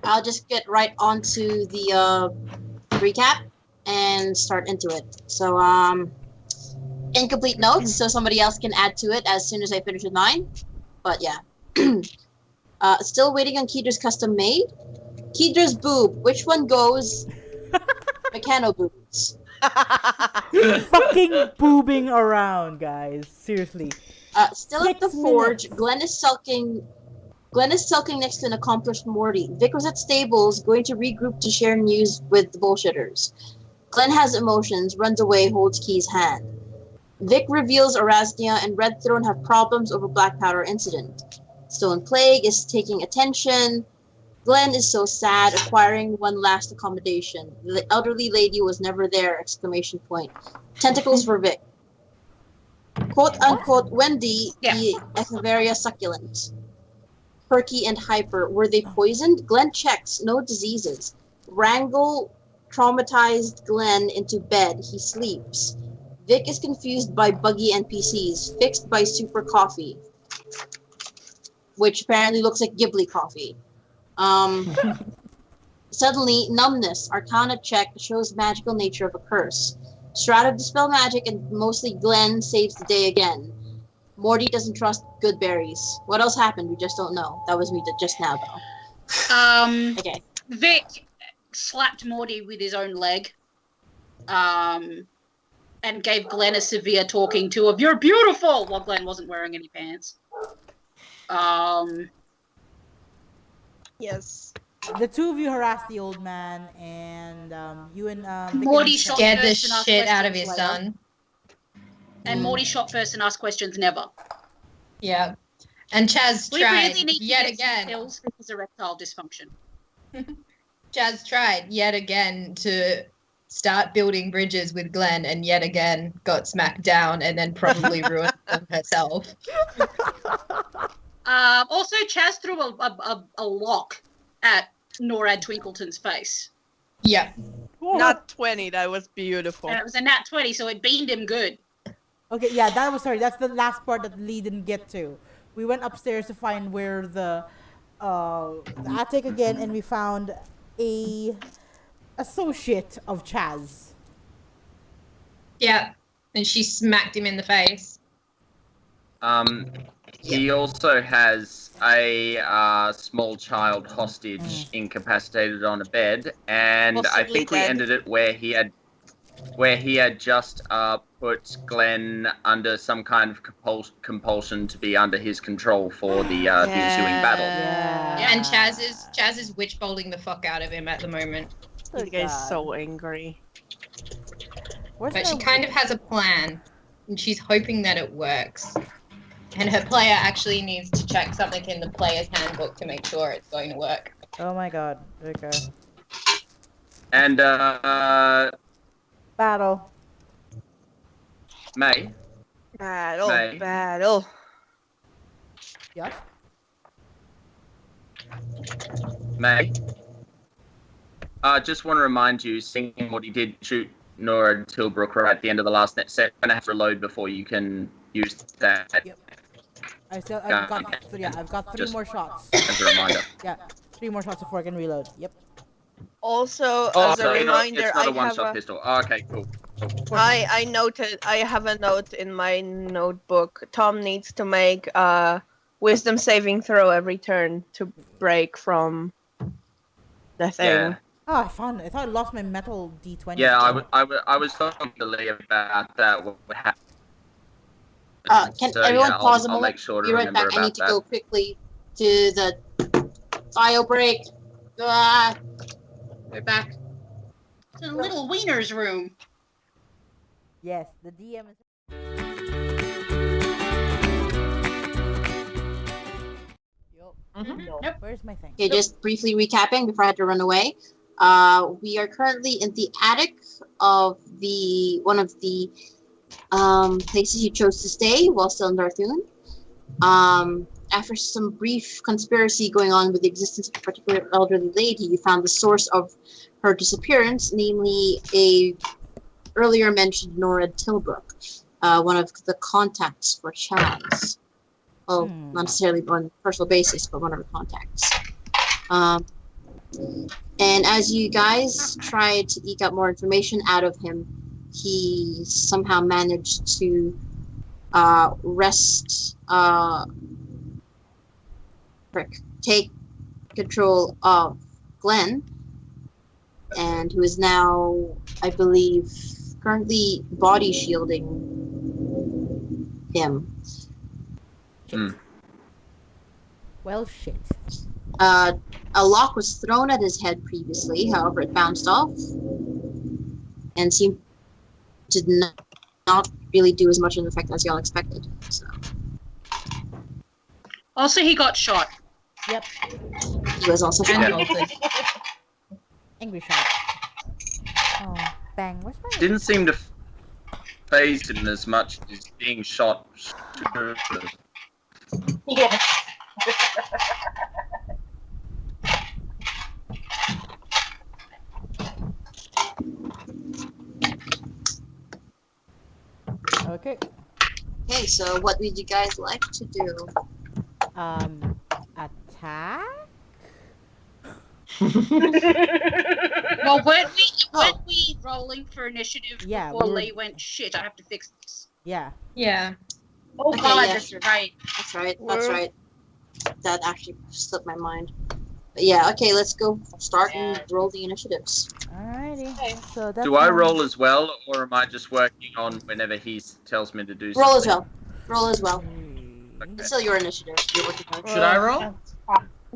I'll just get right onto the recap and start into it. So, incomplete notes, so somebody else can add to it as soon as I finish with mine. But yeah. Still waiting on Kedra's custom made. Kedra's boob. Which one goes? Mechano boobs. Fucking boobing around, guys. Seriously. Still at the forge. Glenn is sulking next to an accomplished Morty. Vic was at stables, going to regroup to share news with the bullshitters. Glenn has emotions, runs away, holds Key's hand. Vic reveals Erasnia and Red Throne have problems over Black Powder incident. Stone Plague is taking attention. Glenn is so sad, acquiring one last accommodation. The elderly lady was never there! Exclamation point. Tentacles for Vic. Quote unquote Wendy, the Echeveria succulent. Perky and Hyper, were they poisoned? Glenn checks, no diseases. Wrangle traumatized Glenn into bed. He sleeps. Vic is confused by buggy NPCs, fixed by super coffee, which apparently looks like Ghibli coffee. Suddenly, numbness, Arcana check, shows magical nature of a curse. Strata dispel magic, and mostly Glenn saves the day again. Morty doesn't trust good berries. What else happened? We just don't know. That was me just now, though. Okay. Vic slapped Morty with his own leg. And gave Glenn a severe talking to of "You're beautiful," while Glenn wasn't wearing any pants. Yes. The two of you harassed the old man, and you and Morty shot scared the first and asked shit out of questions his later. son. And Morty shot first and asked questions never. Yeah. And Chaz We tried really need yet to get again. pills for his erectile dysfunction. Chaz tried yet again to start building bridges with Glenn, and yet again got smacked down and then probably ruined them herself. Also, Chaz threw a lock at Norad Twinkleton's face. Yeah. Not 20, that was beautiful. And it was a nat 20, so it beamed him good. Okay, yeah, that's the last part that Lee didn't get to. We went upstairs to find where the attic again, and we found a associate of Chaz. Yeah. And she smacked him in the face. He also has a small child hostage incapacitated on a bed, and Possibly I think we dead. ended it where he had just put Glenn under some kind of compulsion to be under his control for the ensuing battle. Yeah. And Chaz is witch bolting the fuck out of him at the moment. This guy's so angry. But she kind of has a plan, and she's hoping that it works. And her player actually needs to check something in the player's handbook to make sure it's going to work. Oh my god. Okay. And Battle. May. Battle. Yes? May. Just want to remind you, seeing what he did shoot Nora Tilbrook right at the end of the last net set, gonna have to reload before you can use that. Yep. I've got three more shots. As a reminder. Yeah, 3 more shots before I can reload. Yep. Also, as a reminder, it's not a one-shot pistol. Oh, okay, cool. I noted, I have a note in my notebook. Tom needs to make wisdom saving throw every turn to break from the thing. Yeah. Oh, I thought I lost my metal D20. Yeah, I was talking to Lee about that. Can So, everyone yeah, pause a I'll moment? make sure to Be right remember back. I need to about go quickly to the bio break. We're back. It's a little wiener's room. Yes, the DM is. Yep. Where's my thing? Okay, just briefly recapping before I had to run away. We are currently in the attic of one of the places you chose to stay while still in Darthoon. After some brief conspiracy going on with the existence of a particular elderly lady, you found the source of her disappearance, namely a earlier mentioned Nora Tilbrook, one of the contacts for Chaz. Well, not necessarily on a personal basis, but one of her contacts. And as you guys tried to eke out more information out of him, he somehow managed to take control of Glenn, and who is now, I believe, currently body shielding him. Well, shit. A lock was thrown at his head previously, however, it bounced off and seemed to not really do as much of an effect as y'all expected. So. Also, he got shot. Yep. He was also shot. Angry shot. Oh, bang. Where's my... Didn't seem to phase him as much as being shot. Yeah. Okay. Okay, so what would you guys like to do? Attack? Well, weren't we rolling for initiative Yeah, before we were- Lee went, shit, I have to fix this. Yeah. Yeah. Oh Okay, god, yeah, that's sure. right. That's right. That's right. That actually slipped my mind. But yeah, okay, let's go start and roll the initiatives. Alrighty. Okay. So that's Do I now- roll as well, or am I just working on whenever he tells me to do Roll as something? well. Roll as well. Okay. It's still your initiative. You're working on it. Should I roll?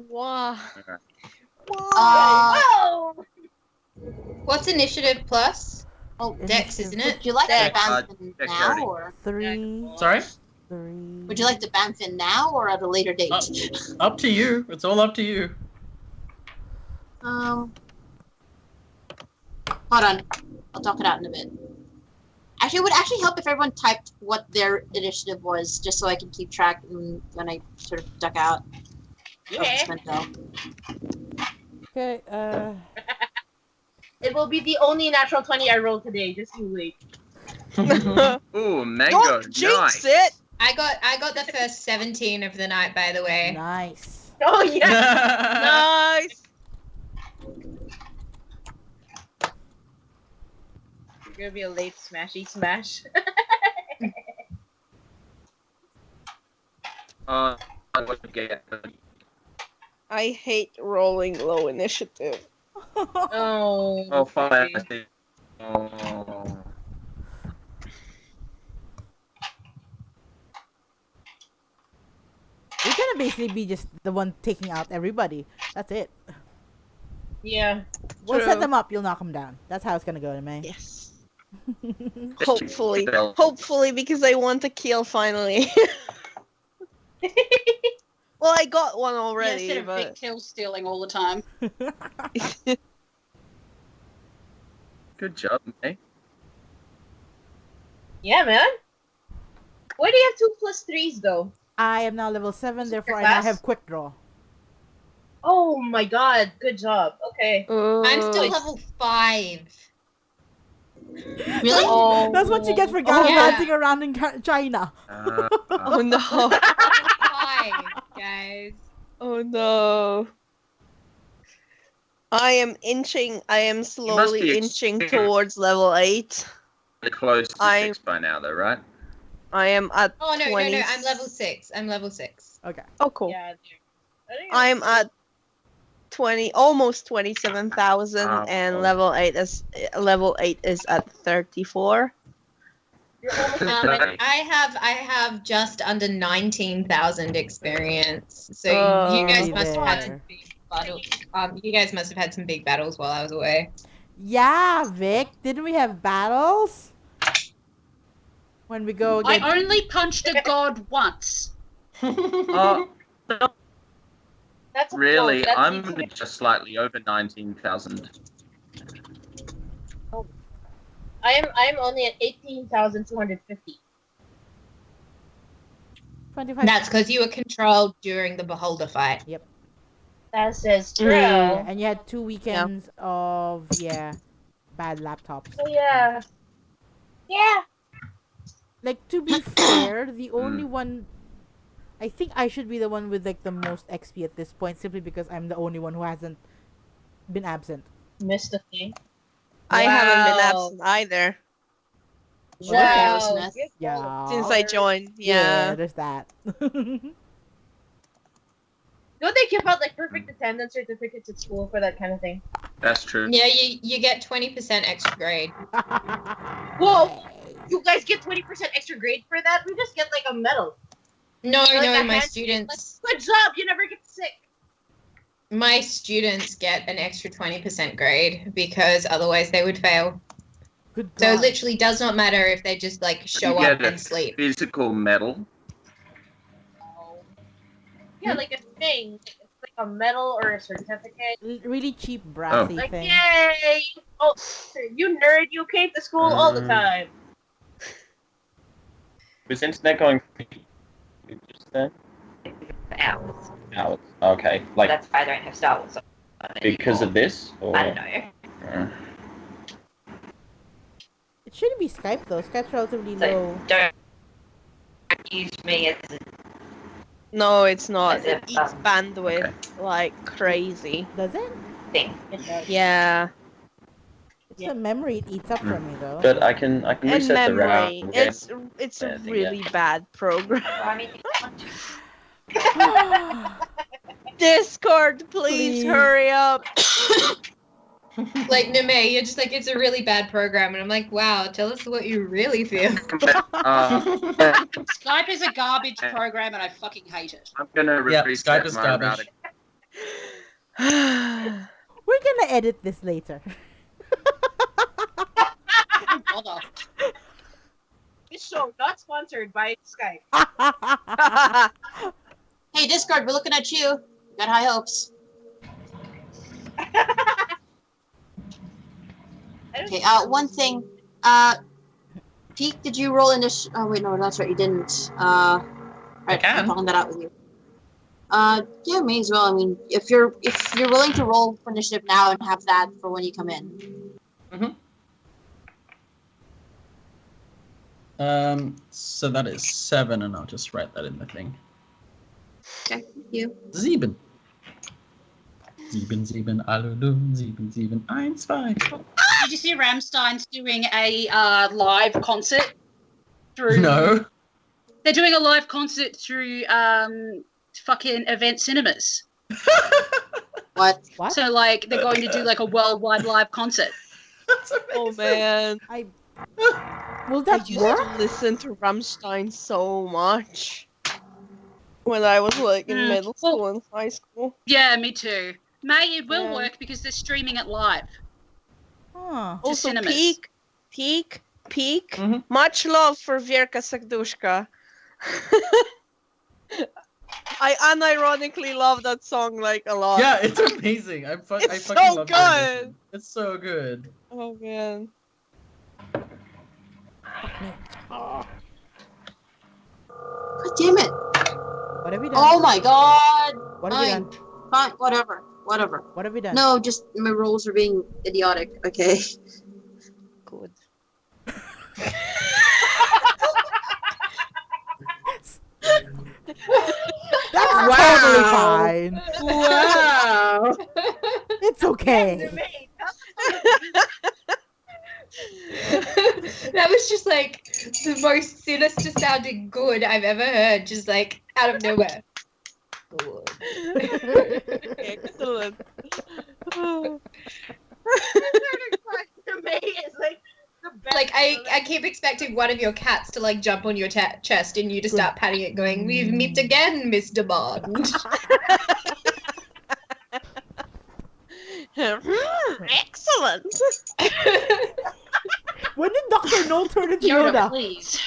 Wow. Okay. Whoa! What's initiative plus? Oh, Dex, Initiative. isn't it? Would you like Dex. the Bamfin now, Dexterity. or 3. Sorry? 3. would you like the Bamfin now, or at a later date? Up to you. It's all up to you. Hold on. I'll talk it out in a bit. Actually, it would actually help if everyone typed what their initiative was, just so I can keep track when I sort of duck out. Yeah. Okay, It will be the only natural 20 I rolled today. Just you wait. Ooh, mango, Don't jinx nice. it! I got the first 17 of the night, by the way. nice. Oh yeah. Nice! You're gonna be a late smashy smash. I would get I hate rolling low initiative. Oh. Oh, fine. okay. Oh. We're gonna basically be just the one taking out everybody. That's it. Yeah. We'll True. set them up, you'll knock them down. That's how it's gonna go, May. Yes. Hopefully. Hopefully, because I want to kill finally. Well, I got one already, Instead of big but... kill stealing all the time. Good job, mate. Yeah, man. Why do you have 2 plus 3s though? I am now level 7, therefore I Your now class? have quick draw. Oh my god, good job. Okay. I'm still Nice. level 5. Really? Oh. That's what you get for yeah. gallivanting around in China. Oh no. 5, guys. Oh no. I am slowly be inching experienced. towards level 8. Close to I- 6 by now, though, right? I am at Oh, no, 20. no, I'm level 6. I'm level 6. Okay. Oh, cool. Yeah. I think I'm at 20, almost 27,000, Oh. and level 8 is at 34. you're almost I have just under 19,000 experience. So Oh, you guys nearly must have had some there. big battles. You guys must have had some big battles while I was away. Yeah, Vic, didn't we have battles? When we go I against... only punched a god once. Oh, That's really? that's I'm easy. just slightly over 19,000. I'm only at 18,250. 25. That's because you were controlled during the Beholder fight. That says true. Yeah, and you had 2 weekends of, bad laptops. So yeah. Yeah. Like, to be fair, the only one I think I should be the one with like the most XP at this point, simply because I'm the only one who hasn't been absent. Missed a thing. I haven't been Wow. absent either Wow. Smith. Yeah. since I joined. Yeah, Yeah. there's that. Don't they give out like perfect attendance certificates at school for that kind of thing? That's true. Yeah, you get 20% extra grade. Whoa! You guys get 20% extra grade for that? We just get like a medal. No, Like no, a my handshake, students, like, good job. You never get sick. my students get an extra 20% grade because otherwise they would fail. Good So it God. literally does not matter if they just like show You up get a and sleep. physical medal. Yeah, like a thing. It's like a medal or a certificate. Really cheap brassy Like, thing. yay! Oh, you nerd, you came to school all the time. Was internet going just then? Hours. Hours. Okay. Like That's why I don't have Star Wars. because of this? Or? I don't know. It shouldn't be Skype though. Skype's relatively So low. don't use me as a No, it's not. As It if, eats bandwidth like crazy. Does it? thing. Yeah. It's the memory it eats up from me though. But I can And reset the round. memory. Okay? It's Yeah, I a think, really bad program. Well, I mean, if you want to. Discord, please Please. hurry up. Like Nime, you're just like, it's a really bad program, and I'm like, wow, tell us what you really feel. Skype is a garbage program and I fucking hate it. I'm gonna Yeah, reset Skype is my garbage. routing. We're gonna edit this later. Bother. This show not sponsored by Skype. Hey, Discord, we're looking at you. Got high hopes. Okay, one thing. Peak, did you roll initiative? Oh, wait, no, that's right, you didn't. Right, I'm can. talking that out with you. Yeah, may as well. I mean, if you're willing to roll for initiative now and have that for when you come in. So that is 7, and I'll just write that in the thing. Okay, thank you. 7. 7, Alulun, 7, 1, 2. Did you see Rammstein's doing a live concert through? No. They're doing a live concert through fucking Event Cinemas. What? What? So like they're going to do like a worldwide live concert. That's amazing. Oh man. Will I that used work? to listen to Rammstein so much when I was like in middle school and high school. Yeah, me too. May, it will Yeah. work because they're streaming it live. Huh. To Also, cinemas. Peak. Mhm. Much love for Vierka Serdushka. I unironically love that song like a lot. Yeah, it's amazing. I fucking It's so love that good. edition. It's so good. Oh man. God damn it! What have you done? Oh my god! What have you Fine, done? fine, whatever. What have you done? No, just my rolls are being idiotic. Okay. Good. That's totally fine. Wow. It's okay. That was just like the most sinister sounding good I've ever heard, just like out of nowhere. Good. Excellent. Like I keep expecting one of your cats to like jump on your chest and you to start patting it, going, "We've met again, Mr. Bond." Excellent. When did Dr. No turn into Yoda, Yoda? please.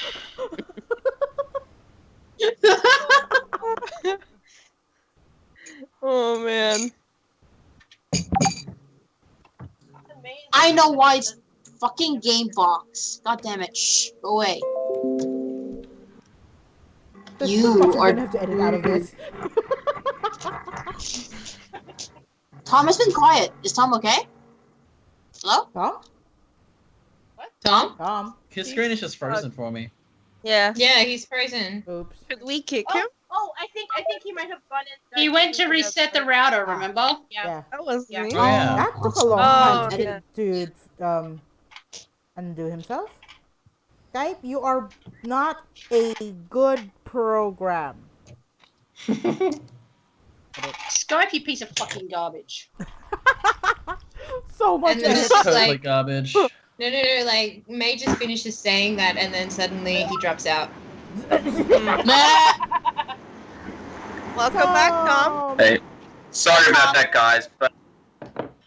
Oh man. I know why it's fucking game box. God damn it. Shh. Go away. There's You so much I'm are- gonna have to edit out of this. Tom has been quiet. Is Tom okay? Hello? Tom? Tom? Tom? His screen is just frozen for me. Yeah. Yeah, he's frozen. Oops. Should we kick him? Oh, I think he might have gone in. He went to reset the router, remember? Yeah. That was Yeah. me. Oh yeah. That took a long Oh, time yeah. to undo himself. Skype, you are not a good program. Skype, you piece of fucking garbage. So much And then edit. it's just Totally like, garbage. no, like, May just finishes saying that, and then suddenly he drops out. Welcome back, Tom. Hey, sorry about that, guys, but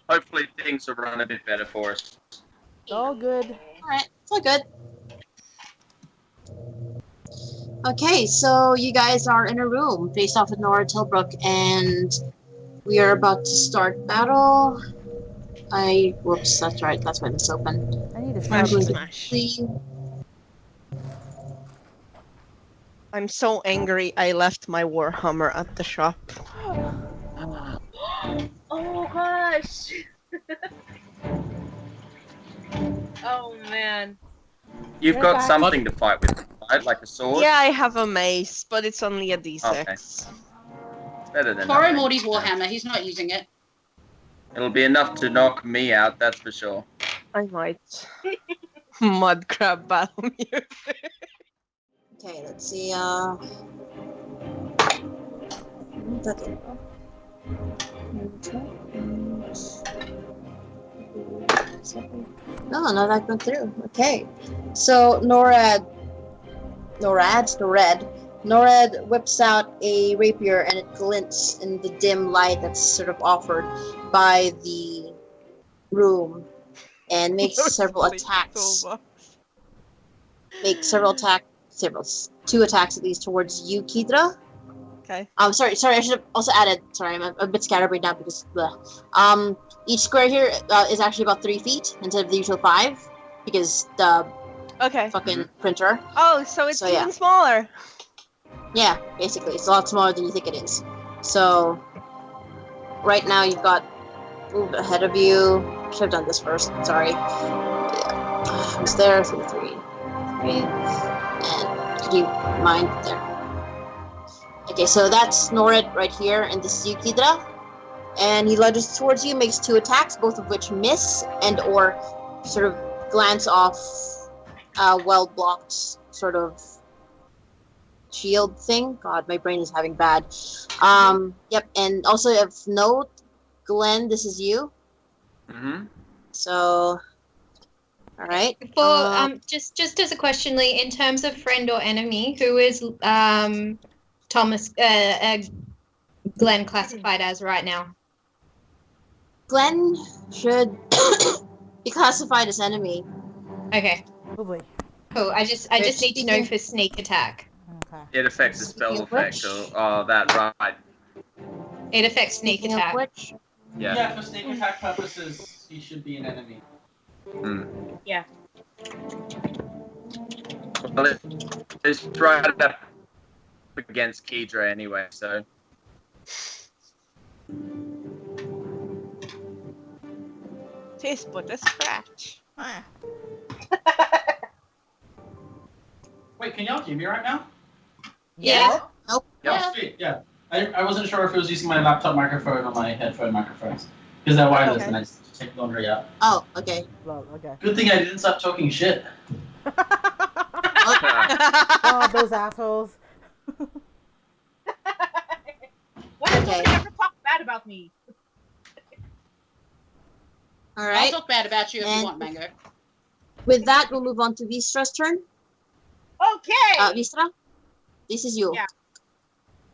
hopefully things will run a bit better for us. All good. Alright, it's all good. Okay, so you guys are in a room faced off with Nora Tilbrook, and we are about to start battle. Whoops, that's right, that's why it's open. I need a Smash, sharpie. smash. See, I'm so angry I left my Warhammer at the shop. Oh gosh. Oh man. You've Right got back. something to fight with, right? Like a sword? Yeah, I have a mace, but it's only a D6. Okay. Better than Borrow nothing. Morty's Warhammer, he's not using it. It'll be enough to knock me out, that's for sure. I might. Mud crab battle music. okay, let's see, No, that went through. Okay. So Norad whips out a rapier and it glints in the dim light that's sort of offered by the room and makes several attacks. Two attacks at least towards you, Kidra. Okay. Sorry, I should have also added, sorry, I'm a bit scattered right now because, each square here is actually about 3 feet instead of the usual 5, because the Okay. fucking printer. Oh, so it's So, yeah. even smaller. Yeah, basically, it's a lot smaller than you think it is. So, right now you've got, move ahead of you, should have done this first, sorry. Yeah, it's there, 3, and could you mind, there. Okay, so that's Norid right here, and this is Yukidra. And he lunges towards you, makes 2 attacks, both of which miss and or sort of glance off well-blocked sort of shield thing. God, my brain is having bad. Yep, and also of note, Glenn, this is you. Mm-hmm. So, alright. For just as a question, Lee, in terms of friend or enemy, who is Glenn classified as right now? Glenn should be classified as enemy. Okay, Oh boy. cool. I just need to know for sneak attack. Okay. It affects the spell Speaking of effect. which- Oh, that right. It affects sneak Speaking of attack. which, Yeah. For sneak attack purposes, he should be an enemy. Mm. Yeah. Well, it's right up against Kidra anyway, so. Tis but a scratch. Wait, can y'all hear me right now? Yeah. nope. Yeah, sweet. Yeah. I wasn't sure if it was using my laptop microphone or my headphone microphones. Because they're wireless Okay. and I just take the laundry out. Oh, okay. Well, okay. Good thing I didn't stop talking shit. Oh, those assholes. Why does Okay. nobody ever talk bad about me? I'll Alright. talk bad about you if And- you want, Mango. With that, we'll move on to Vistra's turn. Okay. Vistra, this is you. Yeah.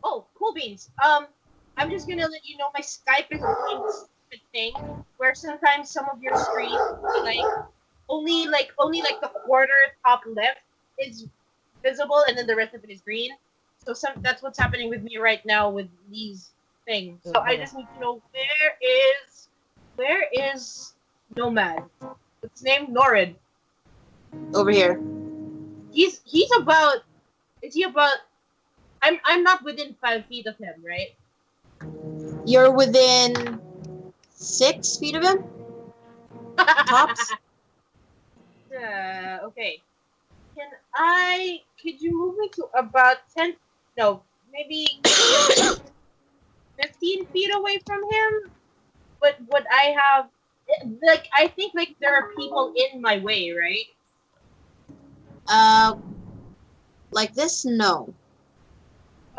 Oh, cool beans. I'm just gonna let you know my Skype is doing this stupid thing where sometimes some of your screen, only the quarter top left is visible, and then the rest of it is green. So that's what's happening with me right now with these things. So I just need to know where is Nomad? It's named Norid. Over here. He's about. Is he about? I'm not within 5 feet of him, right? You're within 6 feet of him? Tops? Okay. Could you move me to about 10? No, maybe 15 feet away from him. But would I have like I think like there are people in my way, right? Like this? No.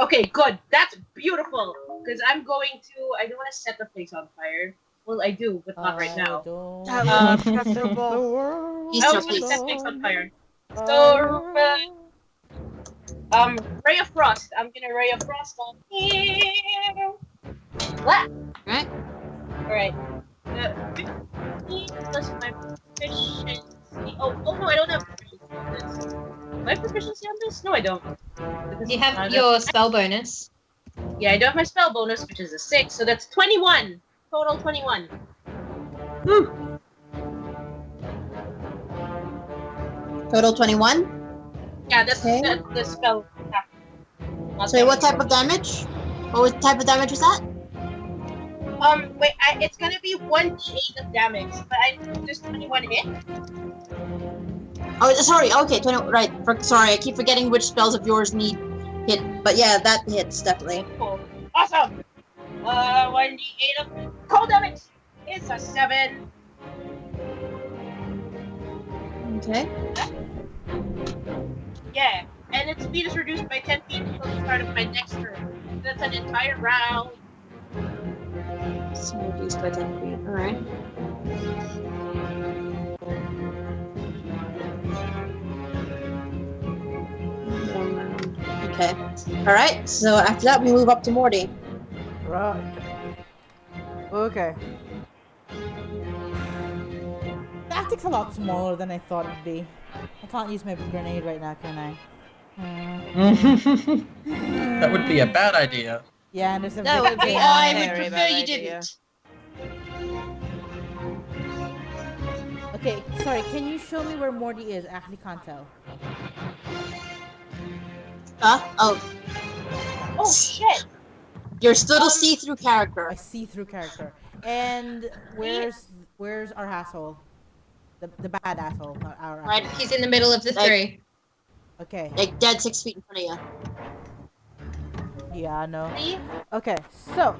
Okay, good. That's beautiful. Because I'm going to. I don't want to set the place on fire. Well, I do, but not right now. That would be The preferable. world He's I so don't want to set pleased. things on fire. So, fire. Ray of Frost. I'm gonna Ray of Frost on here. What? Right? Alright. 15 plus my proficiency. Oh no, I don't have proficiency on this. Do I have proficiency on this? No, I don't. You have your spell bonus. Yeah, I do have my spell bonus, which is a 6, so that's 21. Total 21. Total 21. Yeah, that's Okay. the spell. Sorry, what type of damage? What type of damage was that? Wait, it's gonna be 1d8 of damage, but I just 21 hit. Oh, sorry. Okay, 20. Right. Sorry, I keep forgetting which spells of yours need hit. But yeah, that hits definitely. Cool. Awesome. 1d8 of cold damage is a 7. Okay. Yeah, and its speed is reduced by 10 feet until the start of my next turn. That's an entire round. So reduced by 10 feet. All right. Okay. All right. So after that, we move up to Morty. Right. Okay. Tactic's a lot smaller than I thought it'd be. I can't use my grenade right now, can I? That would be a bad idea. Yeah, and there's a That would be victim. I would very prefer bad you idea. didn't. Okay, sorry, can you show me where Morty is? I actually can't tell. Oh, Oh shit! you're still a see-through character. I see through character. And where's our asshole? The bad asshole, not our Right. asshole. He's in the middle of the Like- three. Okay. Like dead 6 feet in front of you. Yeah, I know. See? Okay, so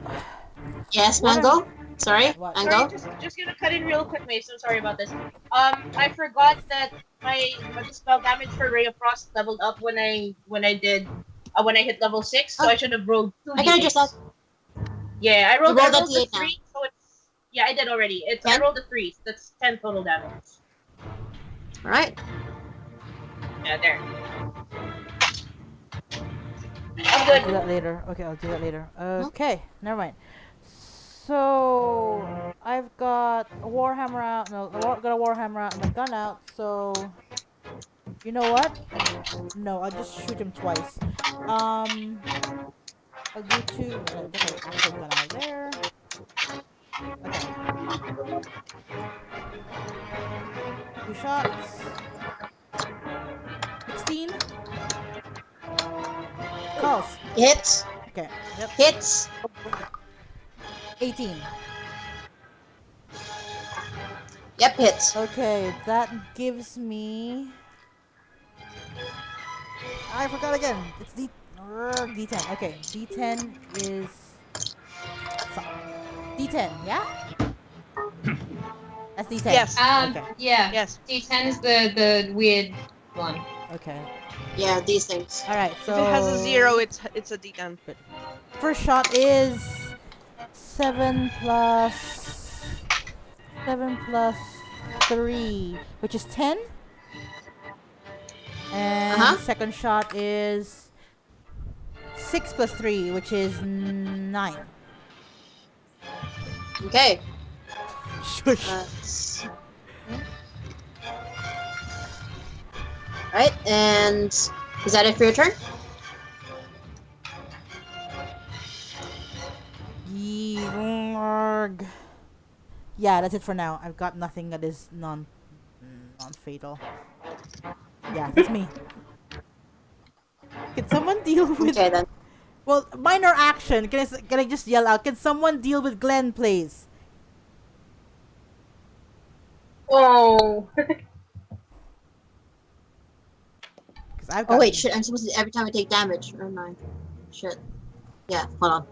Yes, What Mango. Sorry, What? Mango. Sorry, just gonna cut in real quick, Mason. Sorry about this. I forgot that my spell damage for Ray of Frost leveled up when I hit level 6, so Oh. I should have rolled 2 I can adjust that. Yeah, I rolled rolled that the D8 now. 3, so it's yeah, I did already. I 10? rolled a 3. So that's 10 total damage. All right. Yeah, there. I'm I'll good. do that later. Okay, I'll do that later. Okay, never mind. So I've got a warhammer out. No, got a warhammer out and my gun out. So you know what? No, I'll just shoot him twice. I'll do 2. Get my actual gun out of there. Okay. 2 shots. 16. Calls. Hits. Okay. Yep. Hits. 18. Yep, hits. Okay, that gives me. I forgot again. It's D10. Okay, D10 is. Fuck. D10, yeah? That's D10. Yes. Okay. Yeah. Yes. D10 is the weird one. Okay. Yeah, these things. All right. So If it has a 0, it's a D10. first shot is 7 plus 3, which is 10. And second shot is 6 plus 3, which is 9. Okay. Shush. Right, and is that it for your turn? Yeah, that's it for now. I've got nothing that is non-fatal. Yeah, that's me. Can someone deal with? Okay then. Well, minor action. Can I just yell out? Can someone deal with Glenn, please? Oh. I've got Oh wait, shit! I'm supposed to every time I take damage. Oh no. Shit. Yeah, hold on.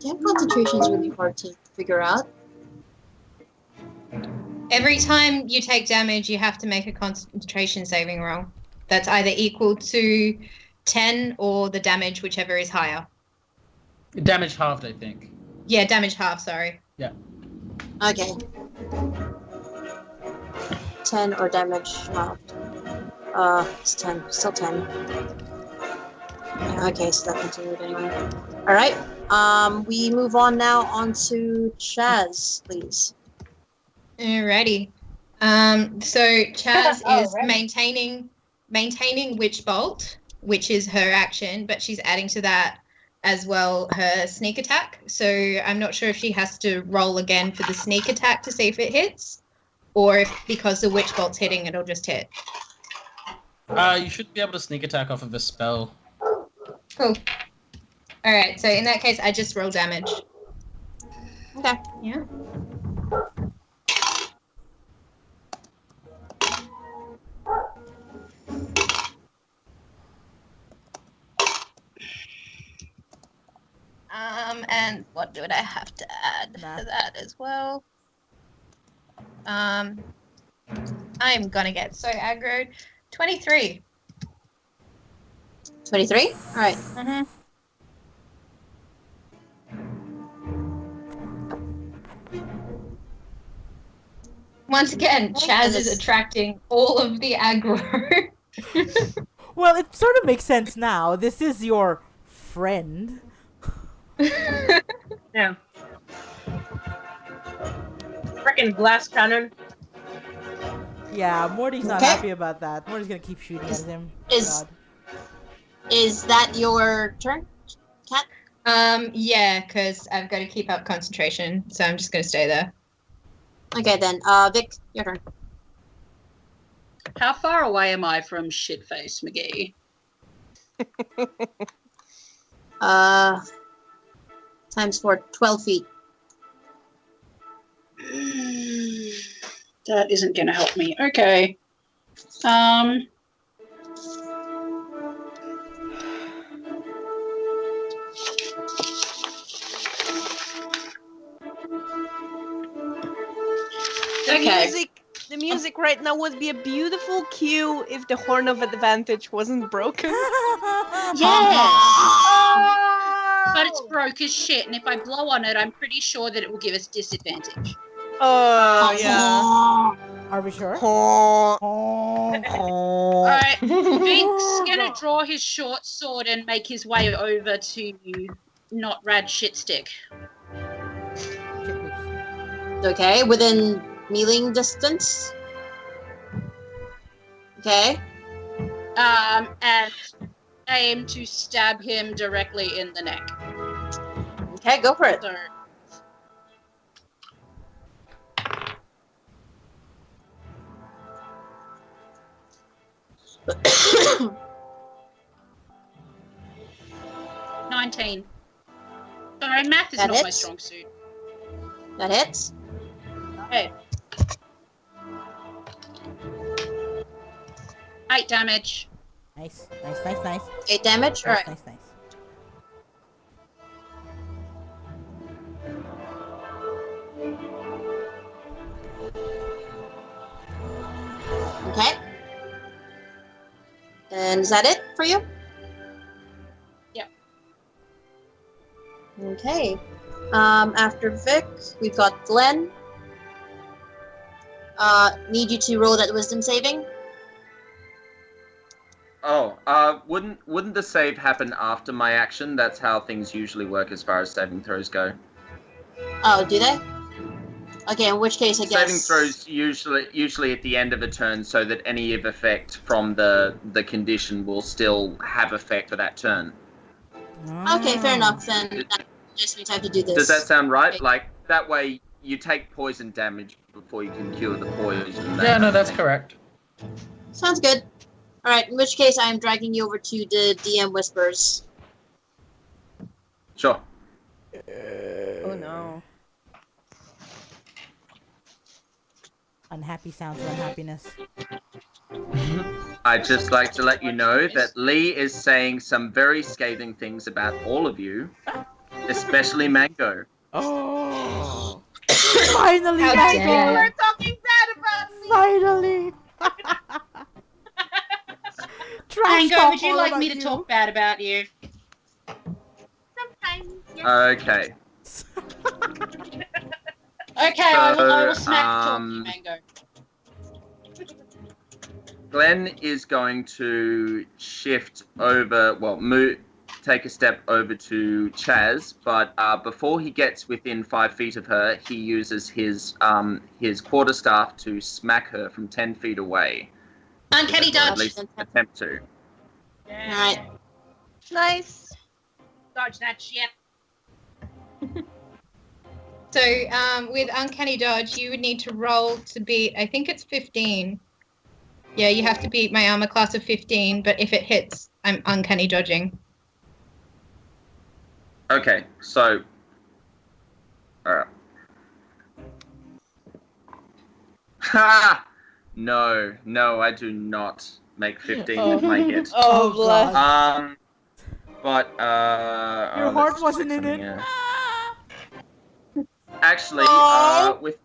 Yeah, concentration is really hard to figure out. Every time you take damage, you have to make a concentration saving roll. That's either equal to 10 or the damage, whichever is higher. Damage halved, I think. Yeah, damage half, sorry. Yeah. Okay. 10 or damage halved. It's 10. Still 10. Yeah, okay, so that continued anyway. Alright. We move on now onto Chaz, please. Alrighty. So Chaz is Alright. maintaining Witch Bolt, which is her action, but she's adding to that as well her sneak attack. So I'm not sure if she has to roll again for the sneak attack to see if it hits, or if because the Witch Bolt's hitting, it'll just hit. You should be able to sneak attack off of a spell. Cool. Alright, so in that case, I just roll damage. Okay. Yeah. And what would I have to add to that as well? I'm gonna get so aggroed. 23. 23? Alright. Mm-hmm. Once again, Chaz is attracting all of the aggro. Well, it sort of makes sense now. This is your friend. Yeah. Frickin' blast cannon. Yeah, Morty's not Okay. happy about that. Morty's gonna keep shooting at him. Is God. that your turn, Cat? Yeah, because I've got to keep up concentration, so I'm just gonna stay there. Okay then, Vic, your turn. How far away am I from Shitface McGee? Times 4, 12 feet. That isn't going to help me. Okay. The music right now would be a beautiful cue if the Horn of Advantage wasn't broken. But it's broke as shit, and if I blow on it, I'm pretty sure that it will give us disadvantage. Oh, yeah. Are we sure? Alright, Vinc's gonna draw his short sword and make his way over to not rad shitstick. Okay, within melee distance. Okay. And aim to stab him directly in the neck. Okay, go for it. So, $19. Sorry, math is That not my hits. strong suit. That hits. Okay. 8 damage. Nice. 8 damage? Alright. Nice. Okay. And is that it for you? Yep. Okay. After Vic, we've got Glenn. Need you to roll that wisdom saving. Oh, wouldn't the save happen after my action? That's how things usually work as far as saving throws go. Oh, do they? Okay, in which case I guess Saving throws usually at the end of a turn, so that any of effect from the condition will still have effect for that turn. Okay, fair enough. Then that gives me time to do this. Does that sound right? Okay. Like that way you take poison damage before you can cure the poison. Yeah, no, that's correct. Sounds good. Alright, in which case I am dragging you over to the DM Whispers. Sure. Oh no. Unhappy sounds of unhappiness. I'd just like to let you know that Lee is saying some very scathing things about all of you, especially Mango. Oh. Finally, How Guys, dare Mango! people are talking bad about me. Finally! Trash Mango, talk would you all like about me to you. talk bad about you? Sometimes, yes. Okay. Okay, I will So, smack talk you, Mango. Glenn is going to shift over, take a step over to Chaz, but before he gets within 5 feet of her, he uses his quarterstaff to smack her from 10 feet away. Uncanny Or at dodge. least attempt to. Alright. Nice. Dodge that shit. So, with Uncanny Dodge, you would need to roll to beat, I think it's 15. Yeah, you have to beat my armor class of 15, but if it hits, I'm Uncanny Dodging. Okay, so. Ha! No, I do not make 15 with my hit. Oh, Oh, bless. God. But Your heart wasn't in it. Actually, Oh. with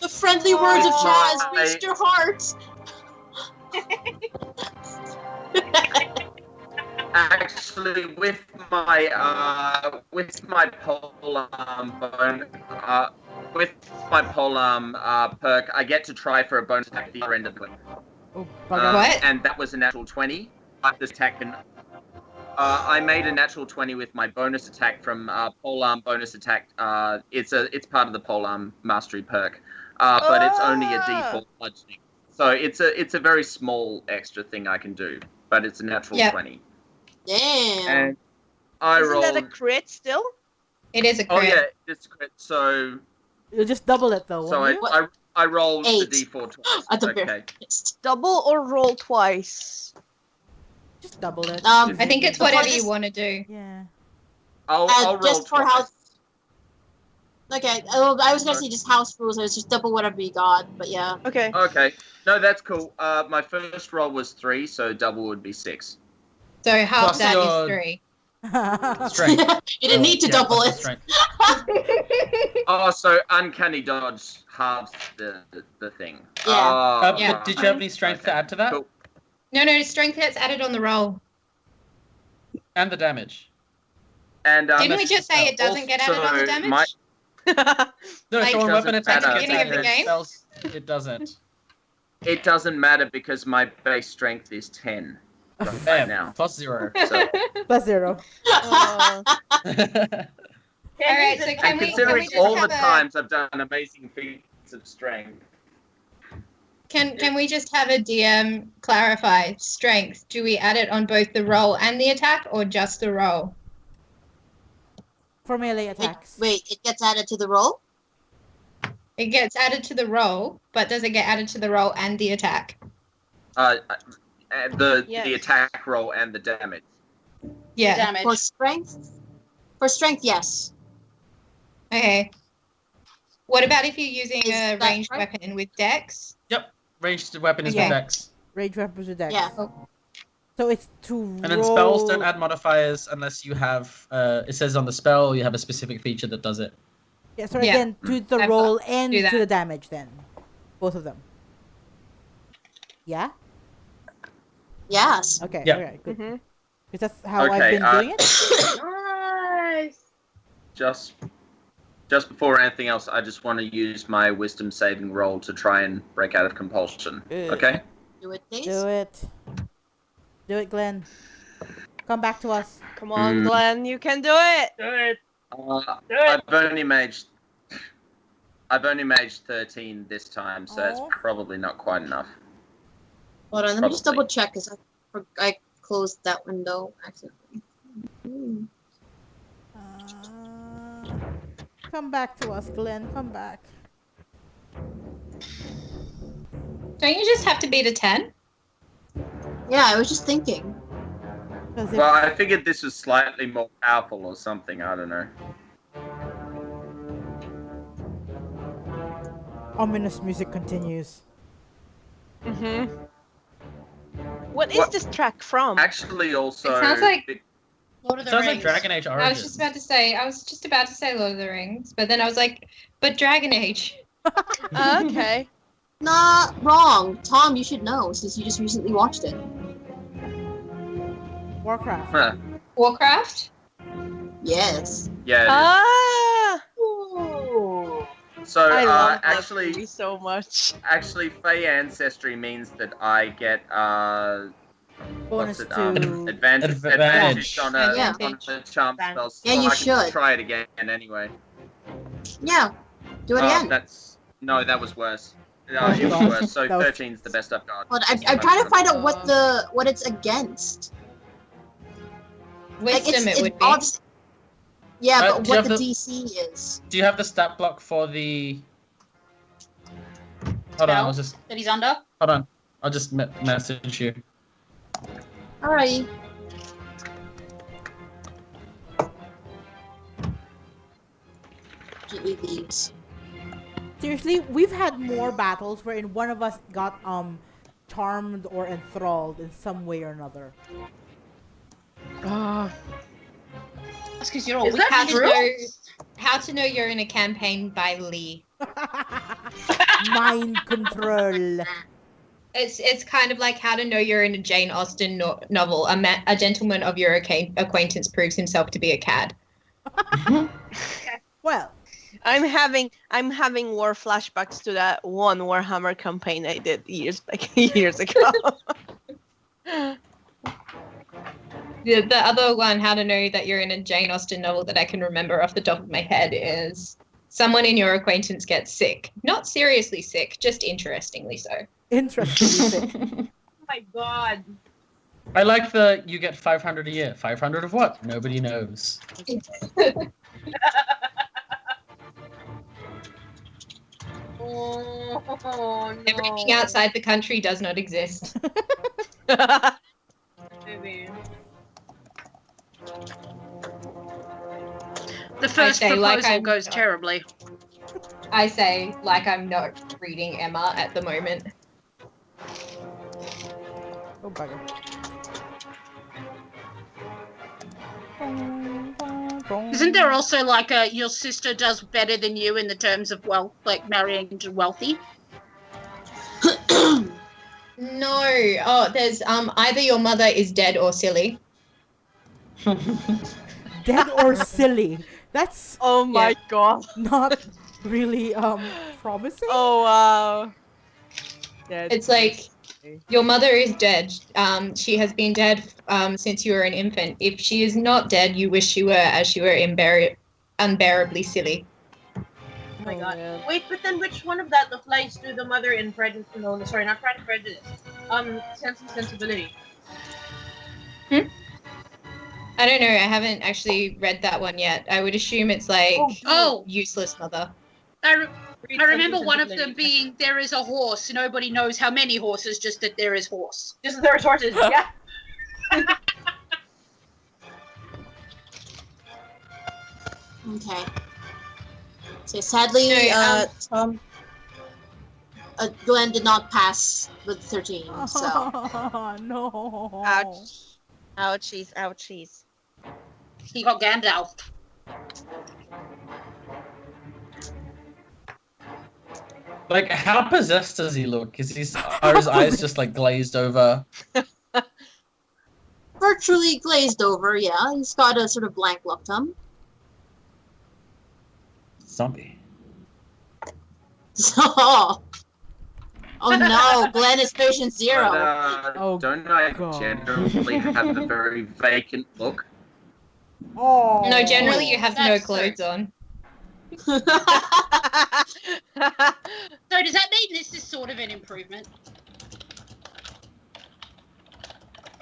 The friendly words of With Chaz my- reached your heart. actually with my polearm perk, I get to try for a bonus attack at the other end of the clip. Oh, bugger. What? And that was a natural 20. This attack can. I made a natural 20 with my bonus attack from polearm bonus attack. It's part of the polearm mastery perk, but it's only a D4 bludgeoning. So it's a very small extra thing I can do, but it's a natural Yep. 20. Damn. And I Isn't rolled. that a crit still? It is a Oh crit. yeah, it's crit. So You'll just double it, though, so won't you? I rolled the 8. D4 twice. At the Okay. very least. Double or roll twice? Just double it. Um, I think it's Before whatever this- you want to do. Yeah. I'll roll just for twice. house. Okay, I was gonna say just house rules. I was just double whatever you got, but yeah. Okay. Okay. No, that's cool. My first roll was 3, so double would be 6. So half Plus that your- is 3. Strength. You didn't need to Yeah, double plus it. the strength. Oh, so uncanny dodge halves the thing. Yeah. Oh, Yeah. Did you have any strength to add to that? Cool. No, strength hits added on the roll. And the damage. And Didn't we just say it doesn't get added on the also, damage? No, Like, so on weapon doesn't attacks matter. against Beginning of the accurate game? spells, it doesn't. It doesn't matter because my base strength is 10 right Bam, now. plus 0. So, Plus 0. Uh, Alright, so and can we considering just all have the a times I've done amazing feats of strength, can we just have a DM clarify strength? Do we add it on both the roll and the attack, or just the roll? For melee attacks. Wait, it gets added to the roll? It gets added to the roll, but does it get added to the roll and the attack? the Yes. attack roll and the damage. Yeah. Damage. For strength? For strength, yes. Okay. What about if you're using Is a that ranged right? weapon with dex? Ranged weapon is Okay. with dex. Rage weapons with dex. Yeah. So it's to And then roll... spells don't add modifiers unless you have, it says on the spell you have a specific feature that does it. Yeah, so Yeah. again, to the I've roll got- and do to that. the damage then. Both of them. Yeah? Yes. Okay, Yeah. alright, good. mhm. Because that's how I've Okay, been doing it. Nice. Just before anything else, I just want to use my wisdom saving roll to try and break out of compulsion. Okay? Do it, please. Do it. Do it, Glenn. Come back to us. Come on, Glenn, you can do it. Do it. Do I've it. only maged 13 this time, so it's Aw. probably not quite enough. Hold on, let me just Probably. double check because I closed that window accidentally. Come back to us, Glenn. Come back. Don't you just have to beat a 10? Yeah, I was just thinking. 'Cause Well, if- I figured this was slightly more powerful or something. I don't know. ominous music continues. Mm-hmm. What is this track from? Actually, also. It sounds like Lord of the Sounds Rings. like Dragon Age I was Origins. just about to say Lord of the Rings, but then I was like, but Dragon Age. Okay. Nah, wrong. Tom, you should know since you just recently watched it. Warcraft. Huh. Warcraft? Yes. Yeah. It Ah, is. So I love that actually, movie so much. actually, Fey ancestry means that I get Bonus what's it? to Advantage on a charm Advantage. spell. So Yeah, you I can should. just try it again anyway. Yeah. Do it again. That was worse. Oh, It was God. worse. So That was- 13's the best I've got. But I'm trying to find out what it's against. Wisdom it would be. obvious- Yeah, Do but you what have the the- DC is. Do you have the stat block for the? Hold on, I'll just That he's under. hold on. I'll just message you. Alright. GEVs. Seriously, we've had more battles wherein one of us got charmed or enthralled in some way or another. Ah. That's because you're all Is weak. that true? How to Know You're in a Campaign by Lee. Mind control. It's kind of like How to Know You're in a Jane Austen novel. A gentleman of your acquaintance proves himself to be a cad. Well, I'm having war flashbacks to that one Warhammer campaign I did years ago. The other one, How to Know That You're in a Jane Austen novel that I can remember off the top of my head is someone in your acquaintance gets sick. Not seriously sick, just interestingly so. interesting. Oh my god. I like you get 500 a year. 500 of what? Nobody knows. Oh, no. Everything outside the country does not exist. Maybe. The first say, like, proposal I'm goes not. terribly. I say, like I'm not reading Emma at the moment. Oh, bugger. Isn't there also like your sister does better than you in the terms of wealth, like marrying into wealthy? No. Oh, there's either your mother is dead or silly. Dead or silly? That's Oh my god. not really promising. Oh wow. Yeah, It's like your mother is dead. She has been dead since you were an infant. If she is not dead, you wish she were, as she were unbearably silly. Oh my god. man. Wait, but then which one of that applies to the mother in Prejudice? No, sorry, not Pride and Prejudice. Sense and Sensibility. I don't know. I haven't actually read that one yet. I would assume it's like Oh, useless mother. I Read remember Sense and one of them Sensibility. being there is a horse. Nobody knows how many horses, just that there is horse. Just their sources, yeah. Okay. So sadly, No, Glenn did not pass with 13, so. No. Ouch. Ouchies, ouchies. He got Gandalf. Like, how possessed does he look? Are his eyes just like glazed over? Virtually glazed over, yeah. He's got a sort of blank look to him. Zombie. So. Oh no, Glenn is patient zero. But, Oh, don't I God. generally have a very vacant look? Oh. No, generally you have no That's clothes on. So does that mean this is sort of an improvement?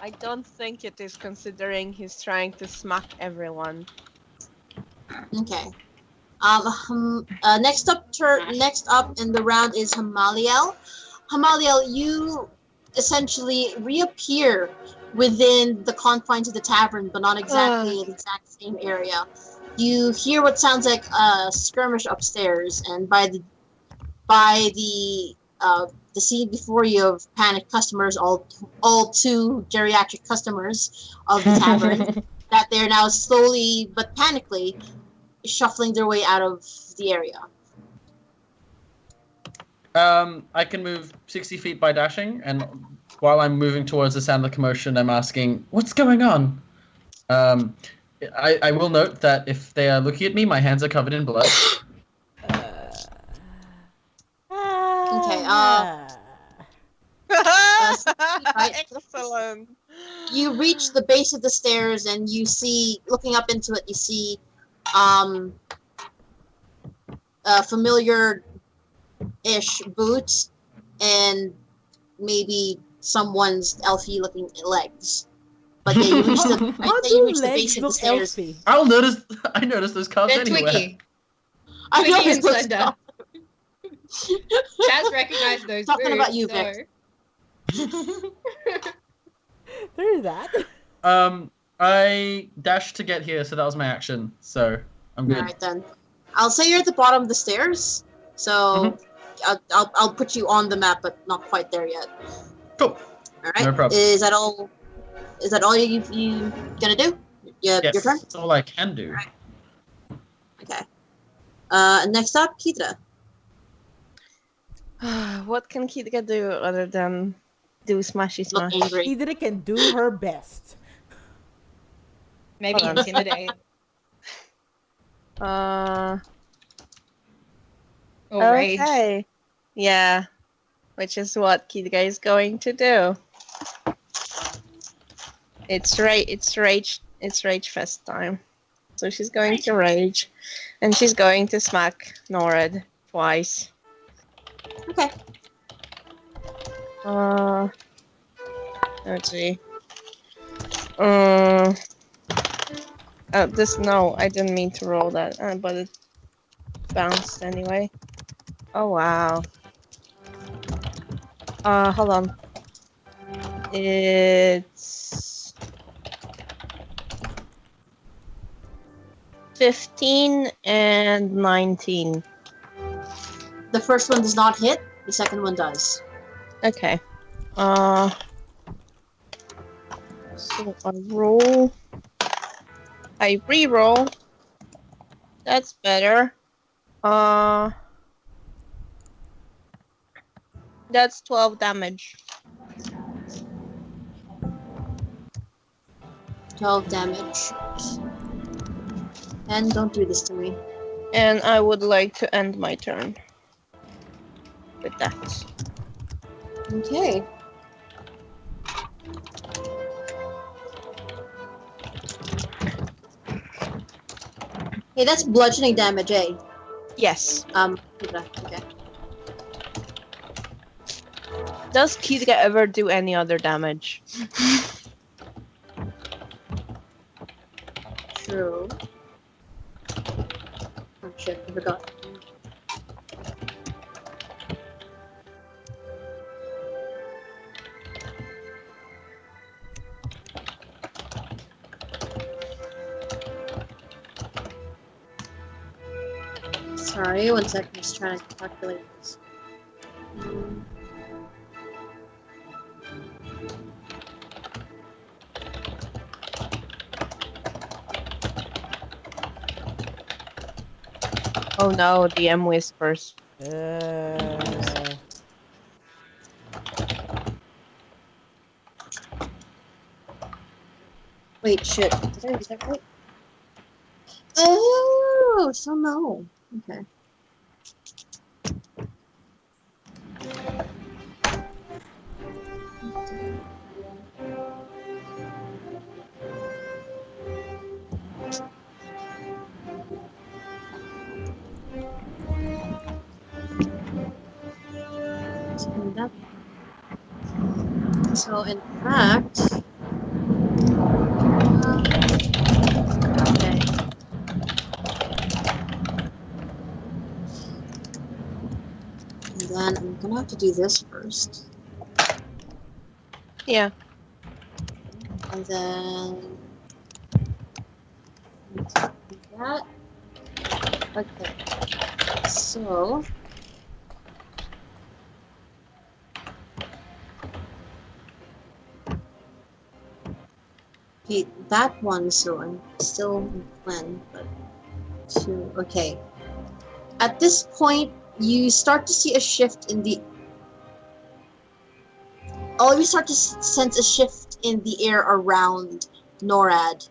I don't think it is, considering he's trying to smack everyone. Okay. Next up in the round is Hamaliel. Hamaliel, you essentially reappear within the confines of the tavern, but not exactly in the exact same area. You hear what sounds like a skirmish upstairs, and by the the scene before you of panicked customers, all two geriatric customers of the tavern, that they're now slowly but panically shuffling their way out of the area. I can move 60 feet by dashing, and while I'm moving towards the sound of the commotion, I'm asking, "What's going on?" I will note that if they are looking at me, my hands are covered in blood. Okay, Excellent. you reach the base of the stairs and you see, looking up into it, you see familiar-ish boots and maybe someone's elfy-looking legs. But yeah, you reach the How you do reach the base legs of the look stairs. elfy? I notice those calves They're anywhere. Twiggy. I know Twiggy and it's those Slender. stuff. Chaz recognized those Talking boots, about you, so... Vic. There's that. I dashed to get here, so that was my action. So I'm good. Alright then. I'll say you're at the bottom of the stairs, so I'll put you on the map, but not quite there yet. Cool. Alright. No problem. Is that all you gonna do? Yeah, Yes, your turn? that's all I can do. Alright. Okay. Next up, Kitra. What can Kidka do other than do smashy Look smash? angry. Either can do her best. Maybe Hold on. intimidate. Uh, Or rage. okay. Yeah, which is what Kidka is going to do. It's rage fest time. So she's going to rage, and she's going to smack Norad twice. Okay. Let's see. No, I didn't mean to roll that, but it bounced anyway. Oh wow. Hold on. It's 15 and 19. The first one does not hit, the second one does. Okay. So I re-roll. That's better. That's 12 damage. 12 damage. And don't do this to me. And I would like to end my turn with that. Okay. Hey, that's bludgeoning damage, eh? Yes. Okay. Does Kidka ever do any other damage? True. Oh shit, I forgot. Sorry, one second, I'm just trying to calculate this. Oh no, DM whispers. Wait, shit. Did I read that right? Oh, so no. Okay. So in fact, okay. And then I'm gonna have to do this first, Yeah. and then do that. Okay. So Okay, that one, so I'm still Glenn, but two. Okay. At this point, you start to see a shift in the. All of you start to sense a shift in the air around NORAD,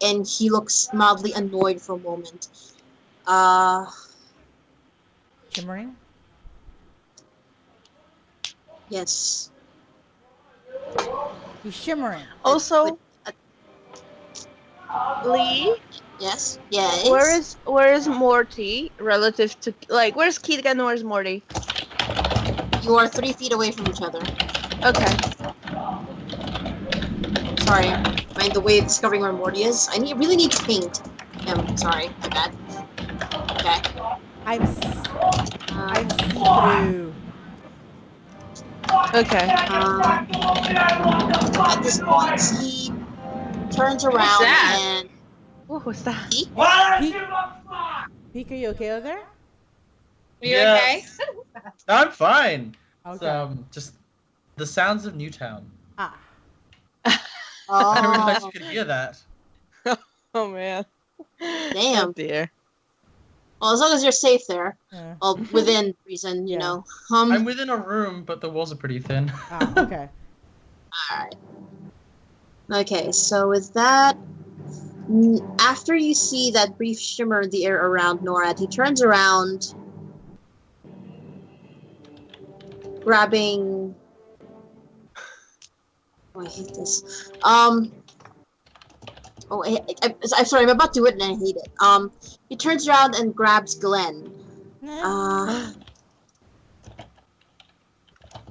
and he looks mildly annoyed for a moment. Shimmering. Yes. He's shimmering. Also, Lee, Yes. Yes. where is Morty relative to where's Keegan and where's Morty? You are 3 feet away from each other. Okay. Sorry, mind the way discovering where Morty is. I really need to paint him. Sorry, my bad. Okay. I'm see-through. Okay. At this point, he turns around that? and. What was that? He? Peek, are you okay over there? Are you okay? I'm fine. Okay. It's, just the sounds of Newtown. Ah. I didn't realize Oh, you could hear that. Oh man. Damn. Oh dear. well, as long as you're safe there. Yeah. Well, within reason, you Yeah. know. I'm within a room, but the walls are pretty thin. Ah, okay. Alright. Okay, so with that, after you see that brief shimmer in the air around NORAD, he turns around, grabbing. Oh, I hate this. I'm sorry, I'm about to do it and I hate it. He turns around and grabs Glenn.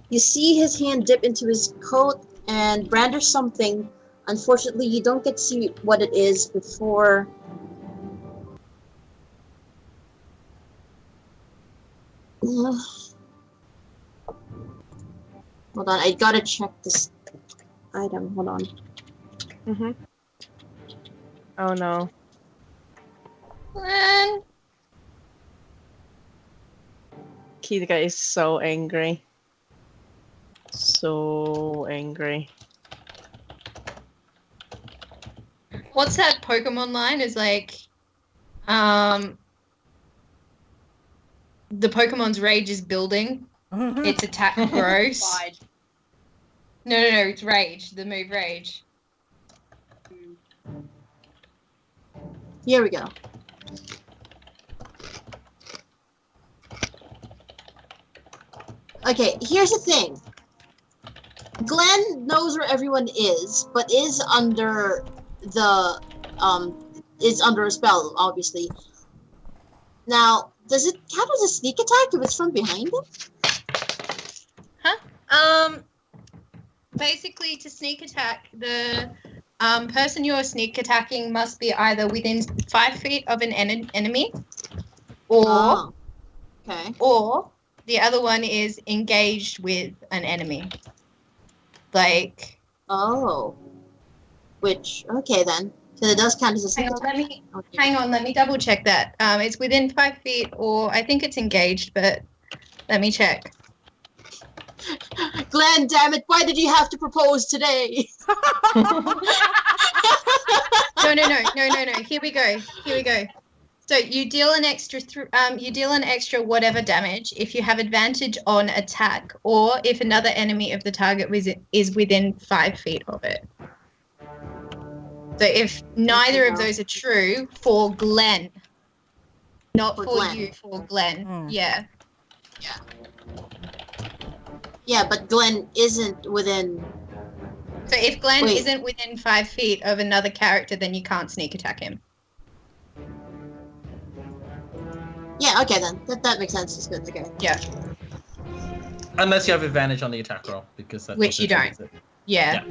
You see his hand dip into his coat and brandish something. Unfortunately, you don't get to see what it is before. Hold on, I gotta check this item. Hold on. Mhm. Oh no. Glenn. Keegan is so angry. So angry. What's that Pokemon line? Is like, the Pokemon's rage is building. Its attack grows. Fine. No, it's rage. The move rage. Here we go. Okay, here's the thing. Glenn knows where everyone is, but is under the is under a spell, obviously. Now, does it count as a sneak attack if it's from behind him? Basically, to sneak attack, the person you're sneak attacking must be either within 5 feet of an enemy, or Oh, okay. or the other one is engaged with an enemy. Like, Oh. Which, okay then. So it does count as a sneak attack. hang on, let me double check that. It's within 5 feet, or I think it's engaged, but let me check. Glenn, damn it, why did you have to propose today? No. Here we go. So you deal an extra whatever damage if you have advantage on attack, or if another enemy of the target is within 5 feet of it. So if neither of those are true for Glenn, not for Glenn. you, for Glenn. Yeah. Yeah, but Glenn isn't within. So if Glenn Wait. isn't within 5 feet of another character, then you can't sneak attack him. Yeah, okay then. That makes sense. It's good. Okay. Yeah. Unless you have advantage on the attack roll, because that Which also you don't. triggers it. Yeah.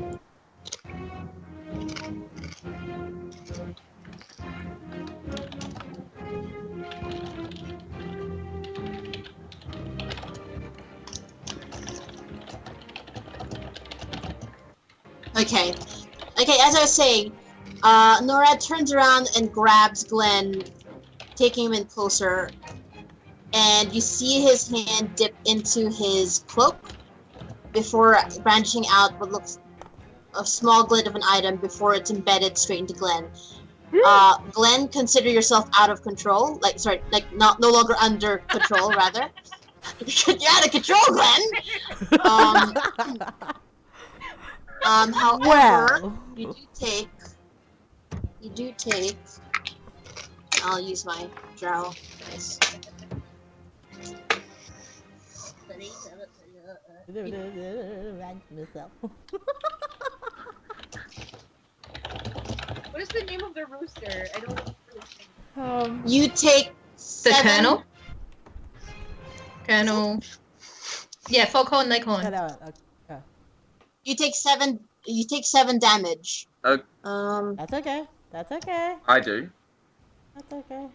Okay, as I was saying, Norad turns around and grabs Glenn, taking him in closer, and you see his hand dip into his cloak before brandishing out what looks a small glint of an item before it's embedded straight into Glenn. Glenn, consider yourself out of control. No longer under control, rather. You're out of control, Glenn. However, Well. you do take. I'll use my drow dice. What is the name of the rooster? I don't know. You take The 7. Colonel? Colonel. Yeah, Foghorn Leghorn. You take 7. You take 7 damage. Oh, That's okay. That's okay. I do. That's okay.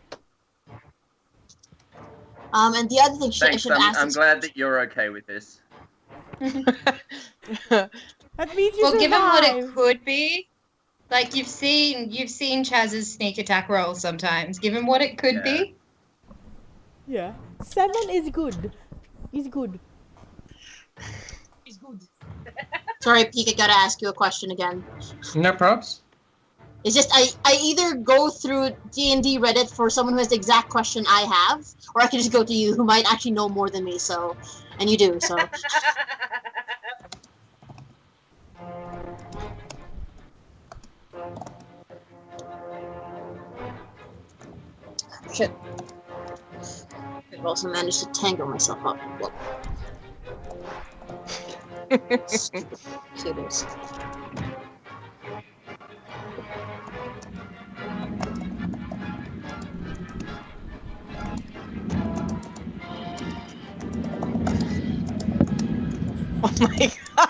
And the other thing I Thanks. should ask. I'm glad that you're okay with this. That means you Well, given what it survived. could be, like you've seen Chaz's sneak attack roll sometimes. Given what it could be, Yeah. 7 is good. Is good. He's good. Sorry, Peek, I gotta ask you a question again. No props. It's just I either go through D&D Reddit for someone who has the exact question I have, or I can just go to you who might actually know more than me. So, and you do. So, shit. I've also managed to tangle myself up. Whoop. Stupid cables. Oh my god.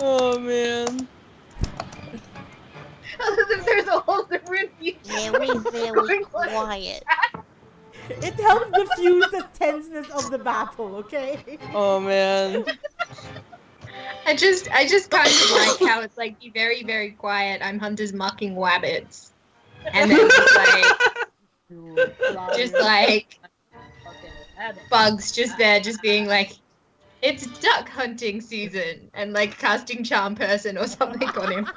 Oh man. There's a whole different future. Very quiet. It helps diffuse the tenseness of the battle, okay? Oh man. I just kind of like how it's like be very, very quiet. I'm hunters mocking wabbits, and then just like bugs just there, just being like, it's duck hunting season, and like casting charm person or something on him.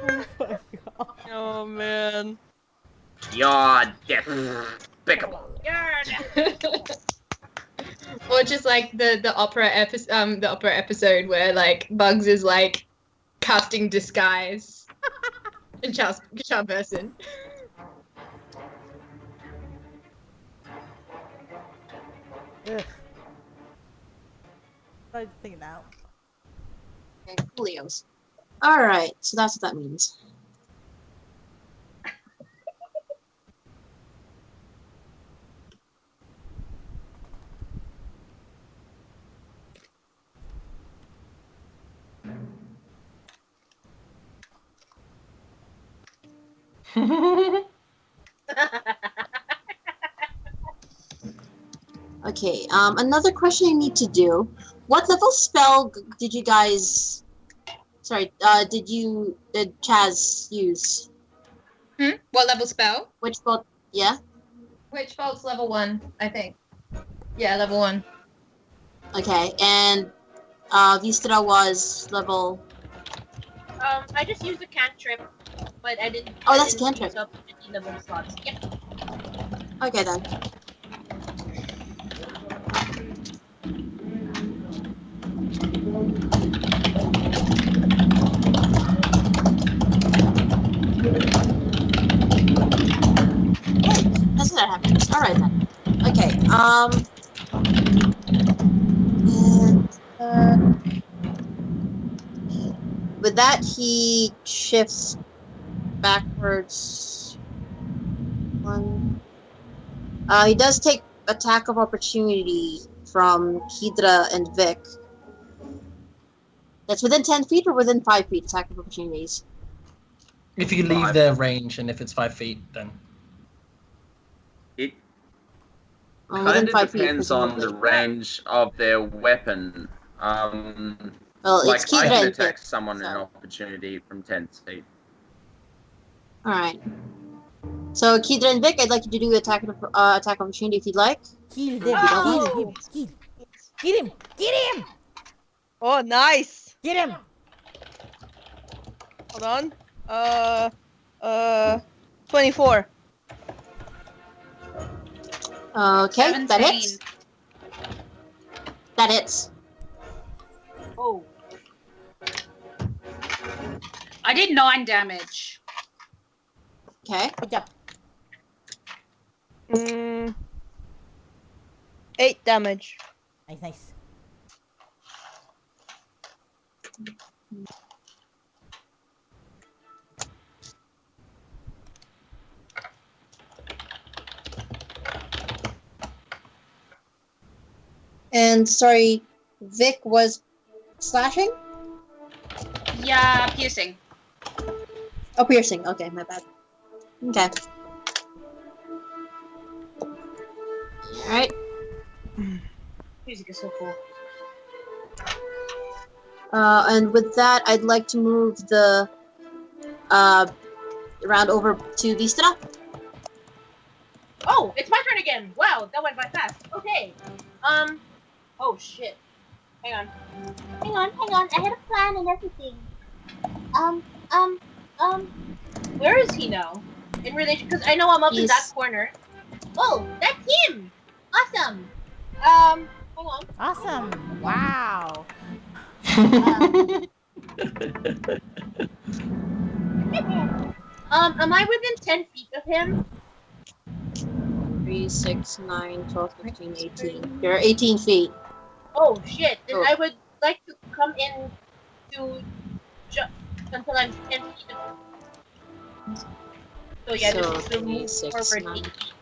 Oh my god. Oh man. You're despicable. Or just like the opera episode where like Bugs is like casting disguise and charm person. Ugh. Try to think it out. Okay, Leos. Alright, so that's what that means. Okay, another question I need to do. What level spell did you guys... Sorry, did Chaz use? What level spell? Which spell? Yeah? Which bolt's level 1, I think. Yeah, level 1. Okay, and Vistra was level... I just used a cantrip, but I didn't. Oh, that's I a didn't cantrip. use up any level slots. Yep. Okay then. That's what happens. Alright then. Okay, with that, he shifts backwards. One. He does take attack of opportunity from Hydra and Vic. That's within 10 feet or within 5 feet, attack of opportunities? If you leave their range and if it's 5 feet, then It Within kind 5 of feet, depends on the presumably. range of their weapon. Well, Like, it's I Kidra can and attack Vic. someone in so. opportunity from 10 feet. Alright. So, Kidra and Vic, I'd like you to do attack opportunity if you'd like. Kill them. Oh! Kill him. Get him. Get him. Oh, nice. Get him. Hold on. 24. Okay, that 17. hits. That hits. Oh. I did 9 damage. Okay. Good job. 8 damage. Nice. And sorry, Vic was slashing? Yeah, piercing. Oh, piercing. Okay, my bad. Okay. Alright. Music is so cool. And with that, I'd like to move the round over to Vistra. Oh, it's my turn again. Wow, that went by fast. Okay. Oh shit. Hang on. Hang on. I had a plan and everything. Where is he now? In relation, because I know I'm up in that He's- corner. Oh, that's him. Awesome. Hang on. Awesome. Wow. Am I within 10 feet of him? 3, 6, 9, 12, 15, 18. You're 18 feet. Oh shit. Then Oh. I would like to come in to jump until I'm 10 feet of him. So yeah, So, just to 3, move 6, forward 9. 8 feet.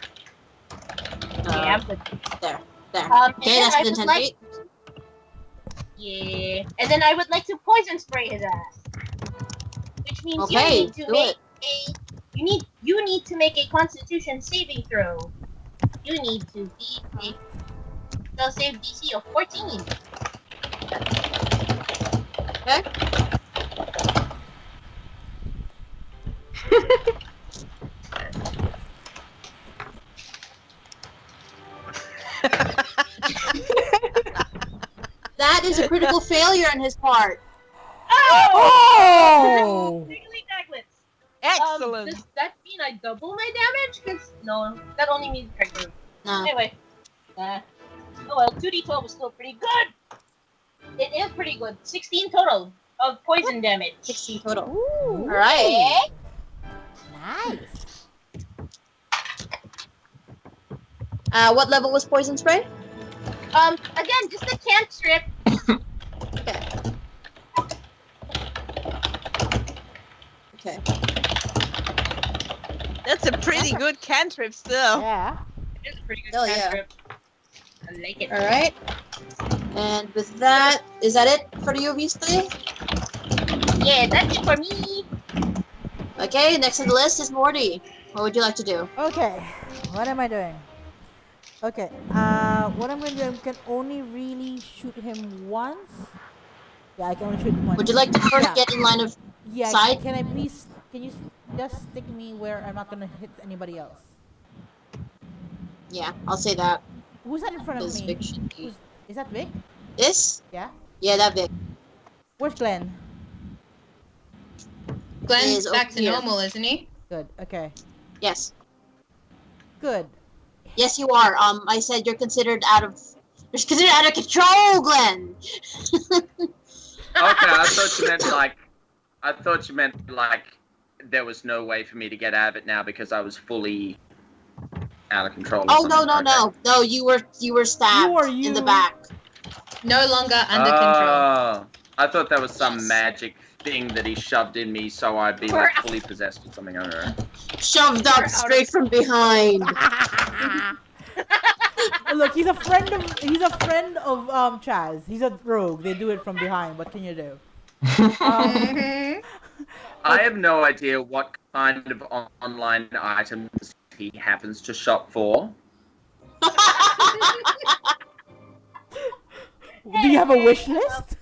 Uh, Yeah, I'm good. There. And Okay, then that's I within would 10 like, feet. yeah, and then I would like to poison spray his ass, which means Okay, you need to do make it. you need to make a Constitution saving throw. You need to beat a spell save DC of 14. Okay. That is a critical failure on his part. Oh! Wiggly taglets. Excellent. Does that mean I double my damage? Cause no, that only means regular. No. Anyway, oh well, 2d12 is still pretty good. It is pretty good. 16 total of poison damage. 16 total. Ooh. Alright. Nice. What level was poison spray? Again, just a cantrip. Okay. That's a pretty good cantrip still. Yeah. It is a pretty good Hell yeah. cantrip. I like it. Alright. And with that, is that it for the UV stay? Yeah, that's it for me. Okay, next on the list is Morty. What would you like to do? Okay. What am I doing? Okay. What I'm gonna do? I can only really shoot him once. Yeah, I can only shoot him once. Would you like to first Yeah. get in line of Yeah. sight? Can I please? Can you just stick me where I'm not gonna hit anybody else? Yeah, I'll say that. Who's that in front of Because me? Vic should be. Is that Vic? This? Yeah. Yeah, that Vic. Where's Glenn? Glenn's Is back over to here. normal, isn't he? Good. Okay. Yes. Good. Yes, you are. I said you're considered out of control, Glenn. Okay, I thought you meant like there was no way for me to get out of it now because I was fully out of control. or Oh no something. no, you were stabbed in the back. No longer under control. Oh, I thought that was some Yes. magic thing that he shoved in me so I'd be like fully possessed with something. I don't know. Shoved up straight from behind. Look, he's a friend of Chaz. He's a rogue. They do it from behind. What can you do? Mhm. I have no idea what kind of online items he happens to shop for. Do you have a wish list?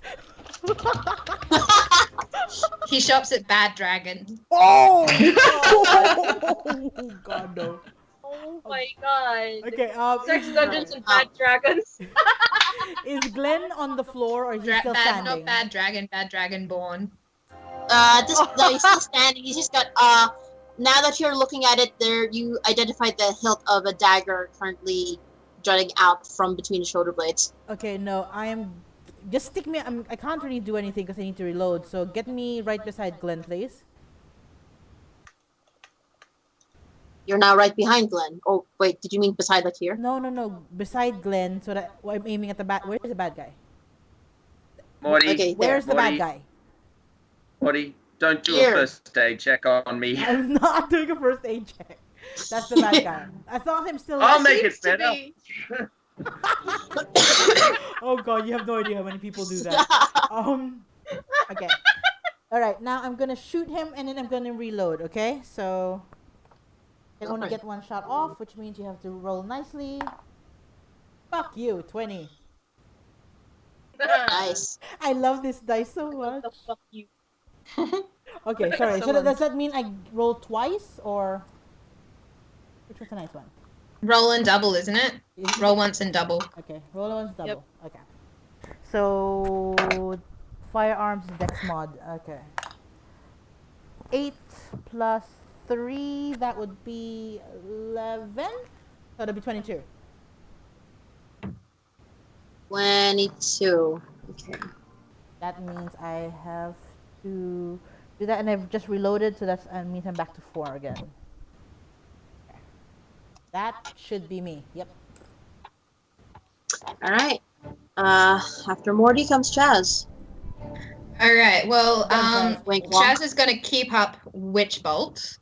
He shops at Bad Dragon. Oh! Oh God, no. Oh my god. Okay, Sex is, Dungeons and Bad Dragons. is Glenn on the floor or is he still Not standing? Bad Dragon Born. No, he's still standing. He's just got now that you're looking at it, there you identified the hilt of a dagger currently jutting out from between the shoulder blades. Okay, no, I am. Just stick me. I can't really do anything because I need to reload. So get me right beside Glenn, please. You're now right behind Glenn. Oh wait, did you mean beside like here? No, no, no. Beside Glenn, so that I'm aiming at the bad. Where's the bad guy? Morty, Okay, Where's the Morty. bad guy? Morty, don't do Here. a first aid check on me. I'm not doing a first aid check. That's the bad guy. I thought I'm still. I'll make it Seems to better. be- Oh God, you have no idea how many people do that. Okay. All right, now I'm gonna shoot him and then I'm gonna reload. Okay, so you can only Okay. get one shot off, which means you have to roll nicely. Fuck you, 20. Nice. I love this dice so much. The fuck you. Okay, sorry. So does that mean I roll twice or which was a nice one? Roll and double, isn't it? Is- Roll once and double. Okay, roll once double. Okay. So firearms dex mod. Okay. 8 plus 3, that would be 11. So that'd be 22. 22. Okay. That means I have to do that, and I've just reloaded, so that means I'm back to 4 again. Okay. That should be me. Yep. All right. After Morty comes Chaz. All right. Well, Wink wonk. Chaz is going to keep up Witch Bolt,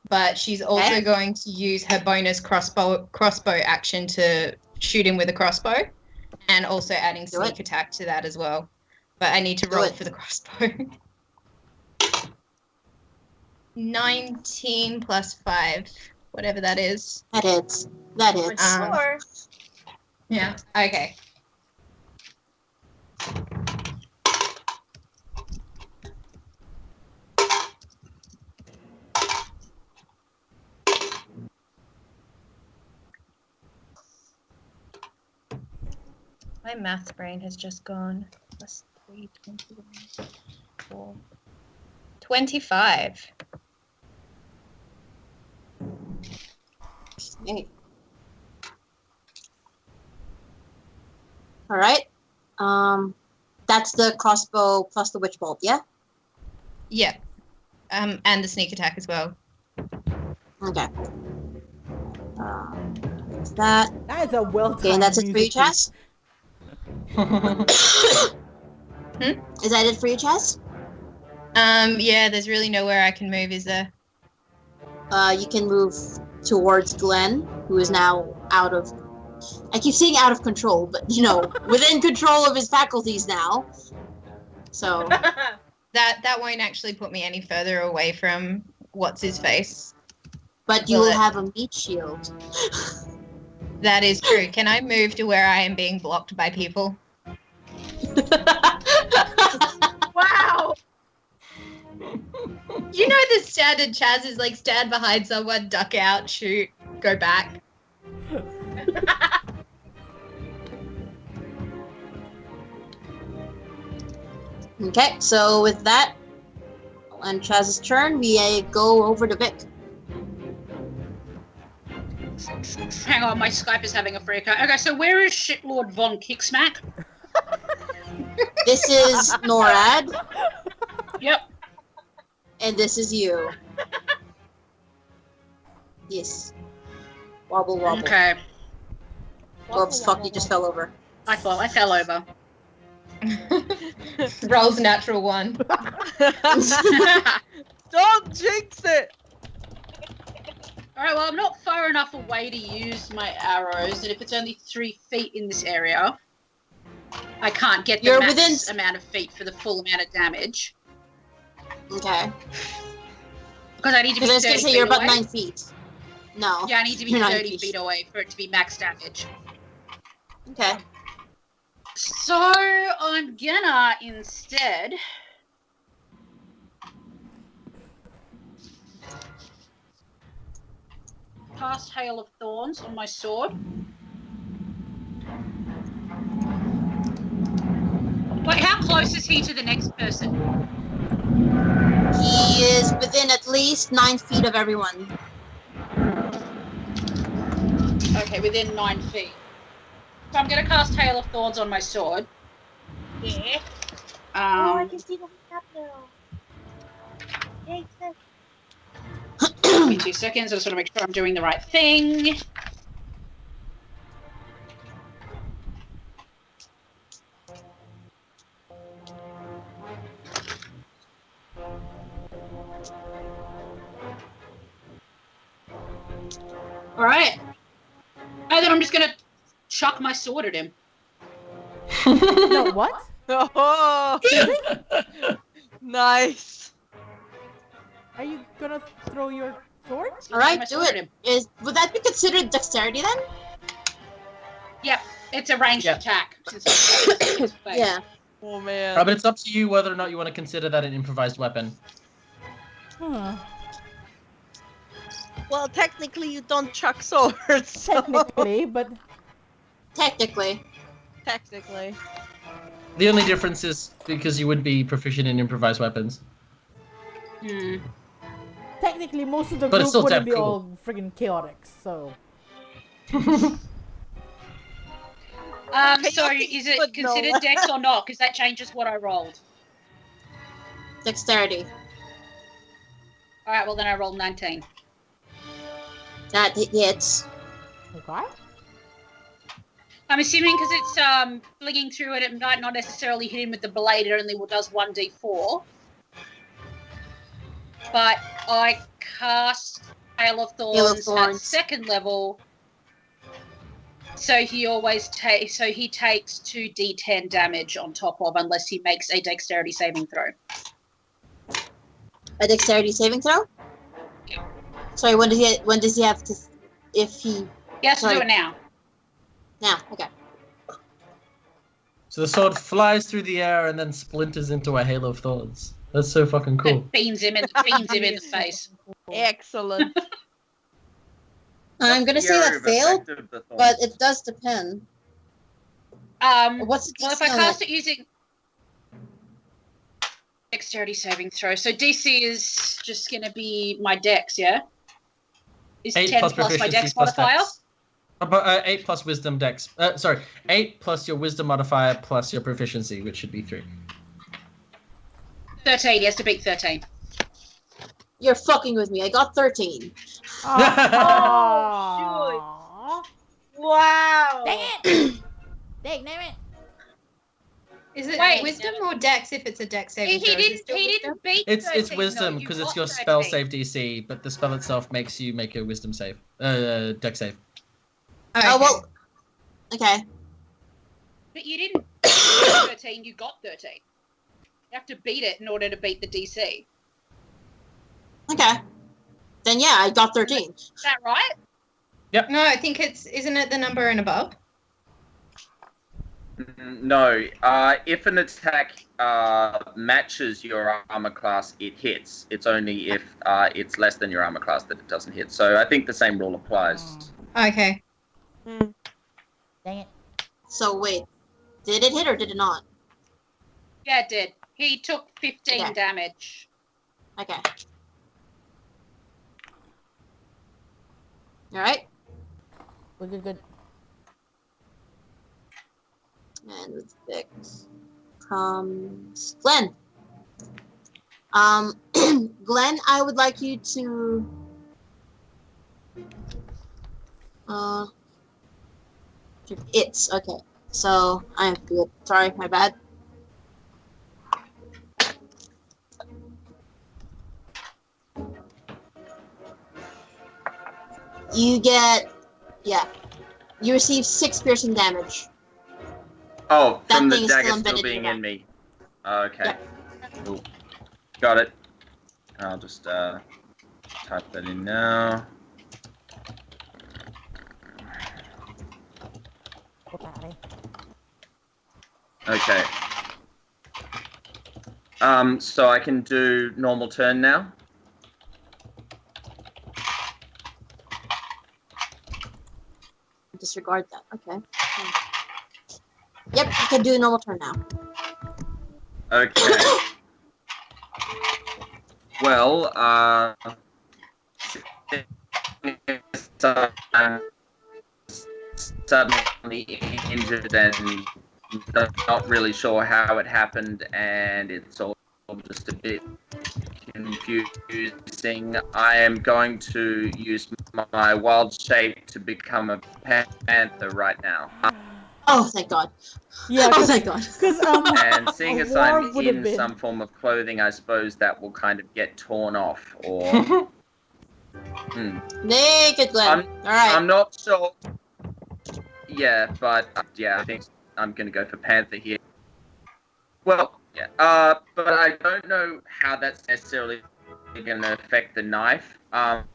but she's also Okay. going to use her bonus crossbow action to shoot him with a crossbow, and also adding Do it. sneak attack to that as well. But I need to Do roll it. for the crossbow. 19 plus 5, whatever that is. That hits. That hits. Um, Yeah. Okay. My math brain has just gone. Plus 3, 21, 4, 25. Okay. All right. That's the crossbow plus the witch bolt. Yeah. Yeah. And the sneak attack as well. Okay. That's that. That is a well Okay, and that's it for you, Chaz. Is that it for you, Chaz? Yeah, there's really nowhere I can move, is there? You can move towards Glenn, who is now out of. I keep saying out of control, but within control of his faculties now. So That won't actually put me any further away from what's his face. but you Will will it? have a meat shield. That is true. Can I move to where I am being blocked by people? Wow. You know the standard Chaz is like stand behind someone, duck out, shoot, go back. Okay, so with that, on Chaz's turn, we go over to Vic. Hang on, my Skype is having a freak out. Okay, so where is Shitlord Von Kicksmack? This is NORAD, Yep. and this is you. Yes. Wobble wobble. Okay. Oops, fuck, you just fell over. I thought I fell over. Rolls natural 1. Don't jinx it! Alright, well, I'm not far enough away to use my arrows, and if it's only 3 feet in this area, I can't get the You're max within- amount of feet for the full amount of damage. Okay. Because I need to be Because I was 30 gonna say feet you're about away. 9 feet. No. Yeah, I need to be You're 9 30 feet. feet away for it to be max damage. Okay. So I'm gonna instead cast Hail of Thorns on my sword. Wait, how close is he to the next person? He is within at least 9 feet of everyone. Okay, within 9 feet. So I'm gonna cast Hail of Thorns on my sword. Yeah. Oh, I Um, can see the map now. Yay, sis. give me 2 seconds. I just want to make sure I'm doing the right thing. All right. And then I'm just gonna chuck my sword at him. No, what? Oh, nice. Are you gonna throw your sword? Just chuck my Alright, do sword at it. him. Would that be considered dexterity then? Yep, it's a ranged Yep. attack. Since it's Yeah. Oh man. But it's up to you whether or not you want to consider that an improvised weapon. Hmm. Well, technically you don't chuck swords. So. Technically, but Technically. Technically. The only difference is because you would be proficient in improvised weapons. Hmm. technically most of the But it's group still wouldn't damn be cool. all friggin' chaotic, so. So is it But no. considered dex or not? Because that changes what I rolled. Dexterity. All right, well then I rolled 19. That hits. Okay. I'm assuming because it's flinging through it, it might not necessarily hit him with the blade. It only does 1d4. But I cast Hail of Thorns at second level, so he always takes. So he takes 2d10 damage on top of, unless he makes a dexterity saving throw. A dexterity saving throw? Yeah. Sorry, when does he have to if he He has to do it now. Now, okay. So the sword flies through the air and then splinters into a hail of thorns. That's so fucking cool. It beams him in the face. Excellent. I'm gonna say that failed, but it does depend. What's the DC Well, if I on cast that? it using dexterity saving throw, so DC is just going to be my dex, yeah? Is 8 10 plus plus my proficiency dex plus modifier? dex. 8 plus wisdom dex. 8 plus your wisdom modifier plus your proficiency, which should be 3. 13, he has to beat 13. You're fucking with me. I got 13. Oh, Wow. Dang it! Dang it! Is it Wait. wisdom or dex if it's a dex saving He throw? Is it didn't still wisdom? beat It's 13, wisdom though. because You it's got your spell 13. save DC, but the spell itself makes you make a wisdom save. Dex save. Okay. Oh well. Okay. But you didn't beat 13, you got 13. You have to beat it in order to beat the DC. Okay. Then yeah, I got 13. Is that right? No, I think isn't it the number and above? No. If an attack matches your armor class, it hits. It's only if it's less than your armor class that it doesn't hit. So I think the same rule applies. Okay. Dang it. So wait, did it hit or did it not? Yeah, it did. He took 15 Okay. damage. Okay. Alright. Good. And with Vix comes Glenn. Glenn, I would like you to it's okay. So I'm good. Sorry, my bad. You get you receive 6 piercing damage. Oh, That from the thing is still dagger still embedded in being your in me. Okay. Cool. Got it. I'll just type that in now. Okay. So I can do normal turn now. Disregard that. Okay. Yep, you can do a normal turn now. Okay. Well, suddenly injured and not really sure how it happened, and it's all just a bit confusing. I am going to use my wild shape to become a panther right now. Oh, thank God. Yeah, Oh, thank God. because And seeing a as I'm warg would have in been. some form of clothing, I suppose that will kind of get torn off, or... Naked Glenn. Alright. I'm not sure. Yeah, but yeah, I think I'm gonna go for panther here. Well, yeah. But I don't know how that's necessarily gonna affect the knife. I'm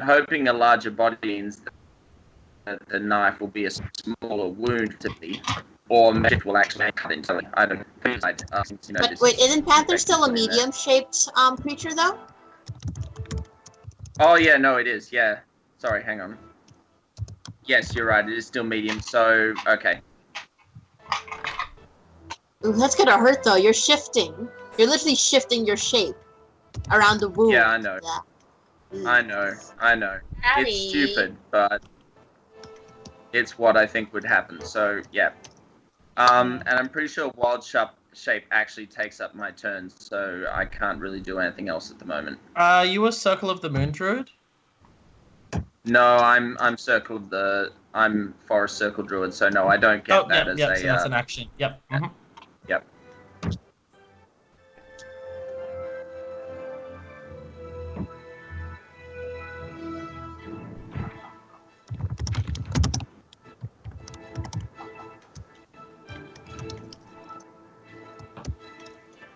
hoping a larger body means that the knife will be a smaller wound to me, or maybe it will actually cut into it. I don't know. But wait, isn't panther still a medium-shaped creature though? Oh yeah, no, it is. Yeah. Sorry, hang on. Yes, you're right. It is still medium. So okay. Ooh, that's gonna hurt though. You're shifting. You're literally shifting your shape around the wound. Yeah, I know. I know. Abby. It's stupid, but it's what I think would happen. So yeah. And I'm pretty sure wild shape actually takes up my turns, so I can't really do anything else at the moment. You a Circle of the Moon Druid? No, I'm Forest Circle Druid, so no, I don't get that as a. So that's an action. Yep. Mm-hmm. Yep.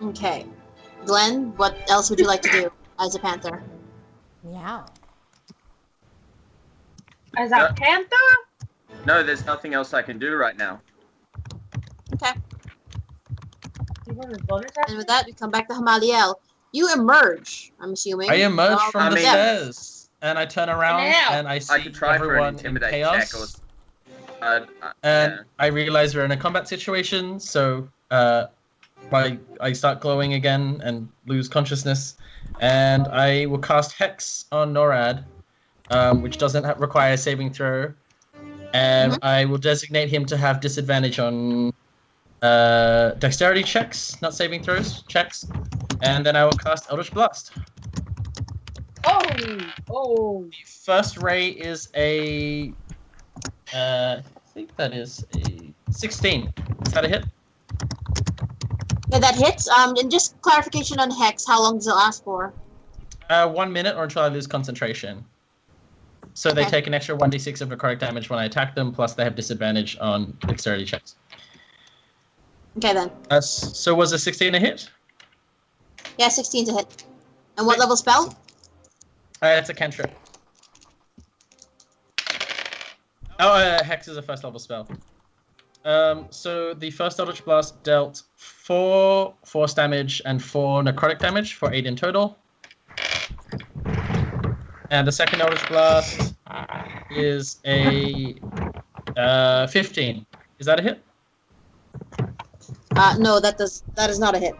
Okay. Glenn, what else would you like to do as a panther? Meow. As a panther? No, there's nothing else I can do right now. Okay. You want a bonus And action? with that, we come back to Hamaliel. You emerge, I'm assuming. I emerge Oh, from the yeah. stairs, and I turn around, Now. and I see I could try for an everyone in intimidate chaos. check, And yeah. I realize we're in a combat situation, so I start glowing again and lose consciousness, and I will cast Hex on NORAD, which doesn't require a saving throw, and I will designate him to have disadvantage on dexterity checks, not saving throws, checks, and then I will cast Eldritch Blast. Oh! The first ray is a I think that is a 16. Is that a hit? Yeah, that hits. And just clarification on Hex, how long does it last for? 1 minute or until I lose concentration. So they Okay. take an extra 1d6 of necrotic damage when I attack them, plus they have disadvantage on dexterity checks. Okay, then. So was a 16 a hit? Yeah, 16's a hit. And what level spell? It's a cantrip. Oh, Hex is a first level spell. So the first Eldritch Blast dealt 4 force damage and 4 necrotic damage for 8 in total. And the second Eldritch Blast is a 15. Is that a hit? No, that is not a hit.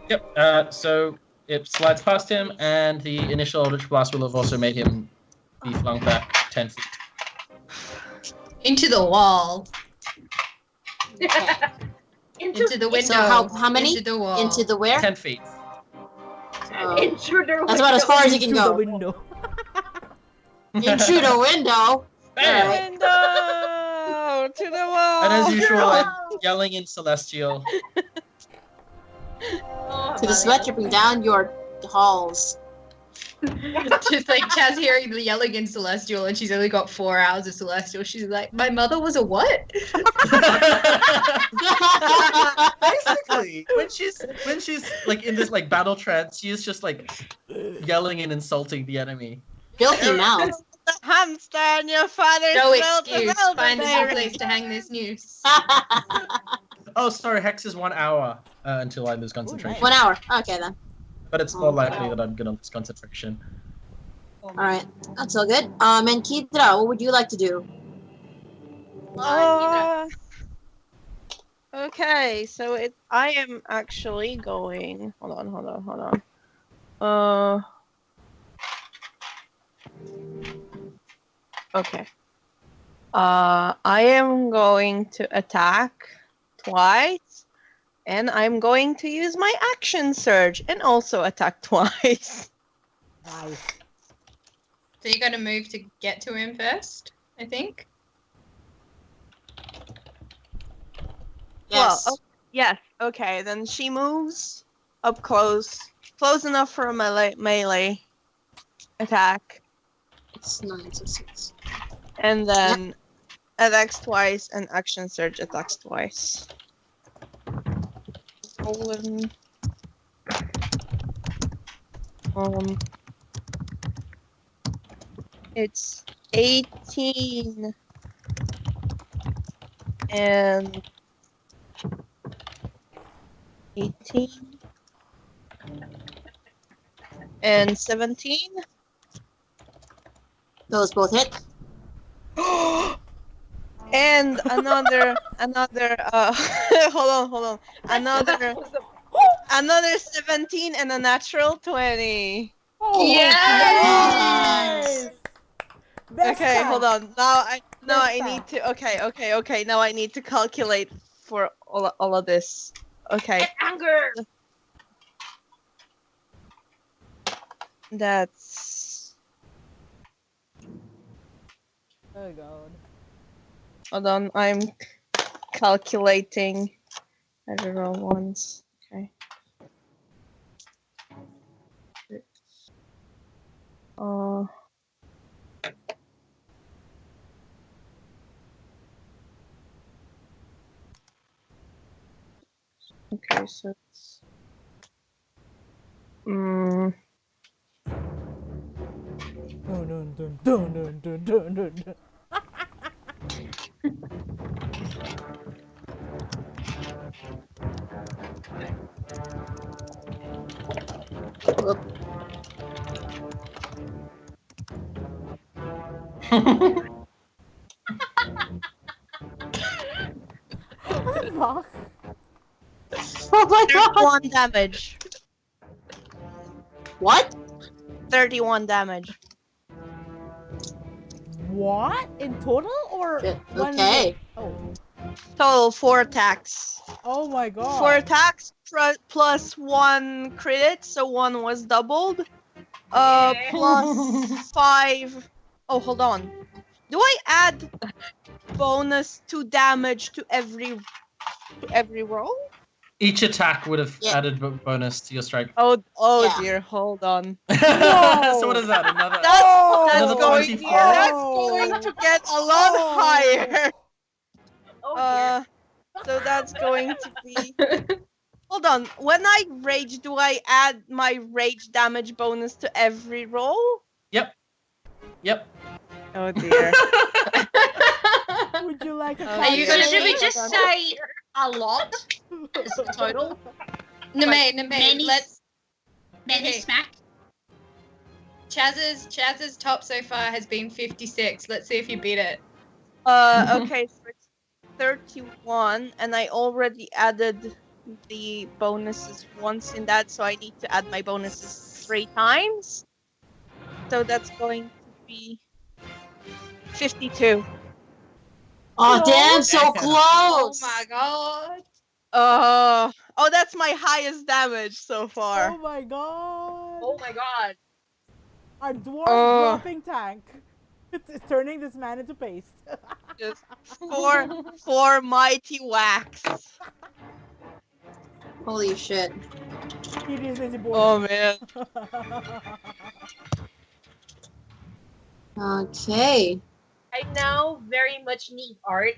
Yep. So it slides past him, and the initial Eldritch Blast will have also made him be flung back 10 feet. Into the wall. Into the window. So how many? Into the wall. Into the where? 10 feet. Intruder. That's about as far as you can Through the go. window. Into the window. Bam! Alright. Window to the wall. And as usual, I'm yelling in Celestial. To the sweat dripping down your halls. Just like Chaz hearing the yelling in Celestial, and she's only got 4 hours of Celestial. She's like, my mother was a what? Basically, when she's like in this like battle trance, she is just like yelling and insulting the enemy. Filthy mouth. The hamster and your father's No built excuse. an Find a new elderberry. place to hang this noose. Oh, sorry. Hex is 1 hour until I lose concentration. 1 hour. Okay then. But it's more likely that I'm gonna lose concentration. All right, that's all good. And Kidra, what would you like to do? Okay, so I am actually going. Hold on. Okay. I am going to attack twice, and I'm going to use my action surge and also attack twice. Nice. So you're gonna move to get to him first, I think. Yes. Well, yes. Okay, then she moves up close enough for a melee attack, It's 9 to 6. and then attacks twice, and action surge attacks twice. Rolling. It's 18 and 18 and 17. Those both hit. And another hold on. Another 17 and a natural 20. Oh, Yes! Best Okay, time. hold on. Now I Best need to okay. Now I need to calculate for all of this. Okay. Get anger. That's Oh god. hold on, I'm calculating. I don't know once. Okay. Okay, so it's Dun, dun, dun, dun, dun, dun, dun, dun, dun. What the fuck? Oh my god! 31 damage. What? 31 damage. What? In total or one Okay. hit? Oh. Total 4 attacks. Oh my god. 4 attacks plus 1 credit, so 1 was doubled. Plus 5. Oh, hold on. Do I add bonus 2 damage to every roll? Each attack would have Yeah. added bonus to your strike. Oh Yeah. dear, hold on. So what is that? Another? That's Another going 24? that's going to get a lot higher. Oh dear. So that's going to be. Hold on. When I rage, do I add my rage damage bonus to every roll? Yep. Oh dear. Would you like a Are you So gonna did we leave? just say a lot? Is the total? Name, let's. Many Okay. smack. Chaz's top so far has been 56. Let's see if you beat it. Okay, so it's 31, and I already added the bonuses once in that, so I need to add my bonuses 3 times. So that's going to be 52. Oh damn, so Damn. Oh close! my god. Oh, that's my highest damage so far. Oh my god. Oh my god. Our dwarf dropping tank. It's turning this man into paste. Just 4 mighty whacks. Holy shit. It is easy boy. Oh man. Okay. I now very much need art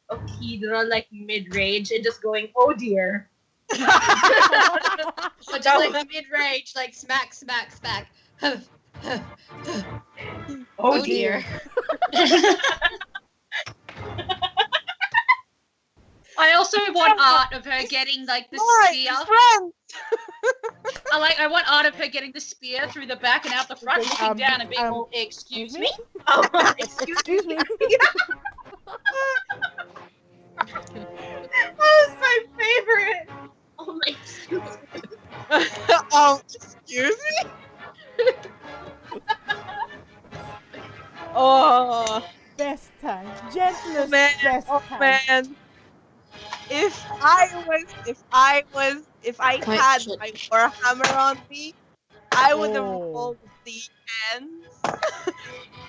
of Hydra like mid-rage and just going, oh dear. Or just like mid-range, like smack. Oh dear. I also also want art of her getting like the spear. Friends. I want art of her getting the spear through the back and out the front, looking down and being all, "Excuse me." Excuse me. That was my favorite. Oh my excuse Excuse me? Oh, Best time. Gentlest man. best Oh, time. man. If I had shit. my Warhammer on me, I would have Oh. rolled the hands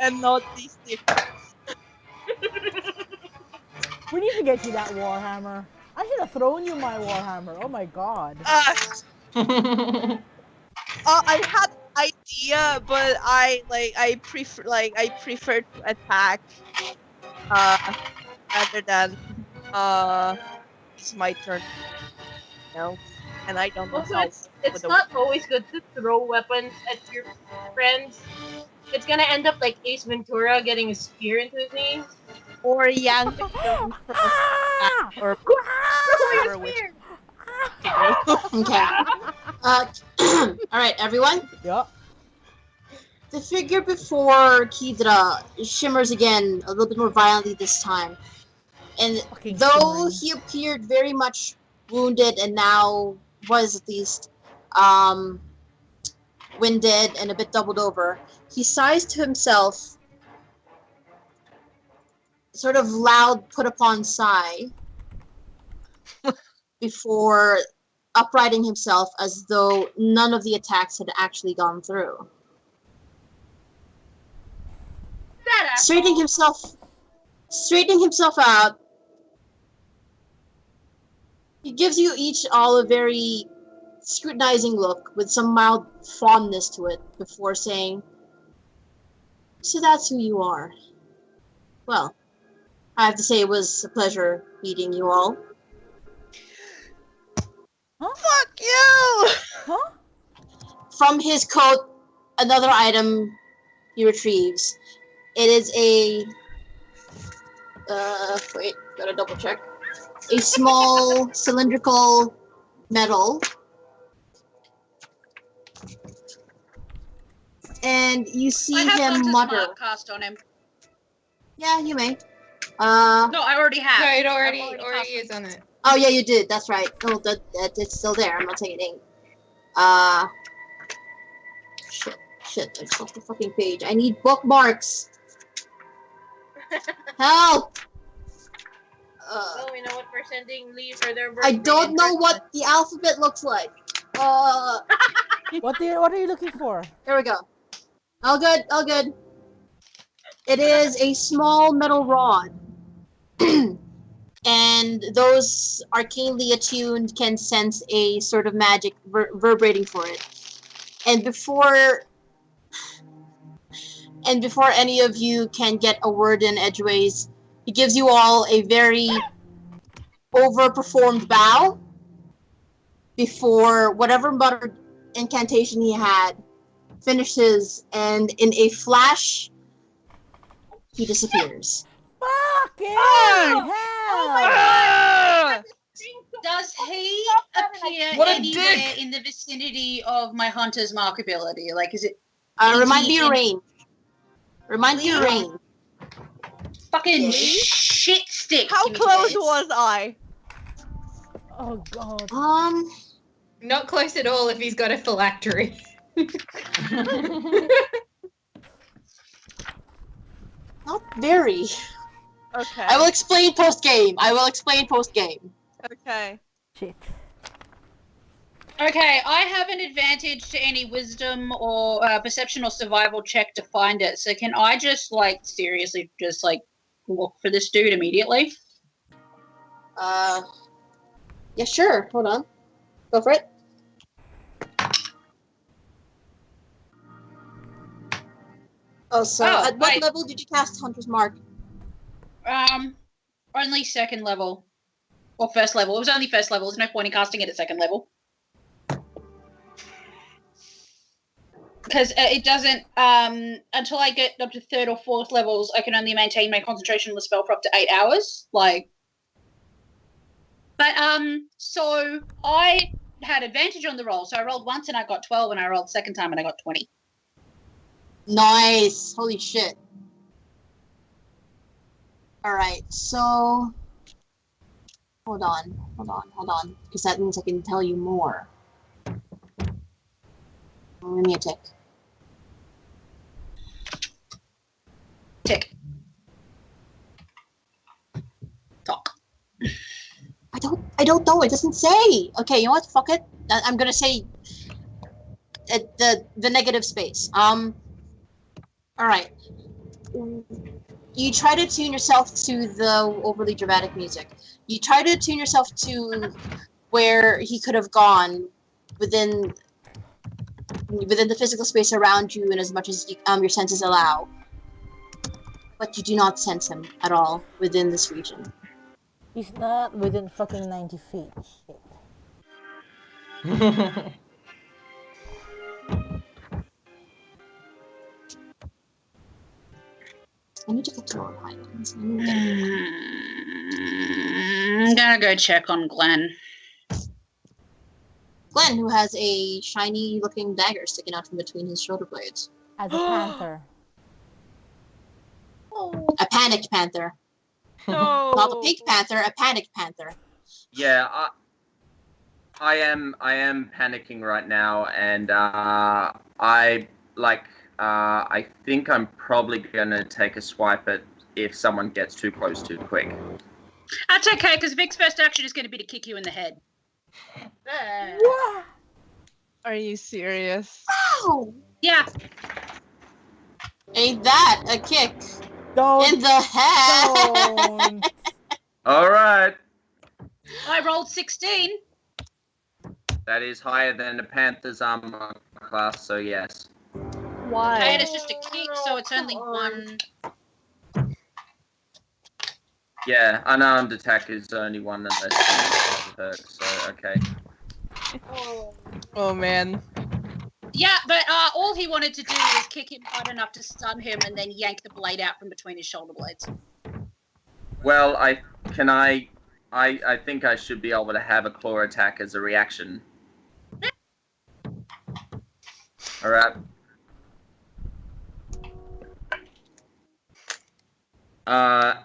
and not the stickers. We need to get you that Warhammer. I should have thrown you my Warhammer. Oh my god. I had an idea, but I prefer to attack rather than it's my turn. And I don't know Also, how. it's not always good to throw weapons at your friends. It's gonna end up like Ace Ventura getting a spear into his knee. Or yank them from Ah! or Throw whatever, which Okay. All right, everyone. Yup. The figure before Kidra shimmers again, a little bit more violently this time. And Fucking though shimmering. he appeared very much wounded and now was at least winded and a bit doubled over, he sighs to himself, sort of loud put upon sigh, before uprighting himself as though none of the attacks had actually gone through. that asshole. Straightening himself out, he gives you each all a very scrutinizing look with some mild fondness to it before saying, "So that's who you are. Well, I have to say it was a pleasure meeting you all." fuck you! Huh? From his coat, another item he retrieves. It is a... wait, gotta double check. A small cylindrical metal. And you see I have him Hunter's mutter. Mark cast on him. Yeah, you may. No, I already have. No, it I've already cast is on it. Oh yeah, you did. That's right. Oh, that it's still there. I'm not saying it ain't. Shit. I just lost the fucking page. I need bookmarks. Help! Well, we know what we're sending Lee for their I birthday. don't know what the alphabet looks like. What are you looking for? There we go. All good. It is a small metal rod. And those arcanely attuned can sense a sort of magic reverberating for it. And before any of you can get a word in edgeways, he gives you all a very overperformed bow before whatever muttered incantation he had finishes, and in a flash, he disappears. Fucking hell! Does he appear What a anywhere dick! in the vicinity of my Hunter's Mark ability? Like, is it Remind me your range. Remind me your range. fucking shit stick? How Give me close this. was I? Oh god. Not close at all if he's got a phylactery. Not very. Okay. I will explain post game. Okay. Shit. Okay, I have an advantage to any wisdom or perception or survival check to find it. So can I just seriously just look for this dude immediately? Yeah, sure. Hold on. Go for it. Oh, so at what level did you cast Hunter's Mark? Only second level. Or first level. It was only first level. There's no point in casting it at second level. Because it doesn't, until I get up to third or fourth levels, I can only maintain my concentration on the spell for up to 8 hours. But so I had advantage on the roll. So I rolled once and I got 12, and I rolled second time and I got 20. Nice. Holy shit. Alright, so... Hold on. Because that means I can tell you more. Give me a tick. Tick. Talk. I don't know. It doesn't say. Okay, you know what? Fuck it. I'm gonna say the negative space. All right. You try to tune yourself to the overly dramatic music. You try to tune yourself to where he could have gone within the physical space around you, and as much as your senses allow. But you do not sense him at all within this region. He's not within fucking 90 feet. Shit. I need to get to our highlands. I'm gonna go check on Glenn. Glenn, who has a shiny-looking dagger sticking out from between his shoulder blades. As a panther. A panicked panther. No. Not a pink panther, a panicked panther. Yeah, I am panicking right now, and I think I'm probably gonna take a swipe at if someone gets too close too quick. That's okay, because Vic's first action is going to be to kick you in the head. Are you serious? Wow! Yeah. Ain't that a kick Don't. in the head? Don't. All right, I rolled 16. that is higher than the Panther's armor class, so yes. Why? And it's just a kick, so it's only one. Yeah, unarmed attack is only one unless it's hurt, so okay. Oh man. Yeah, but all he wanted to do was kick him hard enough to stun him and then yank the blade out from between his shoulder blades. Well, I think I should be able to have a claw attack as a reaction. All right.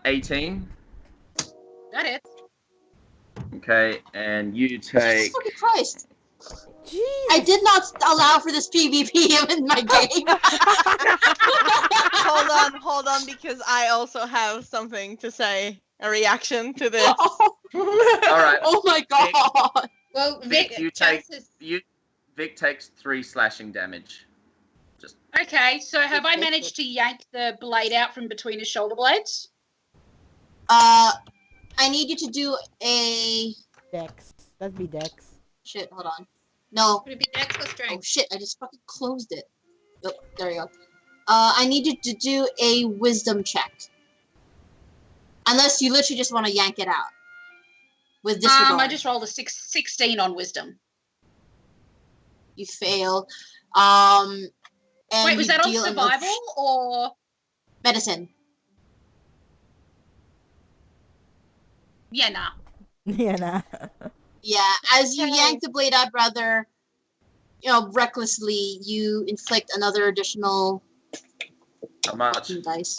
18. That is. Okay, and you Jesus take. fucking Christ! Jeez. I did not allow for this PvP in my game. Hold on, because I also have something to say. A reaction to this. All right. Oh my god. Well, Vic, chances. Vic takes 3 slashing damage. Okay, so have I managed to yank the blade out from between his shoulder blades? I need you to do a Dex. That'd be Dex. shit. Hold on. No. Would it be Dex or Oh Strength? shit! I just fucking closed it. Oh, there you go. I need you to do a wisdom check. Unless you literally just want to yank it out. With disregard. I just rolled a 16 on wisdom. You fail. And Wait, was you that on deal survival or medicine? yeah, nah. Yeah, nah. Yeah, as you yank the blade out rather, recklessly, you inflict another additional How much? dice.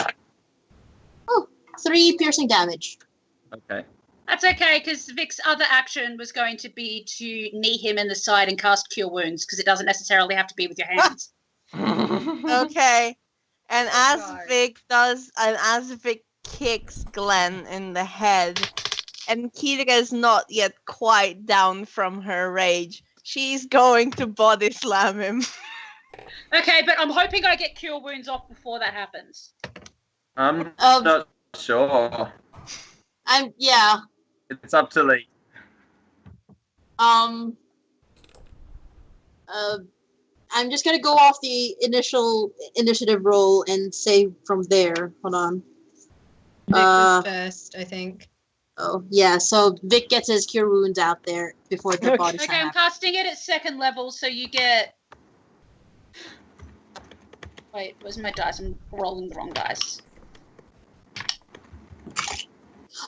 Oh, 3 piercing damage. Okay. That's okay, because Vic's other action was going to be to knee him in the side and cast Cure Wounds, because it doesn't necessarily have to be with your hands. Okay. And as God. Vic kicks Glenn in the head, and Kitika is not yet quite down from her rage, she's going to body slam him. Okay, but I'm hoping I get Cure Wounds off before that happens. I'm not sure. Yeah. It's up to Lee. I'm just gonna go off the initial initiative roll and say from there. Hold on. Vic was first, I think. Oh yeah, so Vic gets his cure wounds out there before the body Okay, slam I'm casting it at 2nd level, so you get... Wait, where's my dice? I'm rolling the wrong dice.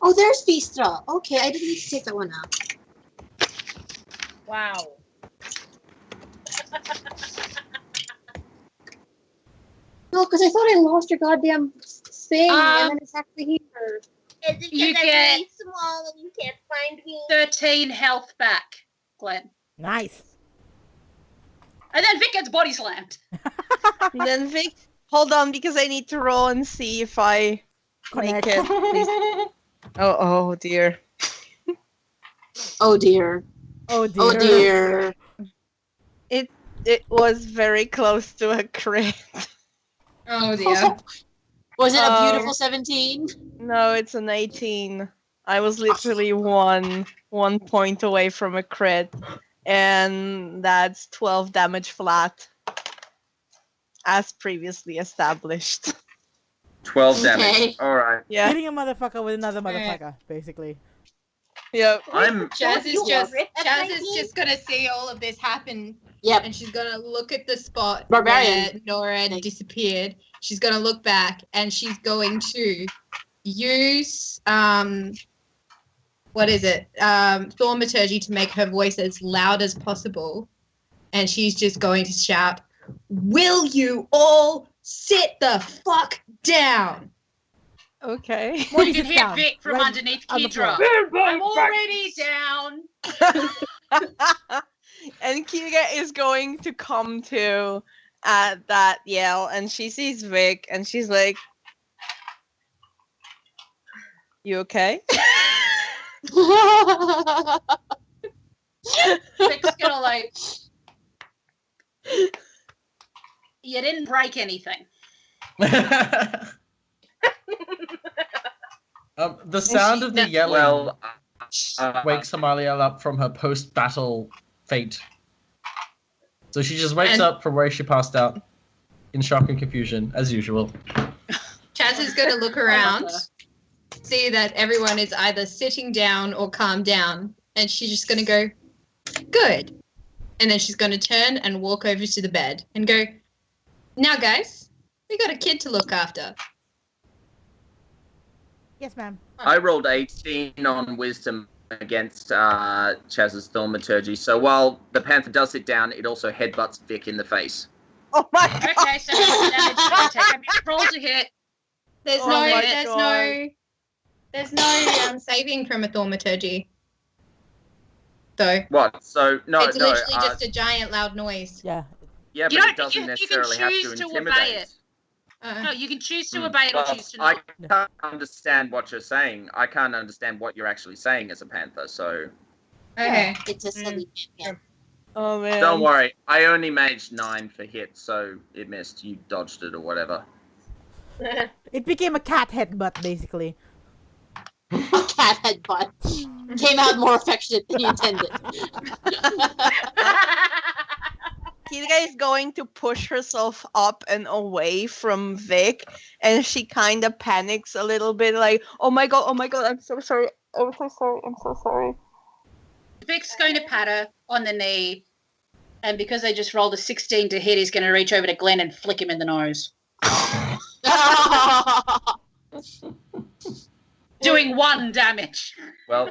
Oh, there's Vistra. Okay, I didn't need to take that one out. Wow. No, because I thought I lost your goddamn thing, and then it's actually here. Is it You because I'm get- really small and you can't find me? 13 health back, Glenn. Nice. And then Vic gets body slammed. And then Vic, hold on because I need to roll and see if I Connect. make it. Please. Oh dear. Oh dear. Oh dear. Oh dear. It was very close to a crit. Oh dear. Was it a beautiful 17? No, it's an 18. I was literally one point away from a crit, and that's 12 damage flat, as previously established. 12 Okay. damage. All right. Yeah. Hitting a motherfucker with another Alright. motherfucker, basically. Yep. I'm. Chaz is You just crit at Chaz is 19? just gonna see all of this happen, Yep. and she's gonna look at the spot Barbarian. where Nora disappeared. She's gonna look back, and she's going to use what is it? Thaumaturgy to make her voice as loud as possible, and she's just going to shout, "Will you all sit the fuck down?" Okay. Morty You can sits hear down, Vic from right underneath on the floor. Kidra. I'm already down. And Kiga is going to come to at that yell, and she sees Vic, and she's like, "You okay?" Vic's gonna like. You didn't break anything. The sound of the yelling Well. wakes Amaliel up from her post-battle fate. So she just wakes And- up from where she passed out, in shock and confusion, as usual. Chaz is gonna look around, see that everyone is either sitting down or calmed down, and she's just gonna go, "Good," and then she's gonna turn and walk over to the bed and go, "Now, guys, we got a kid to look after." Yes, ma'am. I rolled 18 on wisdom against Chaz's thaumaturgy. So while the panther does sit down, it also headbutts Vic in the face. Oh my god. Okay, so how much damage do I take? I mean, roll to hit. There's Oh no, my there's God. no, there's no saving from a thaumaturgy. Though What? So no, it's no. literally just a giant loud noise. Yeah. Yeah, You but don't- it doesn't you can necessarily have choose to to obey intimidate. it. No, you can choose to Hmm. obey it or Well, choose to I not. can't understand what you're saying. I can't understand what you're actually saying as a panther. So Okay. It's a silly champion. Oh man. don't worry. I only maged 9 for hit, so it missed. You dodged it or whatever. It became a cat headbutt, basically. A cat headbutt. Came out more affectionate than you intended. Kiga is going to push herself up and away from Vic, and she kind of panics a little bit, like, oh my god, I'm so sorry. I'm so sorry. Vic's going to pat her on the knee, and because they just rolled a 16 to hit, he's going to reach over to Glenn and flick him in the nose. Doing 1 damage. Well,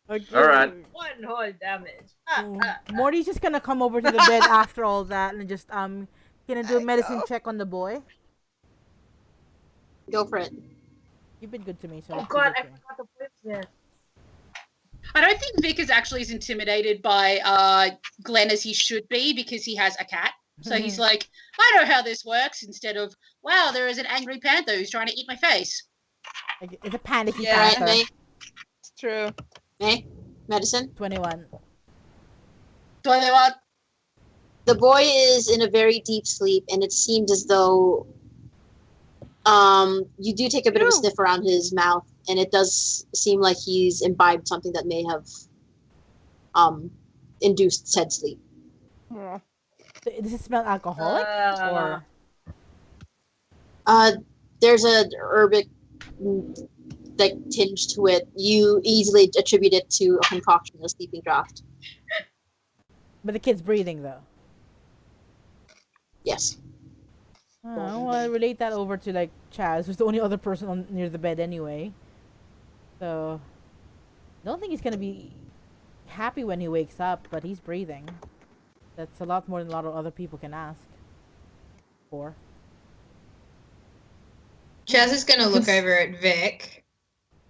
Okay. all right. One whole damage. Morty's just gonna come over to the bed after all that and just gonna do a medicine check on the boy. Go for it. You've been good to me, so. Oh it's god, good I to me. forgot the voice there. I don't think Vic is actually as intimidated by Glenn as he should be because he has a cat. So he's like, I know how this works, instead of, wow, there is an angry panther who's trying to eat my face. Like, it's a panicky Yeah. Alright, panther. May. It's true. May. Medicine. 21. Do I want? The boy is in a very deep sleep, and it seemed as though you do take a bit of a sniff around his mouth, and it does seem like he's imbibed something that may have induced said sleep. Yeah. Does it smell alcoholic? Or There's a herbic like tinge to it. You easily attribute it to a concoction, a sleeping draught. but the kid's breathing though. Yes. Oh, well, I relate that over to like Chaz, who's the only other person near the bed anyway. So, don't think he's gonna be happy when he wakes up, but he's breathing. That's a lot more than a lot of other people can ask for. Chaz is gonna look over at Vic,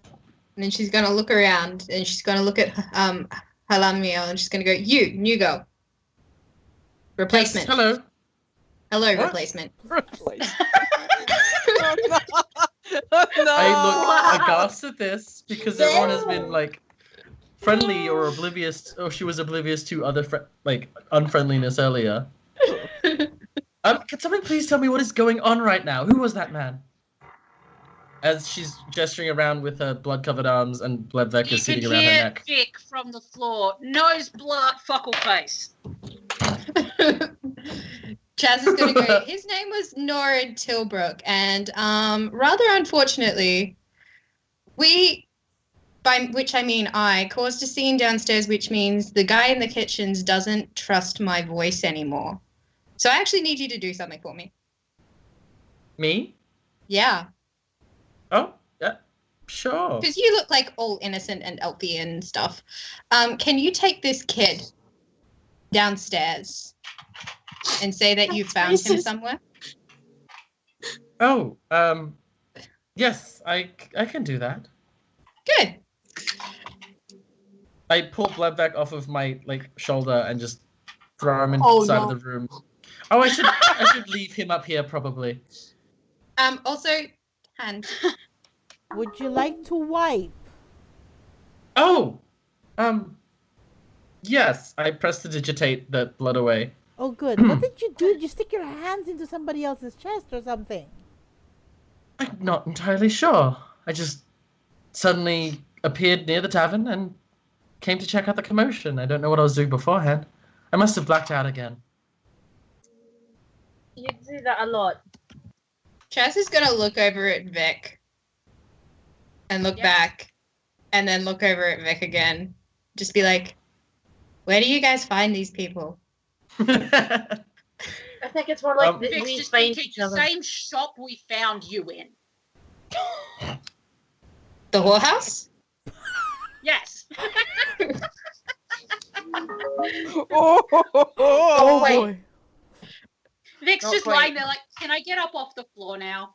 and then she's gonna look around, and she's gonna look at Halamio, and she's gonna go, "You, new girl, replacement. Yes, hello. Hello, What? replacement." I look aghast at this because everyone has been like friendly or oblivious, or she was oblivious to other unfriendliness earlier. Can someone please tell me what is going on right now? Who was that man? As she's gesturing around with her blood-covered arms and Blevek You is can sitting around her hear neck. Vic from the floor. Nose, blood, fuckle face. Chaz is gonna go, his name was Norrid Tilbrook, and rather unfortunately, by which I mean I, caused a scene downstairs, which means the guy in the kitchens doesn't trust my voice anymore. So I actually need you to do something for me. Me? Yeah. Oh, yeah, sure. Because you look like all innocent and healthy and stuff. Can you take this kid downstairs and say that you found him somewhere? Oh, yes, I can do that. Good. I pull Blevek off of my shoulder and just throw him inside of the room. Oh, I should leave him up here probably. Also, hand. Would you like to wipe? Oh, yes. I prestidigitate the blood away. Oh, good. What did you do? Did you stick your hands into somebody else's chest or something? I'm not entirely sure. I just suddenly appeared near the tavern and came to check out the commotion. I don't know what I was doing beforehand. I must have blacked out again. You do that a lot. Chaz is gonna look over at Vic and look back and then look over at Vic again. Just be like, where do you guys find these people? I think it's more like Vic's we just find thinking each the other. same shop we found you in. The whorehouse? Yes. Oh, wait. boy. Vic's Not just quite. lying there like, can I get up off the floor now?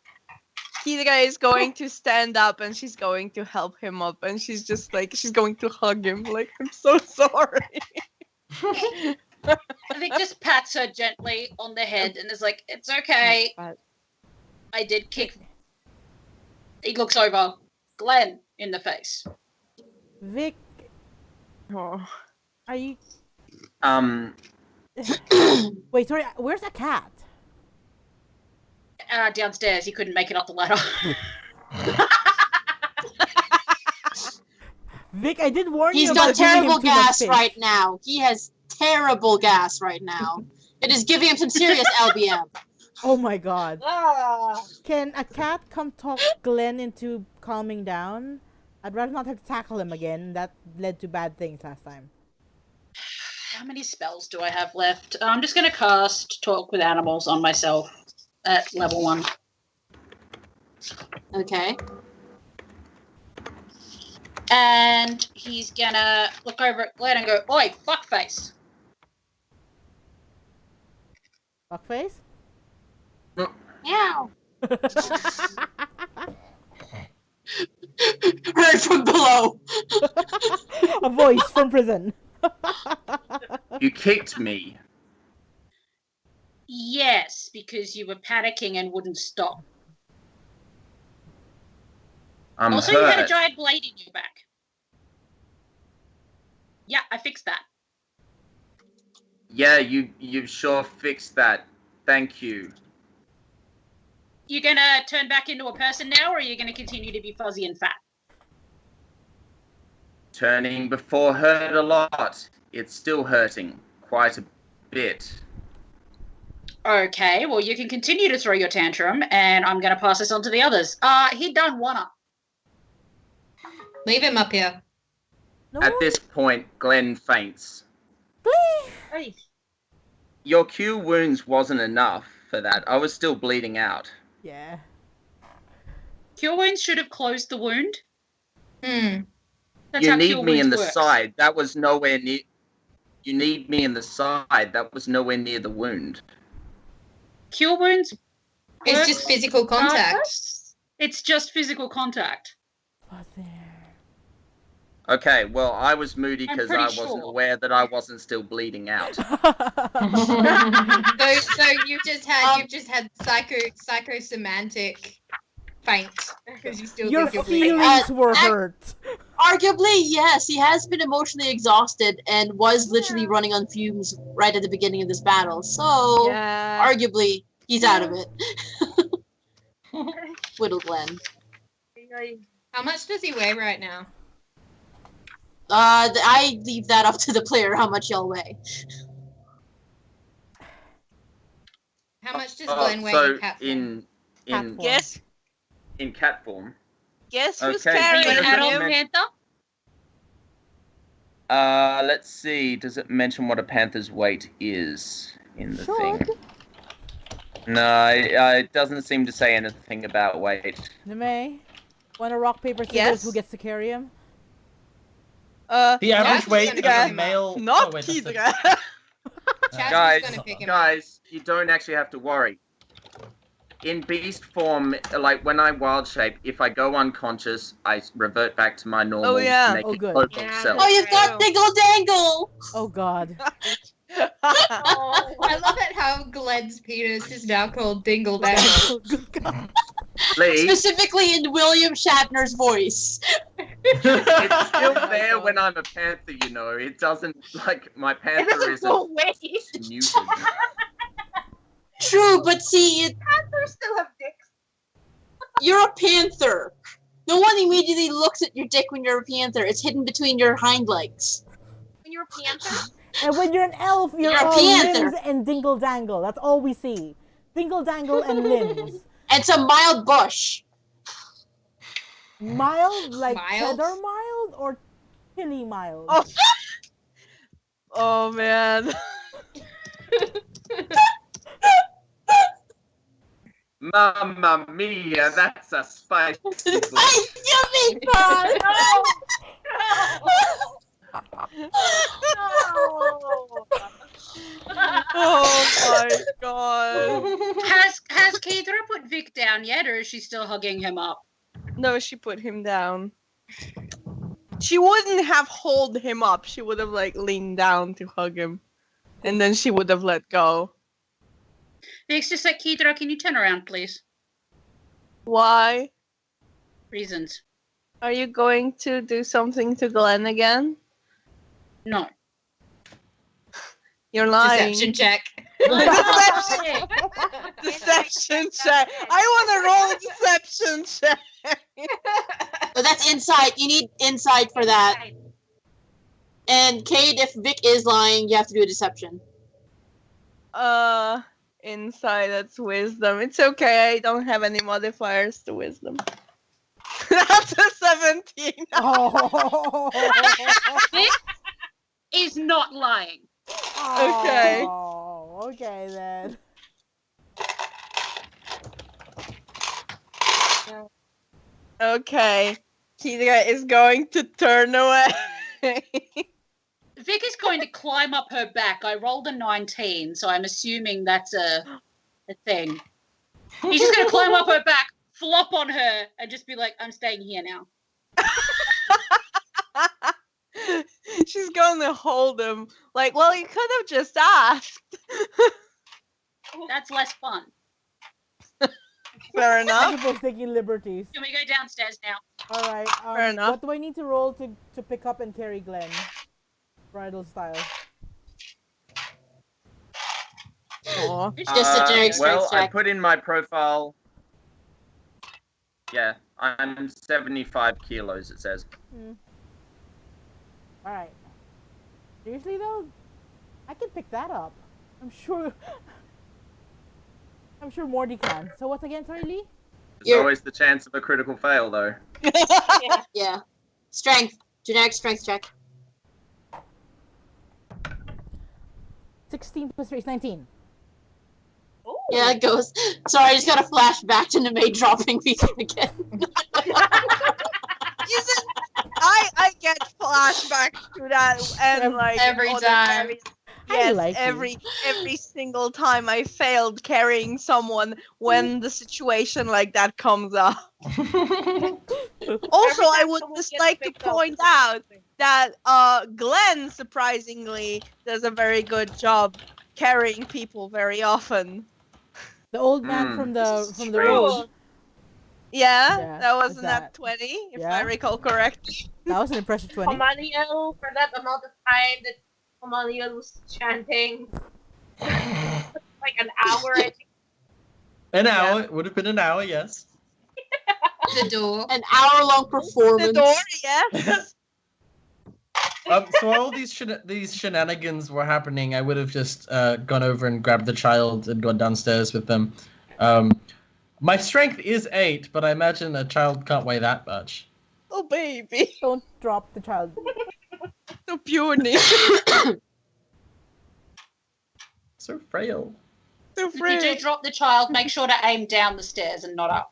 Kira is going to stand up and she's going to help him up and she's just like, she's going to hug him like, I'm so sorry. Vic just pats her gently on the head and is like, it's okay. I did kick. He looks over Glenn in the face. Vic, Oh. are you... Um, Wait, sorry, where's a cat? Downstairs, he couldn't make it up the ladder. Vic, I did warn He's you got about giving him terrible too much gas fish. right now. He has terrible gas right now. It is giving him some serious LBM. Oh my god. Ah. Can a cat come talk Glenn into calming down? I'd rather not have to tackle him again. That led to bad things last time. How many spells do I have left? I'm just going to cast Talk with Animals on myself at level 1. Okay. And he's going to look over at Glenn and go, oi, fuckface. Fuckface? Meow. Heard from below. A voice from prison. you kicked me. Yes, because you were panicking and wouldn't stop. I'm Also, you had a hurt. giant blade in your back. Yeah, I fixed that. Yeah, you sure fixed that. Thank you. You gonna turn back into a person now, or are you gonna continue to be fuzzy and fat? Turning before hurt a lot. It's still hurting quite a bit. Okay, well, you can continue to throw your tantrum, and I'm gonna pass this on to the others. He done wanna. Leave him up here. No. At this point, Glenn faints. Hey. Your cure wounds wasn't enough for that. I was still bleeding out. Yeah. Cure wounds should have closed the wound. That's You how need Cure me in Wounds the works. side. That was nowhere near. You need me in the side. That was nowhere near the wound. Cure Wounds. It's works just physical contact. regardless. It's just physical contact. What there? Okay, well, I was moody I'm because pretty I wasn't sure. aware that I wasn't still bleeding out. So you've just had psychosemantic faint because you still Your think you're bleeding. feelings were hurt. Arguably, yes, he has been emotionally exhausted and was literally running on fumes right at the beginning of this battle. So, Yeah. arguably, he's out of it. Whittle Glenn. How much does he weigh right now? I leave that up to the player how much y'all weigh. How much does Glenn weigh So in cat form? in Cat Guess in cat form. guess who's Okay, Are you carrying an adult him? panther? Let's see. Does it mention what a panther's weight is in the thing? Should. No, it doesn't seem to say anything about weight. Nemei, wanna rock, paper, scissors, Yes? who gets to carry him? The average Chaz weight is of gonna a pick him up. male. Not oh, wait, that's Kidra. Chaz Guys, is gonna pick him guys, you don't actually have to worry. In beast form, like when I wild shape, if I go unconscious, I revert back to my normal Oh, yeah. naked Oh, good. cobalt Yeah. self. Oh, you've got Dingle Dangle! Oh god. up. I love it how Glenn's penis is now called Dingle Dangle. Good god. Lee, Specifically in William Shatner's voice. it's still Oh my there God. when I'm a panther, you know. It doesn't, like, my It panther doesn't isn't go waste. muted. True, but see, Panthers still have dicks. you're a panther. No one immediately looks at your dick when you're a panther. It's hidden between your hind legs. When you're a panther, And when you're an elf, you're You're a all panther. limbs and dingle dangle. That's all we see. Dingle dangle and limbs. And some mild bush. Mild, like Mild? cheddar mild or chili mild? Oh. Oh man. Mamma mia, that's a spicy bush. Yummy fun! Oh my god. Has Kidra put Vic down yet, or is she still hugging him up? No, she put him down. She wouldn't have hold him up. She would have like leaned down to hug him. And then she would have let go. Vic's just like, Kidra, can you turn around, please? Why? Reasons. Are you going to do something to Glenn again? No. You're lying. Deception check. Deception. Deception check. I want to roll a deception check. But that's inside. You need inside for that. And Cade, if Vic is lying, you have to do a deception. Inside that's wisdom. It's okay. I don't have any modifiers to wisdom. That's a 17. Oh. Vic is not lying. Okay. Oh, okay then. Okay. Kidra is going to turn away. Vic is going to climb up her back. I rolled a 19, so I'm assuming that's a thing. He's just going to climb up her back, flop on her, and just be like, I'm staying here now. She's going to hold him. Like, well, you could have just asked. That's less fun. Fair I enough. suppose taking liberties. Can we go downstairs now? Alright, Fair enough. what do I need to roll to pick up and carry Glenn? Bridal style. Aw. It's just a generic Well, strength I check. put in my profile. Yeah, I'm 75 kilos, it says. Alright. Seriously though? I can pick that up. I'm sure Morty can. So what's again, sorry, Lee? There's You're- always the chance of a critical fail, though. Yeah. Strength. Generic strength check. 16 plus 3 is 19. Yeah, it goes. Sorry, I just got a flashback to Nemei dropping me again. to that, and like Every on the time. very- I Yes, like you. every single time I failed carrying someone when the situation like that comes up. Also, Every I time would someone just gets like to picked up, point it's out something. that Glenn surprisingly does a very good job carrying people very often. The old man Hmm. from This the is from the strange. road. Yeah, Yeah, that is wasn't that- that 20, if yeah? I recall correctly. That was an impressive 20. Gamaliel, for that amount of time that Gamaliel was chanting, like an hour, I think. An hour. It would have been an hour, yes. The door. An hour-long performance. The door, yes. So while all these shenanigans were happening, I would have just gone over and grabbed the child and gone downstairs with them. My strength is 8, but I imagine a child can't weigh that much. Oh, baby. Don't drop the child. So puny. So frail. So If you frail. do drop the child, make sure to aim down the stairs and not up.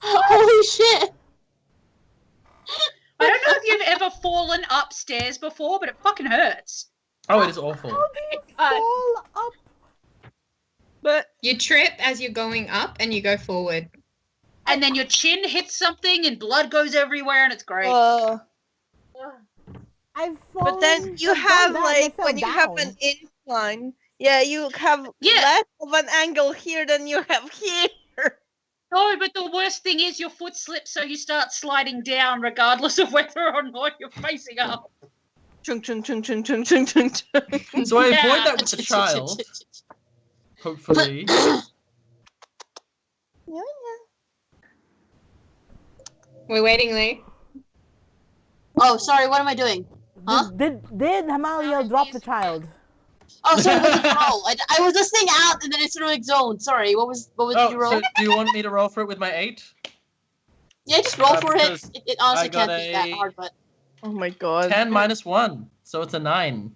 Holy shit! I don't know if you've ever fallen upstairs before, but it fucking hurts. Oh, it is awful. Fall up. But You trip as you're going up and you go forward. And then your chin hits something and blood goes everywhere and it's great. I've fallen. but then you I've done have that and I like fell when you have down. an incline, yeah, you have Yeah. less of an angle here than you have here. No, but the worst thing is your foot slips, so you start sliding down regardless of whether or not you're facing up. Chung chung chung chung chung chung chung chung. So I Yeah. avoid that with the child, hopefully. We're waiting, Lee. Oh, sorry, what am I doing? Huh? Did Hamaliel drop the child? Oh, sorry, what did you roll? I was listening out and then I sort of like zoned. Sorry, what did you roll? So do you want me to roll for it with my 8? Yeah, just roll for it. because It honestly I got can't be that a- hard, but Oh my god. 10 minus 1, so it's a 9.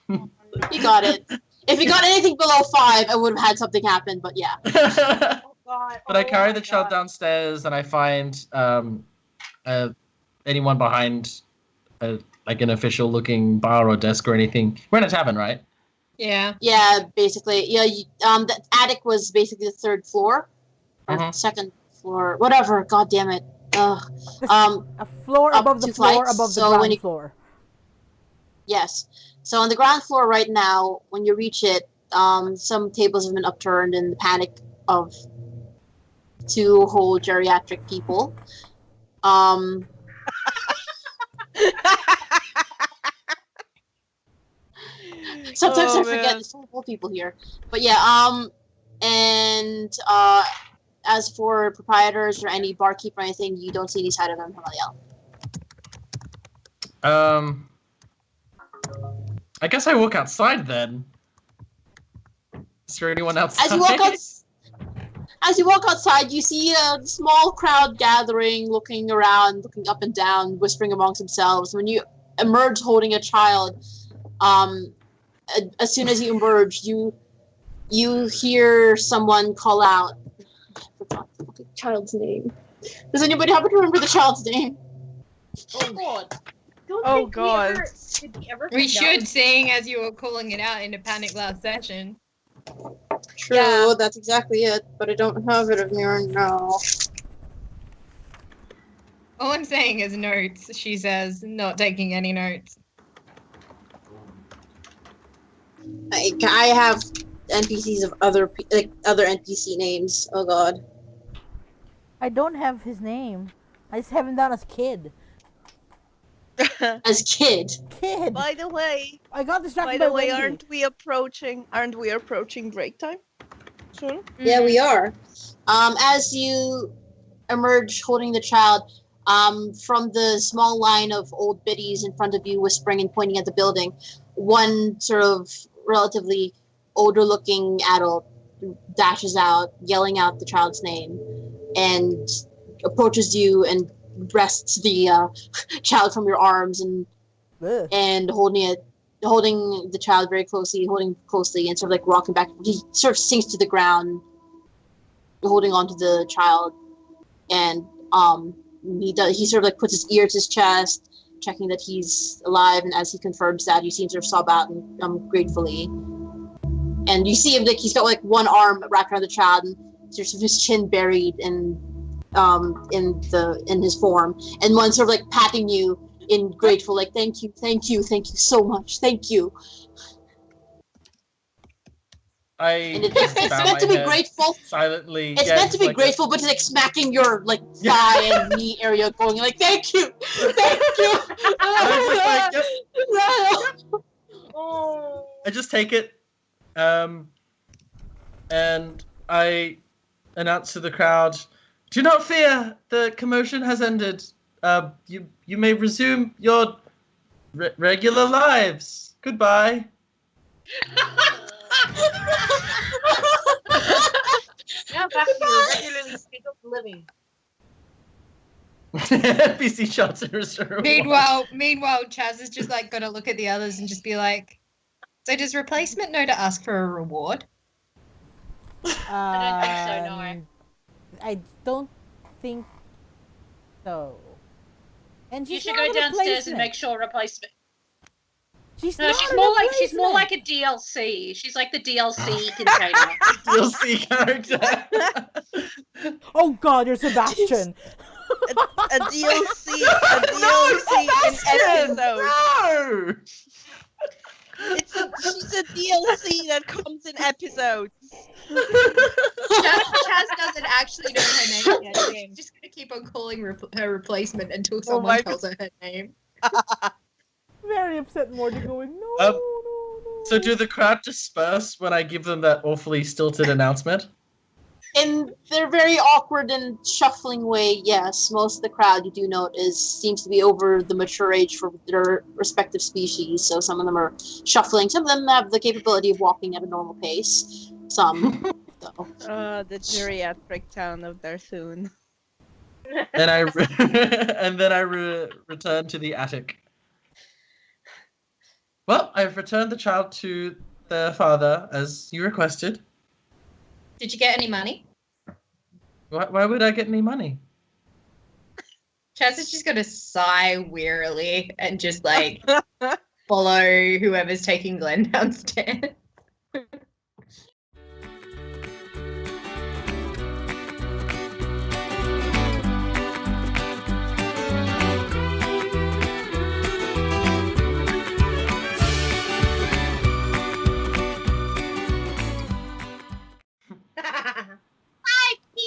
you got it. If you got anything below 5, I would have had something happen, but yeah. But Oh god. I oh carry my the child God. downstairs and I find anyone behind like an official looking bar or desk or anything. We're in a tavern, right? Yeah. Yeah, basically. Yeah, the attic was basically the 3rd floor. Or Mhm. 2nd floor. Whatever, god damn it. Ugh. A floor Up above the 2 floor flights, above the so ground when you- floor. Yes. So on the ground floor right now, when you reach it, some tables have been upturned in the panic of 2 whole geriatric people. Sometimes Oh, I forget man. there's 2 whole people here. But yeah, and as for proprietors or any barkeep or anything, you don't see any side of them, Hamaliel. I guess I walk outside then. Is there anyone outside? As you walk outside, you see a small crowd gathering, looking around, looking up and down, whispering amongst themselves. When you emerge holding a child, as soon as you emerge, you hear someone call out. I forgot the fucking child's name. Does anybody happen to remember the child's name? Oh god. Don't Oh, think God. Did we ever We find out? should, seeing as you were calling it out in a panic last session. True, Yeah. that's exactly it, but I don't have it of me right now. All I'm saying is notes, she says, not taking any notes. I have NPCs of other NPC names. Oh god. I don't have his name. I just have him down as Kid. As kid. Kid. By the way, I got distracted by by the way, Wendy. aren't we approaching break time soon? Yeah, we are. As you emerge holding the child, from the small line of old biddies in front of you, whispering and pointing at the building, one sort of relatively older-looking adult dashes out, yelling out the child's name, and approaches you and wrests the child from your arms Ugh. and holding the child very closely, and sort of like rocking back. He sort of sinks to the ground, holding onto the child, and he sort of like puts his ear to his chest, checking that he's alive, and as he confirms that, you see him sort of sob out and gratefully. And you see him like he's got like one arm wrapped around the child, and there's sort of his chin buried in his form, and one sort of like patting you in grateful, like thank you so much, thank you. And it's meant to be grateful. Silently. It's meant to be grateful, but it's like smacking your like thigh and knee area, going like, "Thank you, thank you." I just like, yep. Oh. I just take it, and I announce to the crowd, "Do not fear. The commotion has ended. You may resume your regular lives. Goodbye." Yeah, back to your regularly scheduled living. NPC shots in reserve. Meanwhile, Chaz is just like gonna look at the others and just be like, "So does replacement know to ask for a reward?" I don't think so, no. I don't think so. And You she's should not go a downstairs and replacement. make sure replacement. She's No, not she's a more like a replacement. DLC. She's like the DLC container. DLC character. Oh God, you're Sebastian. A DLC in episode. No. She's a DLC that comes in episodes. Chaz doesn't actually know her name yet. I'm just gonna keep on calling her replacement until someone tells her name. Very upset Morty going, no, Um, no. So do the crowd disperse when I give them that awfully stilted announcement? In their very awkward and shuffling way, yes, most of the crowd you do note seems to be over the mature age for their respective species. So some of them are shuffling. Some of them have the capability of walking at a normal pace. Some don't. The geriatric town of Darthun. And then I return to the attic. Well, I've returned the child to their father as you requested. Did you get any money? Why would I get any money? Chaz is just gonna sigh wearily and just like follow whoever's taking Glenn downstairs.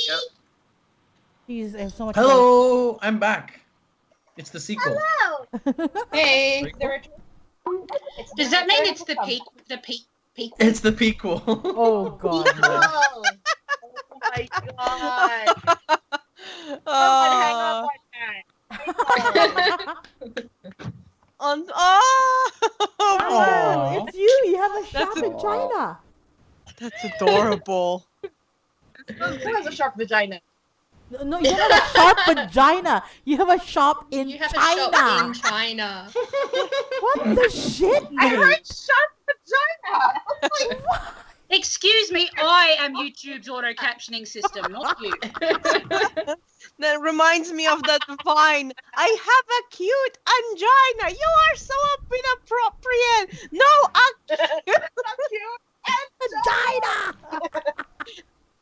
Yep. Jeez, I have so much. Hello, I'm back. It's the sequel. Hey, Does that mean it's the peak? Peak? It's the pequel. Oh God. No. Oh my god. Someone hang up on that. Oh, it's you. You have a sharp vagina. That's adorable. Who has a sharp vagina? No, you have a sharp vagina. You have a shop in you have China. a shop in China. What the shit, I mate? heard sharp vagina. Excuse me, I am YouTube's auto captioning system, not you. That reminds me of that vine. I have a cute angina. You are so inappropriate. No, Vagina.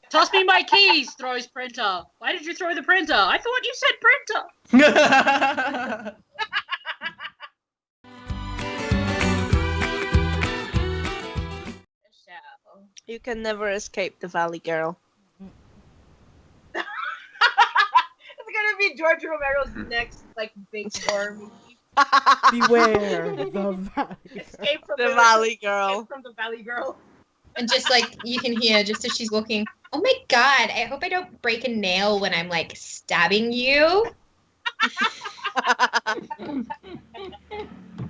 Toss me my keys, throws printer. Why did you throw the printer? I thought you said printer. You can never escape the Valley Girl. It's gonna be George Romero's next like big horror movie. Beware the Valley. Escape from The Valley Girl. Escape from the Valley Girl. And just like you can hear just as she's walking, oh my god, I hope I don't break a nail when I'm like stabbing you. Can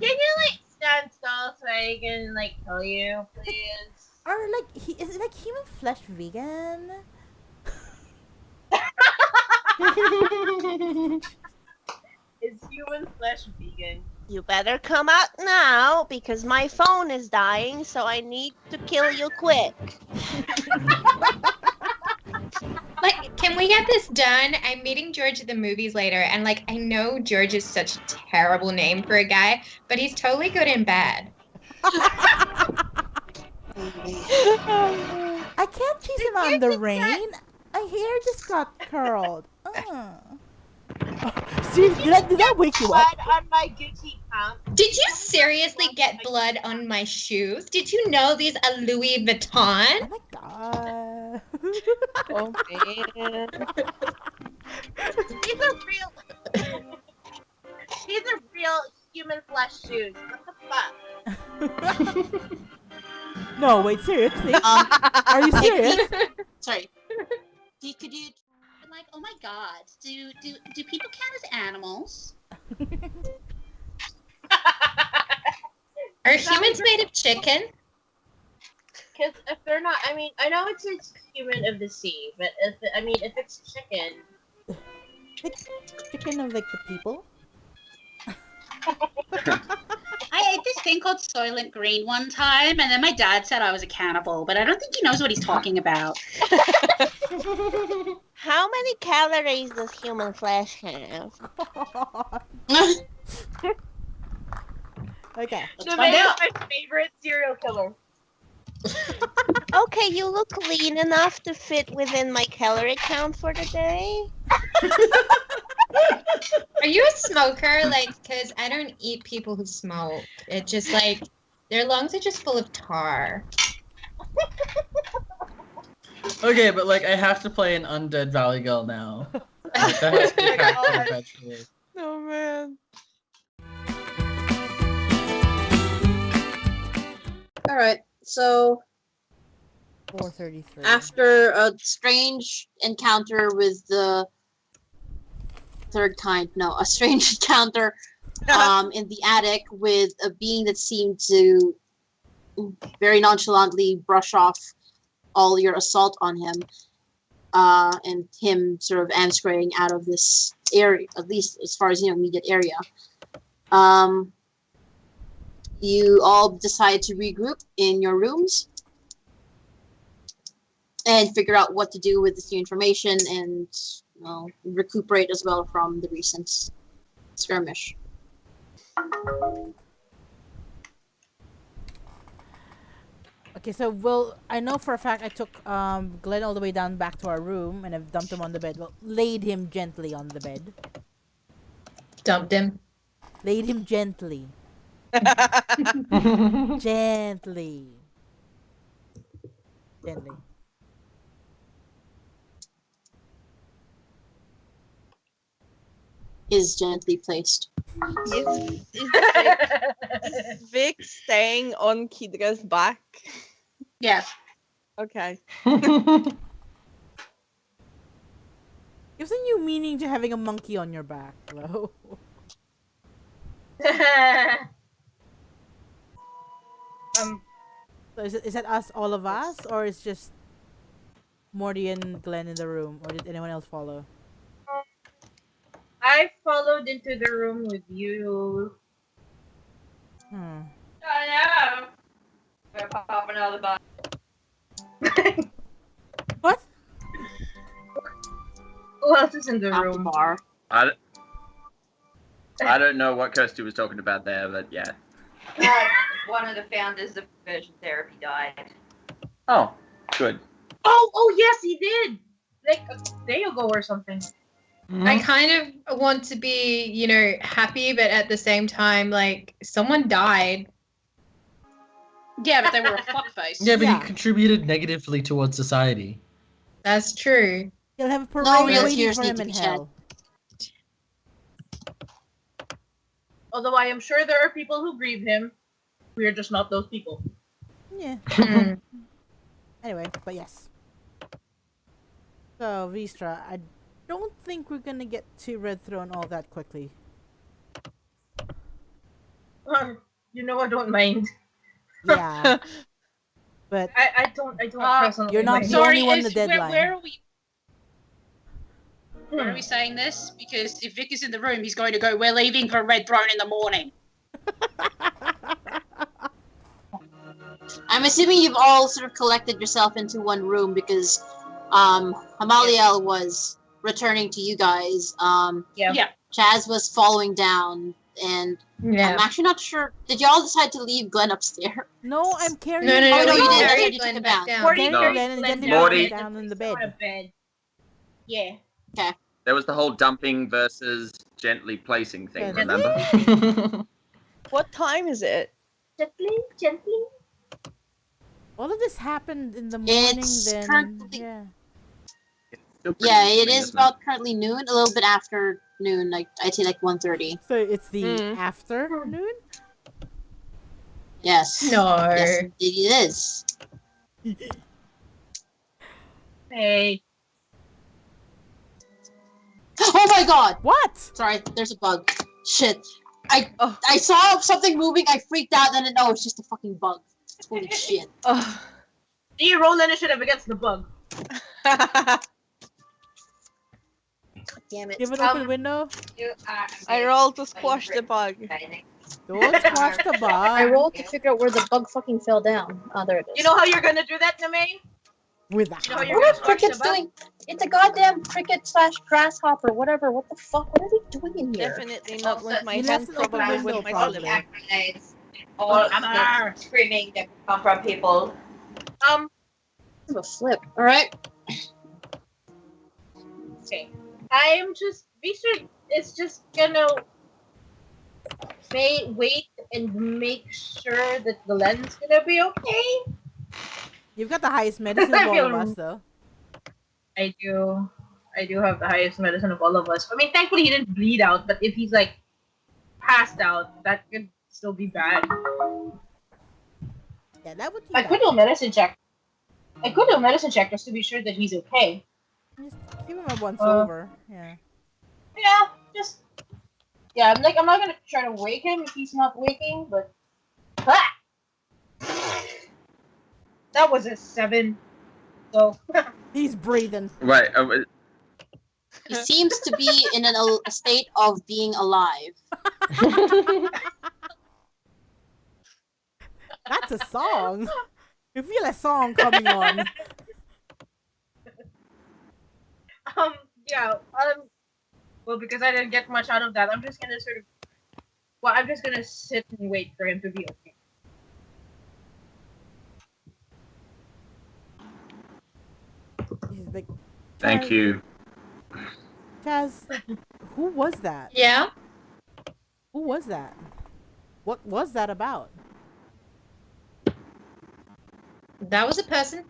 you like stand still so I can like tell you, please? Or like, is it like human flesh vegan? Is human flesh vegan? You better come out now because my phone is dying, so I need to kill you quick. Like, can we get this done, I'm meeting George at the movies later, and like I know George is such a terrible name for a guy, but he's totally good and bad. I can't chase him on the rain. My hair just got curled. Steve, did that wake you up? Blood on my Gucci pants. Did you seriously get blood on my shoes? Did you know these are Louis Vuitton? Oh my god. Oh man. These are real. These are real human flesh shoes. What the fuck? No, wait, seriously? Are you serious? Sorry. Could you? I'm like, oh my god, do people count as animals? Are humans made of chicken? Because if they're not, I mean, I know it's human of the sea, but if it's chicken, Chicken of like the people? I ate this thing called Soylent Green one time, and then my dad said I was a cannibal, but I don't think he knows what he's talking about. How many calories does human flesh have? Okay. Let's find Tomato out. is my favorite serial killer. Okay, you look lean enough to fit within my calorie count for the day. Are you a smoker? Like, because I don't eat people who smoke. It just like their lungs are just full of tar. Okay, but like I have to play an undead Valley Girl now. Like, that has to be happening eventually. Oh man. All right. So 4:33. after a strange encounter with the a strange encounter in the attic with a being that seemed to very nonchalantly brush off all your assault on him, and him sort of amscraying out of this area, at least as far as immediate area. You all decide to regroup in your rooms and figure out what to do with this new information and recuperate as well from the recent skirmish. Okay, so I know for a fact I took Glenn all the way down back to our room and I've dumped him on the bed. Well, laid him gently on the bed. Dumped him. Laid him gently. Gently. Gently. Is gently placed. Is Vic staying on Kidra's back? Yes. Okay. Gives a new meaning to having a monkey on your back, though. So is that us, all of us, or is just Morty and Glenn in the room, or did anyone else follow? I followed into the room with you. Hmm. Oh no! We're popping out of the box. What? Who else is in the Out the room? bar. I don't know what Kirsty was talking about there, but yeah. One of the founders of conversion therapy died. Oh, good. Oh yes, he did. Like a day ago or something. I kind of want to be, happy, but at the same time, like, someone died. Yeah, but they were a fuckface. Yeah, but Yeah. he contributed negatively towards society. That's true. You'll have a parade No real waiting tears for need him to in be shed. hell. Although I am sure there are people who grieve him. We are just not those people. Yeah. Mm. Anyway, but yes. So, Vistra, I don't think we're gonna get to Red Throne all that quickly. You know, I don't mind. Yeah. But I don't personally you're not mind. the Sorry, only one in is- the deadline. where are we? Where are we saying this? Because if Vic is in the room, he's going to go, we're leaving for Red Throne in the morning. I'm assuming you've all sort of collected yourself into one room because Hamaliel was returning to you guys. Yeah. Chaz was following down, and Yeah. I'm actually not sure. Did y'all decide to leave Glenn upstairs? No, I'm carrying. No, Oh, no, you we didn't. carried You took Glenn him back down. down. Morty No. carried Glenn and Glenn then Morty- down in the on a bed. bed. Yeah. There was the whole dumping versus gently placing thing, Gently? remember? What time is it? Gently. All of this happened in the morning. It's Then currently- yeah. Still pretty Yeah, it interesting, is isn't about currently noon, a little bit after noon, like I'd say like 1:30. So it's the Mm. afternoon. Yes. No. Yes, it is. Hey. Oh my god! What? Sorry, there's a bug. Shit. I Oh. saw something moving, I freaked out, and then no, it's just a fucking bug. Holy shit. Oh. Do you roll initiative against the bug? Damn it. Give an open window. I rolled to squash the bug. Don't squash the bug. I rolled to figure out where the bug fucking fell down. Oh, there it is. You know how you're gonna do that, Name? with You know how a you're What gonna are squash crickets the bug? doing? It's a goddamn cricket slash grasshopper, whatever. What the fuck? What are they doing in here? Definitely not with my You hand, left an open probably window, with my probably. slip. Grenades. All the screaming that come from people. Of a flip. Alright. Okay. I'm just Visa is just gonna wait and make sure that Glenn's gonna be okay. You've got the highest medicine of all of us, though. I do have the highest medicine of all of us. I mean, thankfully he didn't bleed out, but if he's like passed out, that could still be bad. Yeah, that would be I could do a medicine check. Just to be sure that he's okay. Just give him a once over. Yeah. Yeah, I'm not gonna try to wake him if he's not waking, but that was a 7. So He's breathing. Right. He seems to be in a state of being alive. That's a song. I feel a song coming on. well, because I didn't get much out of that, I'm just gonna sit and wait for him to be okay. He's like, Thank you. Chaz, who was that? Yeah? Who was that? What was that about? That was a person.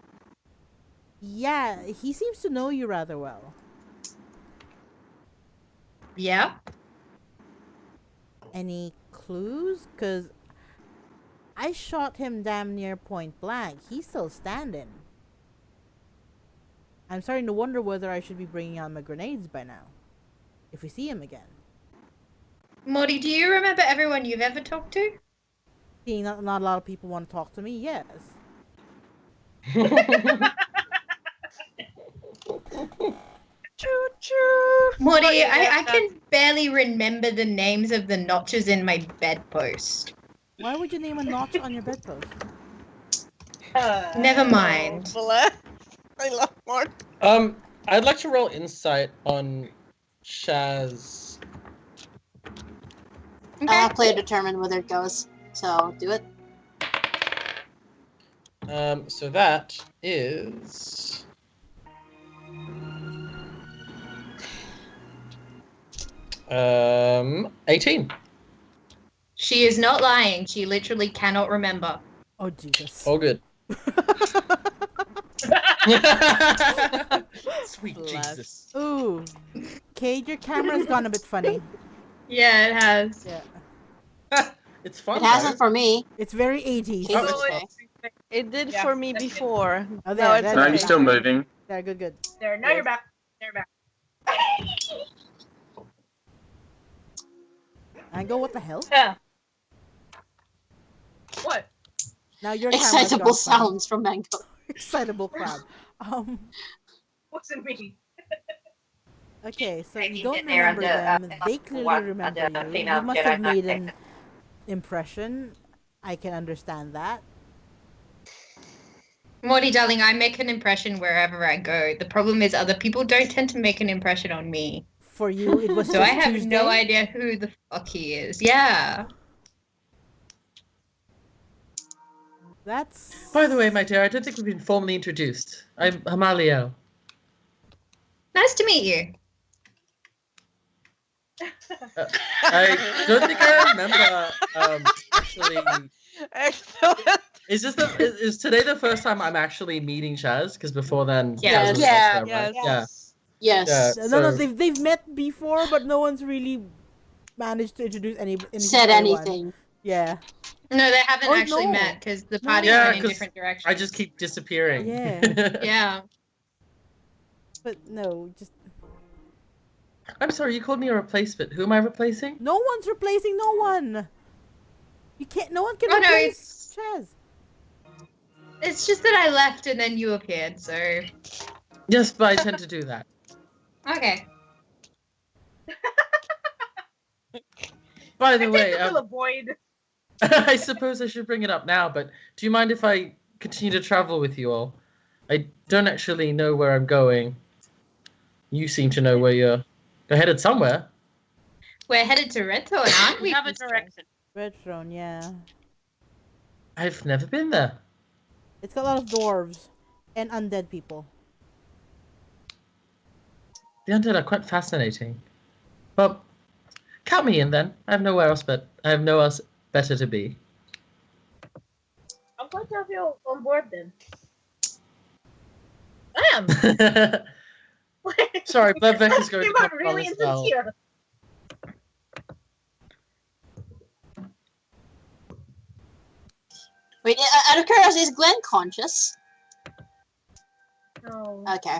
Yeah, he seems to know you rather well. Yeah? Any clues? Because I shot him damn near point blank. He's still standing. I'm starting to wonder whether I should be bringing out my grenades by now. If we see him again. Morty, do you remember everyone you've ever talked to? Seeing not a lot of people want to talk to me, yes. Morty, I can barely remember the names of the notches in my bedpost. Why would you name a notch on your bedpost? Never mind. Bless. I love Mort. I'd like to roll insight on Shaz. I'll play determine whether it goes. So do it. So that is 18. She is not lying. She literally cannot remember. Oh, Jesus. All good. Sweet Bless. Jesus. Ooh. Cade, your camera's gone a bit funny. Yeah, it has. Yeah. It's fun. It hasn't for me. It's very 80s. Cade is Oh, okay. It did Yeah, for me that's good. before. Oh, No, there, it's there, No, there. you're still moving. There, good, good. There, now you're back. You're back. And go, what the hell? Yeah. What? Now your camera's Excitable gone funny. sounds from Mango. Excitable crab. Wasn't me. Okay, so Maybe you don't get there on remember the, them. They clearly on remember the you. female You must Jedi have made Knight. an impression. I can understand that. Morty, darling, I make an impression wherever I go. The problem is other people don't tend to make an impression on me. For you, it was So just I have Tuesday? no idea who the fuck he is. Yeah. That's... By the way, my dear, I don't think we've been formally introduced. I'm Hamaliel. Nice to meet you. I don't think I remember actually. Excellent. Is today the first time I'm actually meeting Chaz? Because before then, Yes. Chaz was Yeah. elsewhere, right? Yes. Yes. Yeah. No, So- they've met before, but no one's really managed to introduce anything Said to anyone. anything. Yeah. No, they haven't Oh, actually no. met because the No. party Yeah, went in 'cause different directions. I just keep disappearing. Yeah. Yeah. But no, just... I'm sorry, you called me a replacement. Who am I replacing? No one's replacing no one. You can't... No one can Oh, no, replace Chaz. It's just that I left and then you appeared, so. Yes, but I tend to do that. Okay. By the I way, tend to fill a void. I suppose I should bring it up now, but do you mind if I continue to travel with you all? I don't actually know where I'm going. You seem to know where you're headed somewhere. We're headed to Redthorn, aren't We we? have a direction. Red Throne, yeah. I've never been there. It's got a lot of dwarves and undead people. The undead are quite fascinating. Well, count me in then. I have nowhere else better to be. I'm glad to have you on board then. I am. Sorry, Blevek is going You to got come really as well. insincere. Wait, out of curiosity, is Glenn conscious? No. Okay.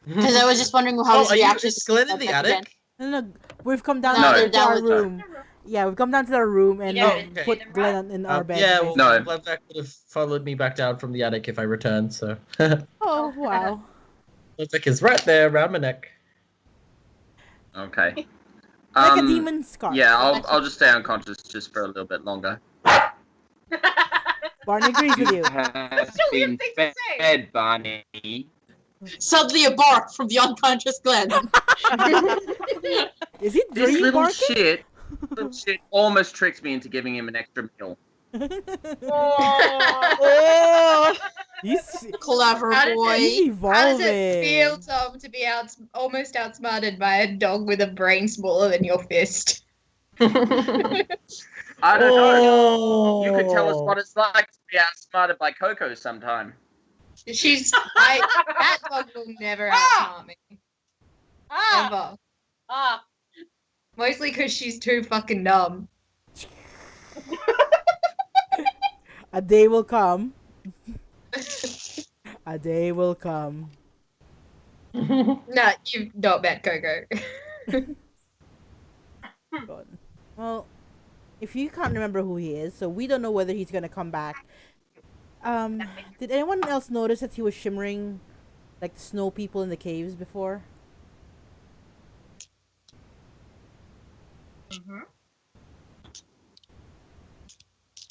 Because I was just wondering how his are you, reaction is Glenn in the attic? No, we've come down No, to they're down our with her. room. Yeah, we've come down to our room and Yeah. Okay. put Glenn in our bed. Yeah, well, No. Blevek would have followed me back down from the attic if I returned, so. Oh, wow. Blevek is right there around my neck. Okay. Like a demon scarf. Yeah, I'll just stay unconscious just for a little bit longer. Barney agrees with you. Has a weird thing to say. fed, Barney. Suddenly a bark from the unconscious Glenn. Is he This dream little barking? shit almost tricked me into giving him an extra meal. Oh. He's Clever How does boy. he's How does evolving. it feel, Tom, to be almost outsmarted by a dog with a brain smaller than your fist? I don't know. You could tell us what it's like to be outsmarted by Coco sometime. That dog will never outsmart me. Ah! Ever. Ah! Mostly because she's too fucking dumb. A day will come. A day will come. Nah, you've not met Coco. God. Well, if you can't remember who he is, so we don't know whether he's gonna come back. Did anyone else notice that he was shimmering like the snow people in the caves before?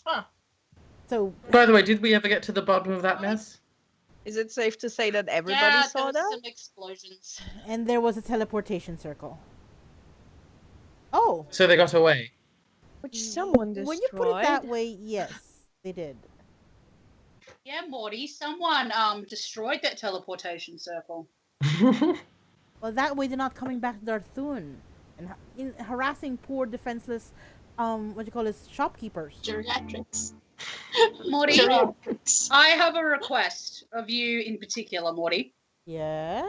Huh. So By the way, did we ever get to the bottom of that mess? Is it safe to say that everybody Yeah, saw there was that? some explosions. and there was a teleportation circle. Oh, So they got away. Which someone destroyed. when you put it that way, yes, they did. Yeah, Morty, someone destroyed that teleportation circle. Well, that way they're not coming back to Darthun and harassing poor defenseless, what do you call it, shopkeepers. Geriatrics. Morty, Geriatrics. I have a request of you in particular, Morty. Yes.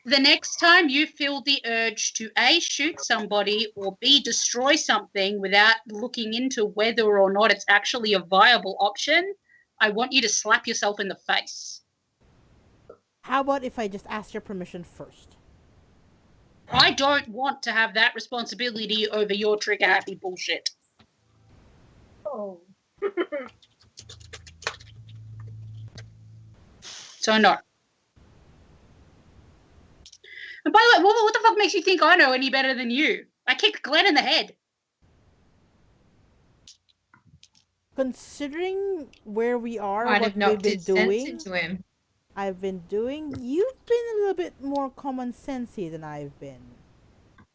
The next time you feel the urge to A, shoot somebody, or B, destroy something without looking into whether or not it's actually a viable option, I want you to slap yourself in the face. How about if I just ask your permission first? I don't want to have that responsibility over your trigger happy bullshit. Oh. So no. And by the way, what the fuck makes you think I know any better than you? I kicked Glenn in the head. considering where we are, Might what have we've knocked been its sense doing, into him. I've been doing, you've been a little bit more common sensey than I've been.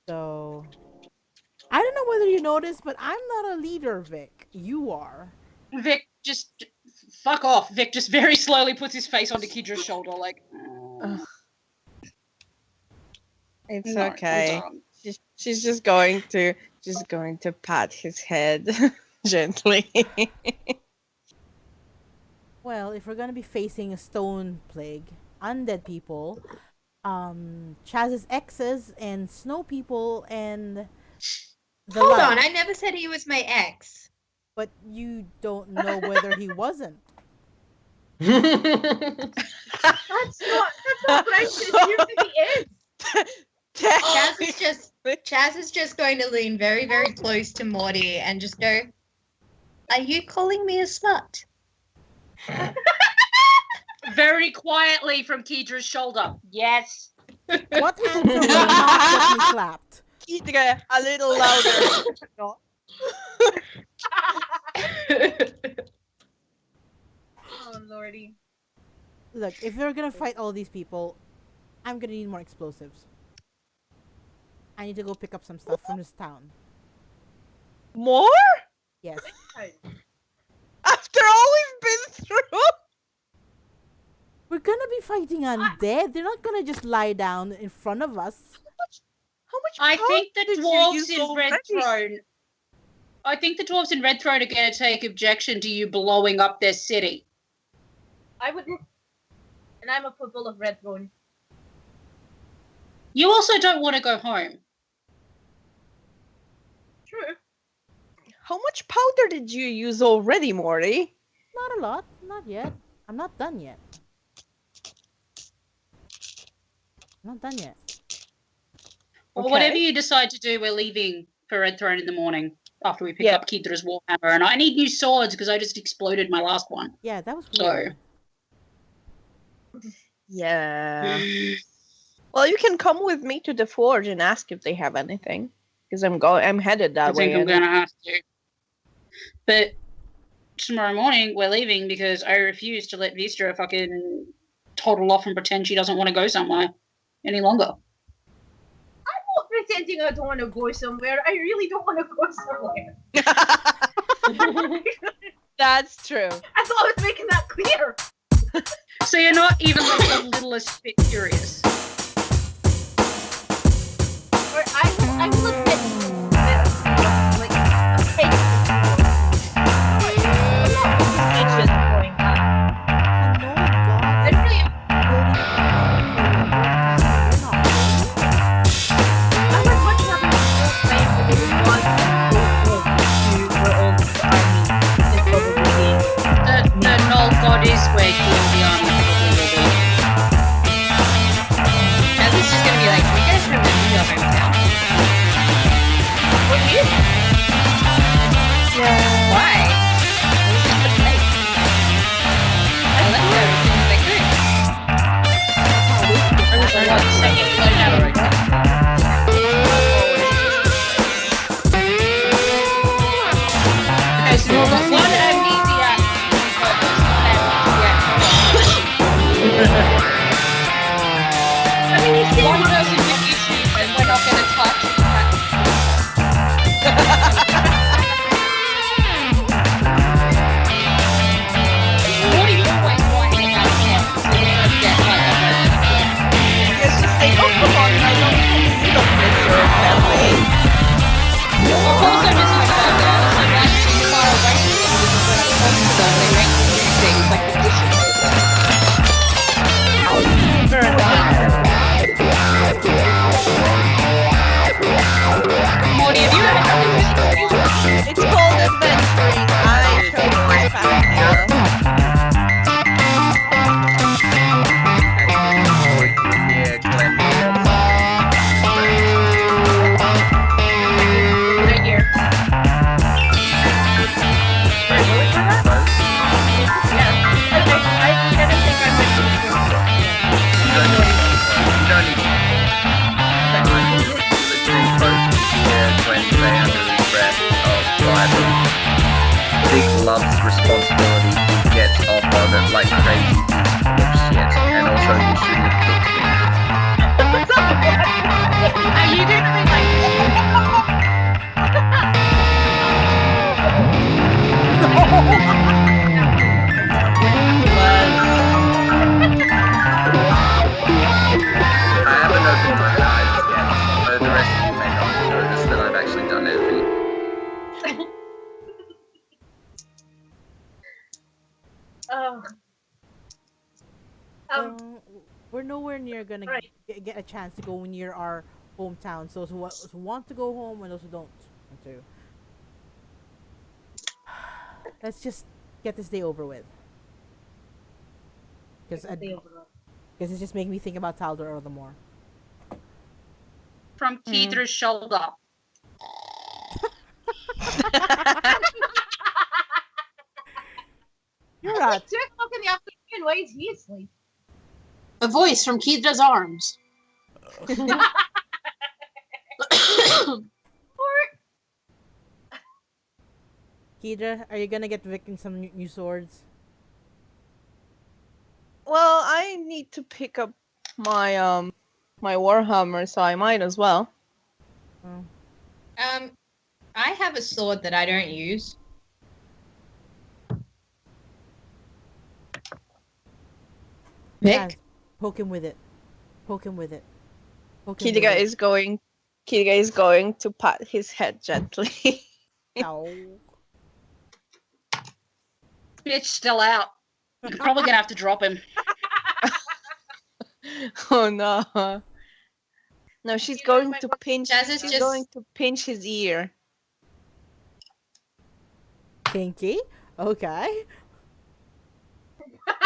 So, I don't know whether you noticed, but I'm not a leader, Vic. You are. Vic, just fuck off. Vic just very slowly puts his face onto Kidra's shoulder, like. It's No, I'm okay. done. She's just going to pat his head gently. Well, if we're gonna be facing a stone plague, undead people, Chaz's exes, and snow people, and the Hold like. on, I never said he was my ex. But you don't know whether he wasn't. That's not what I said. You really is. Chaz is just going to lean very, very close to Morty and just go, "Are you calling me a slut?" Very quietly from Kidra's shoulder. Yes. What handsome will not get me slapped? Kidra, a little louder. No. Oh lordy. Look, if we're gonna fight all these people, I'm gonna need more explosives. I need to go pick up some stuff from this town. More? Yes. After all we've been through? We're gonna be fighting undead. They're not gonna just lie down in front of us. How much I power think the did you dwarves use in already? Red Throne. I think the dwarves in Red Throne are going to take objection to you blowing up their city. I wouldn't. And I'm a football of Red Throne. You also don't want to go home. True. How much powder did you use already, Morty? Not a lot. Not yet. I'm not done yet. Not done yet. Well, Okay. whatever you decide to do, we're leaving for Red Throne in the morning after we pick up Kidra's Warhammer. And I need new swords because I just exploded my last one. Yeah, that was So. weird. Yeah. Well, you can come with me to the forge and ask if they have anything, because I'm headed that I think way. I'm going to have to. But tomorrow morning, we're leaving because I refuse to let Vistra fucking toddle off and pretend she doesn't want to go somewhere any longer. I'm not pretending I don't want to go somewhere. I really don't want to go somewhere. That's true. I thought I was making that clear. So you're not even like the littlest bit curious. Or I will admit that, like, The null god is where you the army probably will be. Now this is just gonna be like, we guys remember your hometown. what is? Yeah. Why? It was just a place. I left there as soon as I could. I was like, what, second load out already? Okay, so we've got one amnesiac. I mean, you see, One person with issues and we're not going to touch. What are you always whining about him? So you don't get like a It's just like, oh come on, I don't miss your family. Of course I miss my father. So that's too far away from them because when I talk to them, they make me do things like the dishes. Fair enough. Morty, have you ever had this experience? It's called adventuring. I chose this path here. Yeah, Glenn. right here. Right, what was that? Yeah. I kind of think I might be You don't need to. Yeah, Glenn say under his breath. Oh, fire. responsibility gets off on it like crazy shit, and also you shouldn't have picked me. Are you gonna be like? I haven't opened my eyes yet, so the rest of you may not notice that I've actually done anything. Oh. We're nowhere near gonna Right. get a chance to go near our hometowns. Those who want to go home and those who don't want to. Let's just get this day over with. Because it's just making me think about Taldor all the more. From Keithra's shoulder. You're right. It's 2 o'clock in the afternoon. Why is he asleep? A voice from Keedra's arms. Keidra, are you gonna get Vic some new swords? Well, I need to pick up my my warhammer, so I might as well. Oh. I have a sword that I don't use. Vic? Yeah, poke him with it. Poke him with it. Poke him Kidiga with is going to pat his head gently. it. No. Bitch still out. You're probably gonna have to drop him. Oh no. No, she's going to pinch. Jazz is She's just- going to pinch his ear. Kinky? Okay.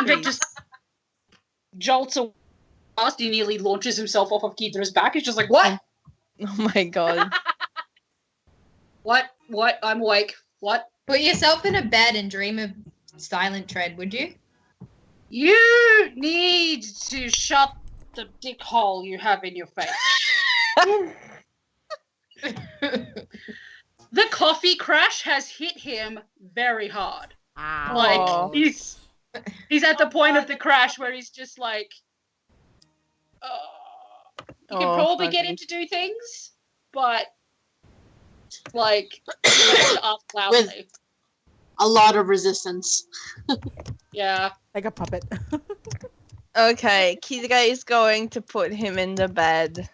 Vic just jolts away fast. He nearly launches himself off of Keithra's back. He's just like, what? Oh my god. What? What? I'm awake. What? Put yourself in a bed and dream of Silent Tread, would you? You need to shut the dick hole you have in your face. The coffee crash has hit him very hard. Ow. Like he's at the point of the crash where he's just like, you can probably get him to do things, but like you have to ask loudly. A lot of resistance. Yeah. Like a puppet. Okay, Kidiga is going to put him in the bed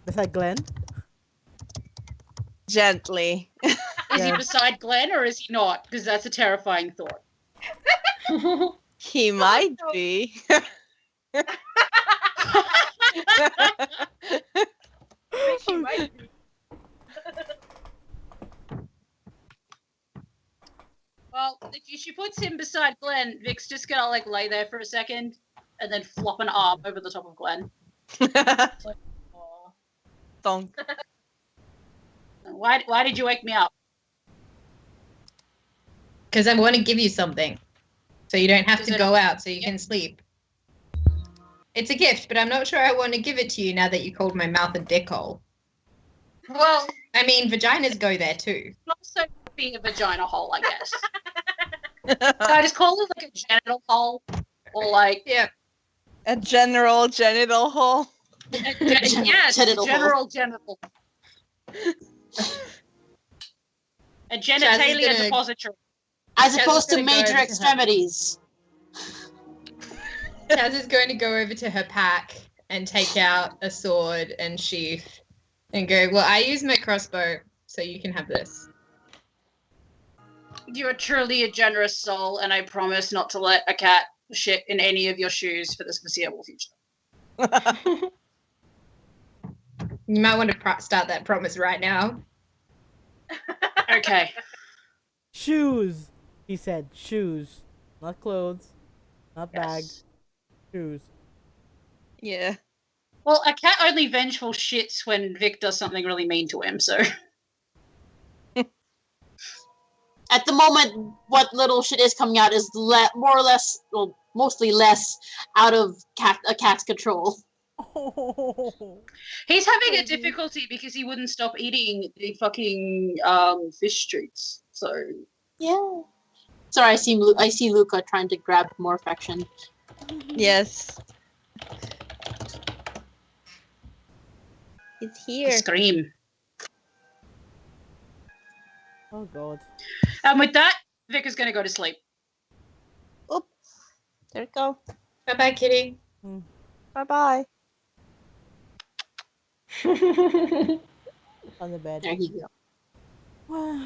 Beside Glenn? gently. Is he Yeah. beside Glenn or is he not? Because that's a terrifying thought. He might be. She might be. Well, if she puts him beside Glenn, Vic's just gonna like lay there for a second and then flop an arm over the top of Glenn. Aw. Donk. Why did you wake me up? Because I want to give you something. So you don't have Is to it go out so you can sleep. It's a gift, but I'm not sure I want to give it to you now that you called my mouth a dickhole. Well, I mean, vaginas go there too. it can also be a vagina hole, I guess. Can I just call it like a genital hole? Or like Yeah. A general genital hole. yes, Genital general genital. A Chaz genitalia is gonna- depository. As Chaz opposed is to gonna go major over to her. extremities. Taz is going to go over to her pack and take out a sword and sheath and go, well, I use my crossbow, so you can have this. You are truly a generous soul, and I promise not to let a cat shit in any of your shoes for the foreseeable future. You might want to start that promise right now. Okay. Shoes! He said. Shoes. Not clothes. Not Yes. bags. Shoes. Yeah. Well, a cat only vengeful shits when Vic does something really mean to him, so. At the moment, what little shit is coming out is more or less, well, mostly less out of a cat's control. Oh. He's having a difficulty because he wouldn't stop eating the fucking fish treats. So Yeah. Sorry, I see Luca trying to grab more affection. Yes. It's here. Scream. Oh god. And with that, Vic is going to go to sleep. Oop. There we go. Bye bye, kitty. Bye bye. On the bed. There you go.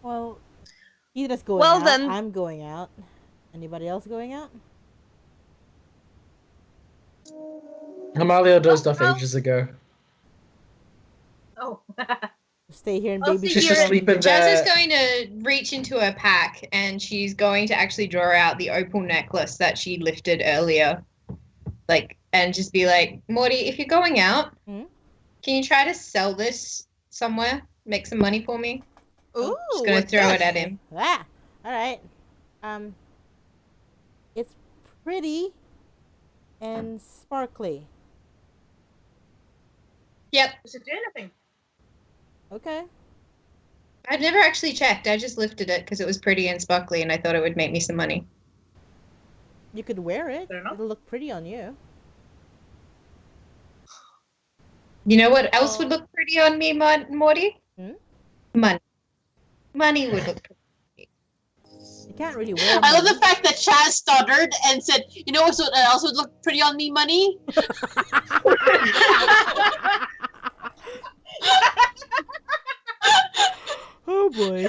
Well, Edith's going Well out. then. I'm going out. Anybody else going out? Amalia dozed off ages ago. Oh. Stay here and I'll baby. see She's just sleeping Jazz is there. going to reach into her pack and she's going to actually draw out the opal necklace that she lifted earlier. And just be like, Morty, if you're going out, can you try to sell this somewhere? Make some money for me? Ooh. Just going to throw it at him. Ah, all right. It's pretty and sparkly. Yep. Does it do anything? Okay. I've never actually checked. I just lifted it because it was pretty and sparkly and I thought it would make me some money. You could wear it. Fair enough. It'll look pretty on you. You know what else would look pretty on me, Morty? Money. Money would look pretty. You can't really wear I love money. the fact that Chaz stuttered and said, "You know what else would look pretty on me? Money." Oh boy.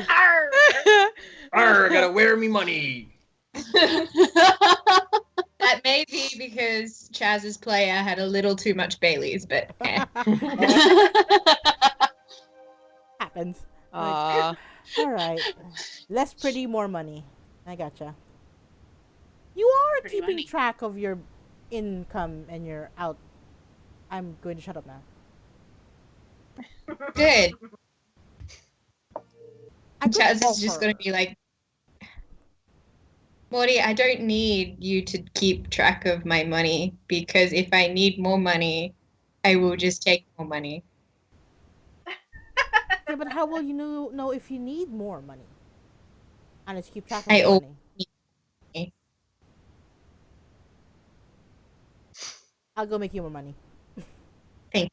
Arr, gotta wear me money. That may be because Chaz's player had a little too much Baileys, but Happens. Aw. All right. Less pretty, more money. I gotcha. You are Pretty keeping money. track of your income and your out. I'm going to shut up now. good. I could Chaz is just offer. going to be like, Morty, I don't need you to keep track of my money because if I need more money, I will just take more money. Yeah, but how will you know if you need more money? Unless you keep track of I your owe- money. I'll go make you more money. Thank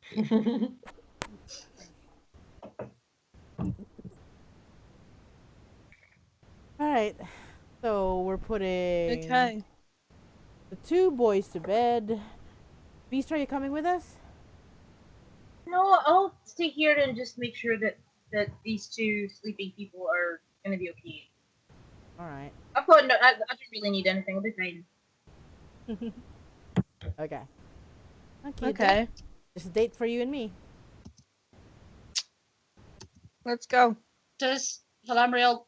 All right. So we're putting Okay. the two boys to bed. Beast, are you coming with us? No, I'll stay here and just make sure that these two sleeping people are gonna be okay. All right. I thought no, I don't really need anything. I'll be fine. Okay. Okay. Just a date for you and me. Let's go. Does Halamriel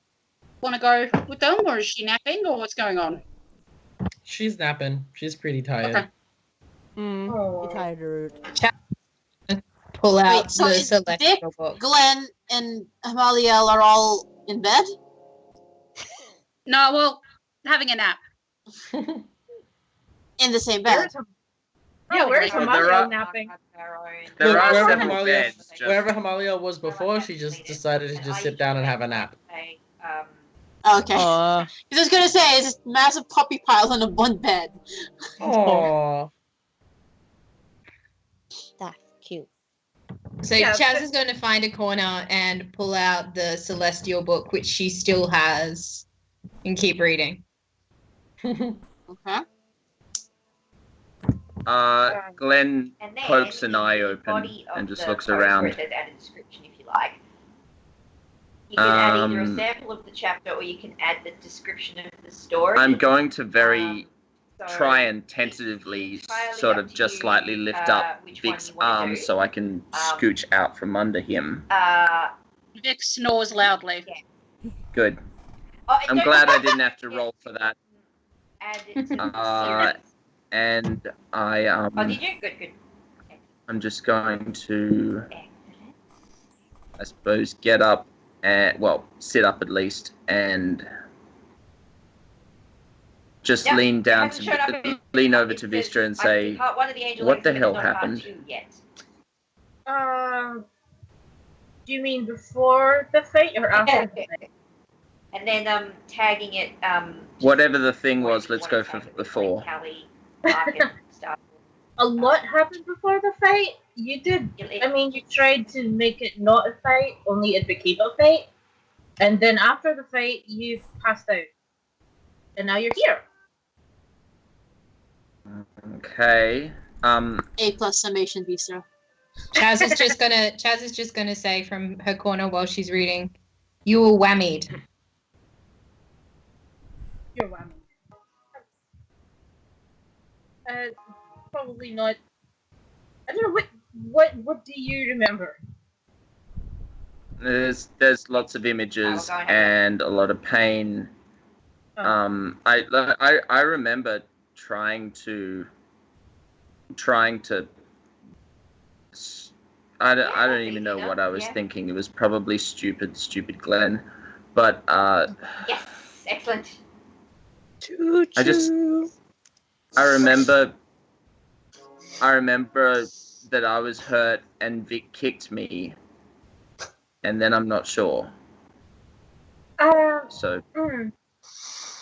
want to go with them, or is she napping, or what's going on? She's napping. She's pretty tired. Okay. Mm. Oh. You're tired, Root. Pull out Wait, so the is celestial book. Glenn and Hamaliel are all in bed? No, well, having a nap. In the same bed? Where's where's There Amalia are- napping? There are Wherever several Hamalia- beds. Just, Wherever Hamalia was before, she just decided to just sit down and have a nap. Okay. Aw. I was gonna say, it's this massive puppy pile on a one bed. Aww. That's cute. So Yeah, Chaz but- is going to find a corner and pull out the celestial book, which she still has, and keep reading. Okay. Glenn And then pokes an eye in the open body of and just the looks post around. where it says add a description if you like. You can add either a Um, sample of the chapter or you can add the description of the story. I'm going to very So try and tentatively entirely sort up of to just you, slightly lift up which one Vic's you wanna arm do. so I can scooch out from under him. Vic snores loudly. Good. Oh, I'm don't- glad I didn't have to roll for that. Add it to the Uh, series. And I Oh, did you? Good, good. I'm just going to, I suppose, get up and sit up at least and just Yeah, lean it down hasn't shown up in- lean over to it Vistra says, and say, part one of the Angel "What the Exhibit, hell not part happened?" 2 yet. Do you mean before the fight or after the fight? And then tagging it. Whatever the thing was, let's go for the 4. Callie, Mark, and stuff. A lot happened before the fight. You did. I mean, you tried to make it not a fight, only it became a fight. And then after the fight, you passed out. And now you're here. Okay. A+ summation, Vista. Chaz is just gonna say from her corner while she's reading, "You were whammied." You're whammy. Probably not. I don't know what do you remember? There's lots of images and a lot of pain. Oh. I remember trying to. I don't even know what I was thinking. It was probably stupid Glenn, but Yes, excellent. I remember that I was hurt and Vic kicked me, and then I'm not sure. So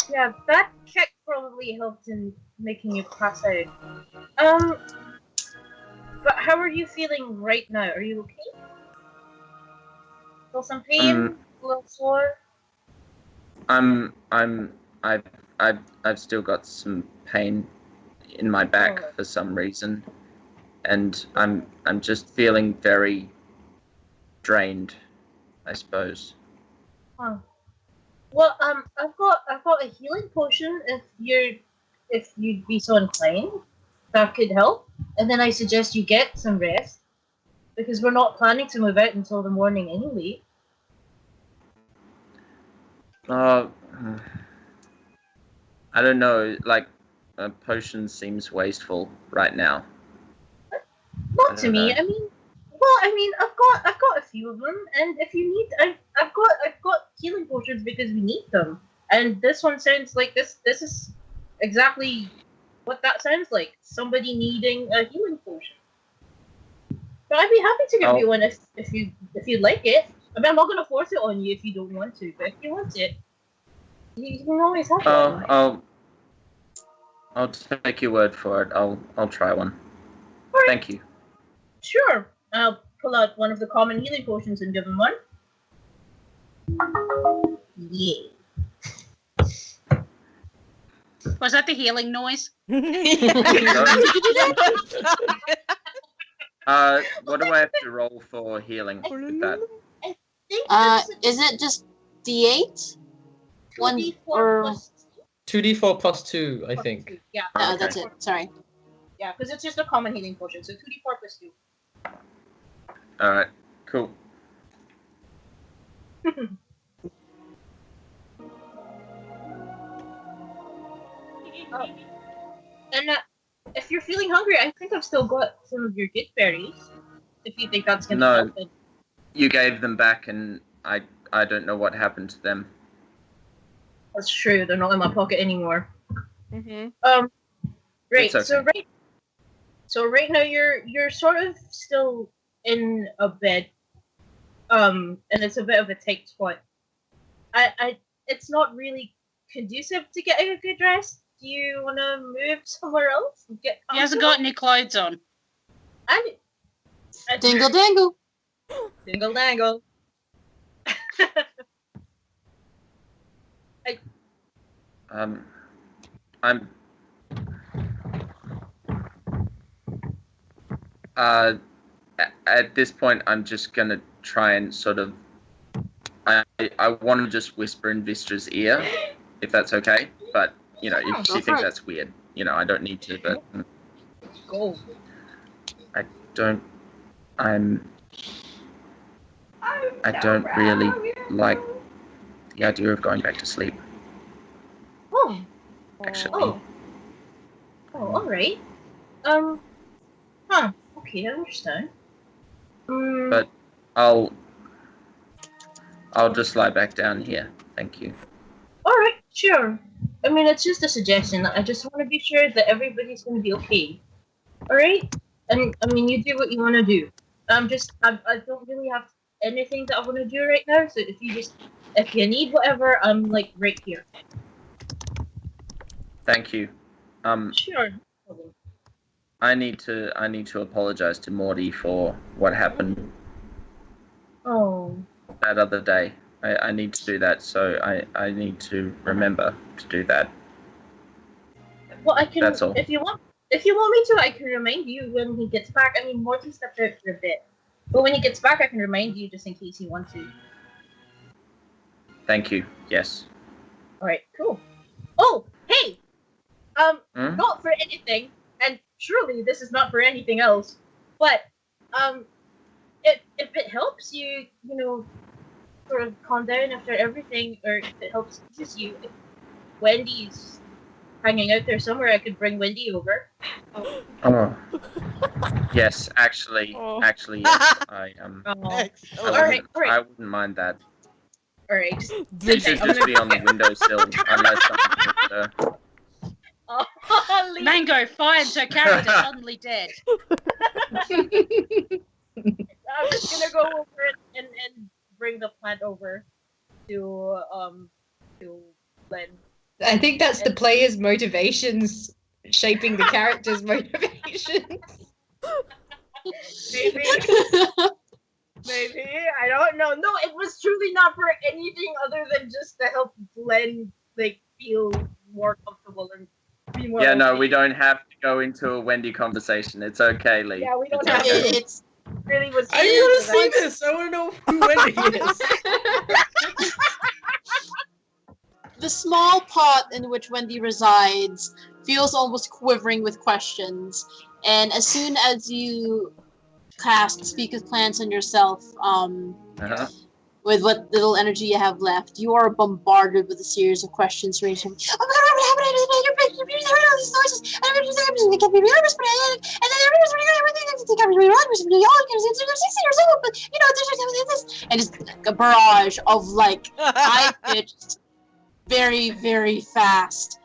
Yeah, that kick probably helped in making you pass out. But how are you feeling right now? Are you okay? Feel some pain? A little sore? I've still got some pain in my back for some reason, and I'm just feeling very drained, I suppose. Huh. Well, I've got a healing potion if you'd be so inclined. That could help. And then I suggest you get some rest. Because we're not planning to move out until the morning anyway. I don't know, like a potion seems wasteful right now. Not to me. I mean, I've got a few of them, and if you need, I've got healing potions because we need them. And this one sounds like this is exactly what that sounds like. Somebody needing a healing potion. But I'd be happy to give you one if you'd like it. I mean, I'm not gonna force it on you if you don't want to, but if you want it, you can always have one. I'll take your word for it. I'll try one. Right. Thank you. Sure. I'll pull out one of the common healing potions and give him one. Yeah. Was that the healing noise? What do I have to roll for healing with that? Is it just D8? 1d4 or plus 2d4 plus 2, I think. 2. Yeah. Oh, that's it. Sorry. Yeah, because it's just a common healing potion, so 2d4 plus 2. Alright, cool. And if you're feeling hungry, I think I've still got some of your good berries. If you think that's gonna help it. You gave them back, and I don't know what happened to them. That's true. They're not in my pocket anymore. Mm-hmm. Right. It's okay. So right now you're sort of still in a bed. And it's a bit of a tight spot. It's not really conducive to getting a good rest. Do you want to move somewhere else? And get He hasn't got any clothes on. Dingle dangle. Dingle dangle. I'm at this point I'm just gonna try and sort of I want to just whisper in Vistra's ear, if that's okay. But you know, if she thinks that's weird, you know, I don't need to. But go. I don't really like the idea of going back to sleep. Oh. Actually. Oh, all right. Okay, I understand. But I'll just lie back down here. Thank you. All right, sure. I mean, it's just a suggestion. I just want to be sure that everybody's going to be okay. All right? And I mean, you do what you want to do. I don't really have anything that I want to do right now. So if you just If you need whatever, I'm like right here. Thank you. Sure. I need to apologize to Morty for what happened Oh. that other day. I need to do that, so I need to remember to do that. Well, I can. That's all. If you want me to, I can remind you when he gets back. I mean, Morty stepped out for a bit, but when he gets back, I can remind you just in case you want to. Thank you. Yes. All right. Cool. Oh, hey. Not for anything, and truly, this is not for anything else. But if it helps you, sort of calm down after everything, or if it helps ease you, if Wendy's hanging out there somewhere, I could bring Wendy over. Oh. Yes, actually, yes. I Alright. I wouldn't mind that. Alright. She should just be on the windowsill unless something. Mango finds her character suddenly dead. I'm just gonna go over and bring the plant over to Len. I think that's the player's motivations shaping the character's motivations. Maybe. Maybe. I don't know. No, it was truly not for anything other than just to help Glenn feel more comfortable and be more. Yeah, no, we don't have to go into a Wendy conversation. It's okay, Lee. Yeah, we don't It's have okay. to. It's really was. I want to see this. I want to know who Wendy is. The small pot in which Wendy resides feels almost quivering with questions, and as soon as you cast Speak with Plants on yourself, with what little energy you have left, you are bombarded with a series of questions ranging from, oh my god, what happened? I heard all these noises, I can't be real, and then everybody's and just a barrage of high-pitched, very, very fast,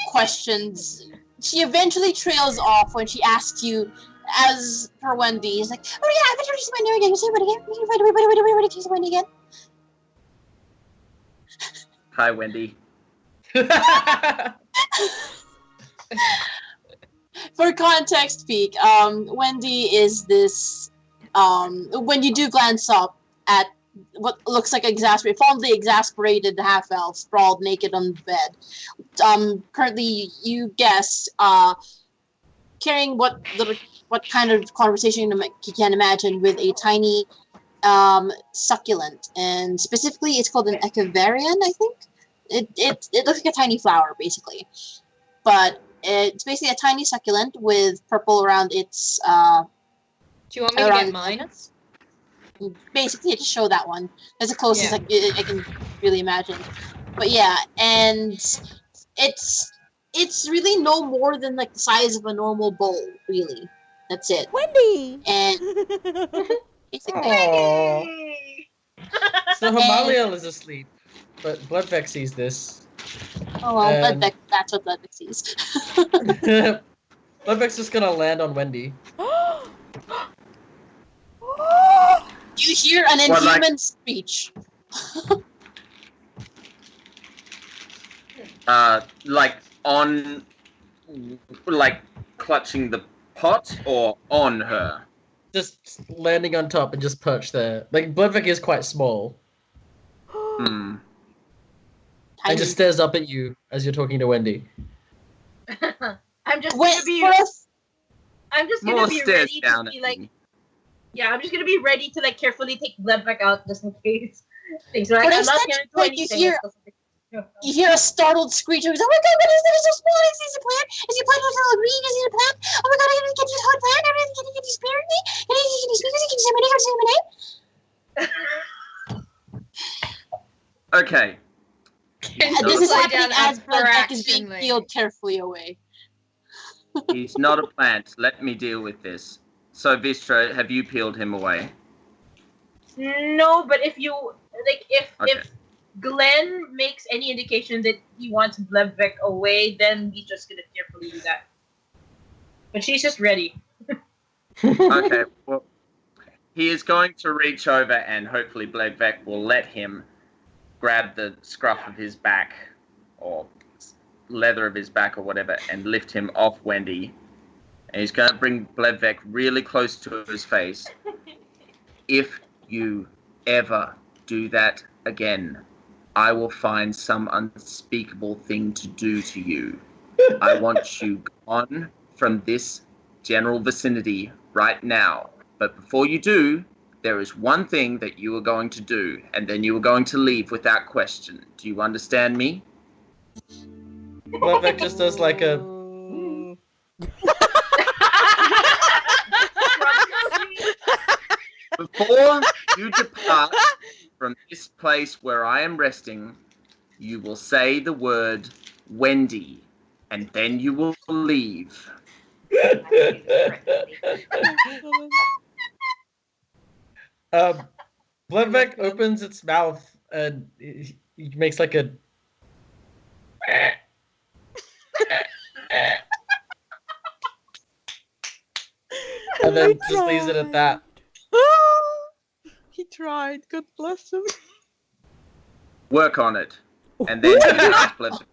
questions. She eventually trails off when she asks you, as per Wendy, is like, oh yeah, I bet you see my name again. You see Wendy again? You see Wendy again? Hi, Wendy. For context speak, Wendy is this, when you do glance up at what looks like fondly exasperated half-elf sprawled naked on the bed. Currently, you guess, carrying what kind of conversation you can imagine with a tiny succulent, and specifically it's called an echivarian, I think. It looks like a tiny flower, basically. But it's basically a tiny succulent with purple around its... Do you want me to get mine? Basically, just show that one. That's the closest I can really imagine. But yeah, and it's really no more than the size of a normal bowl, really. That's it. Wendy! And basically. Wendy! So Hamaliel is asleep, but Bloodvex sees this. Oh well, Bloodvex, that's what Bloodvex sees. Bloodvex is gonna land on Wendy. You hear an inhuman screech. On, clutching the pot or on her? Just landing on top and just perch there. Bloodvex is quite small. And just stares up at you as you're talking to Wendy. I'm just gonna be ready to be yeah, I'm just gonna be ready to carefully take Bloodvex out just in case. Things I'm not gonna do anything. You hear a startled screech. Oh my god, what is that? It's so small. Is he a plant? Is he a plant? Is he green? Is he a plant? Oh my god, I didn't get this hot plant. Can you spare me? Can you speak? Can you say my name? Okay. This is happening as Bloodvex is being peeled carefully away. He's not a plant. Let me deal with this. So, Vistra, have you peeled him away? No, but if Glenn makes any indication that he wants Bloodvex away, then he's just gonna carefully do that. But she's just ready. Okay, well, He is going to reach over and hopefully Bledvec will let him grab the scruff of his back or leather of his back or whatever and lift him off Wendy. And he's going to bring Bledvec really close to his face. If you ever do that again, I will find some unspeakable thing to do to you. I want you gone from this general vicinity right now. But before you do, there is one thing that you are going to do, and then you are going to leave without question. Do you understand me? Bledvec just does like a. Before you depart from this place where I am resting, you will say the word Wendy, and then you will leave. Bledvec opens its mouth and he makes like a. And then just leaves it at that. He tried. God bless him. Work on it, and then you ask Bledvec.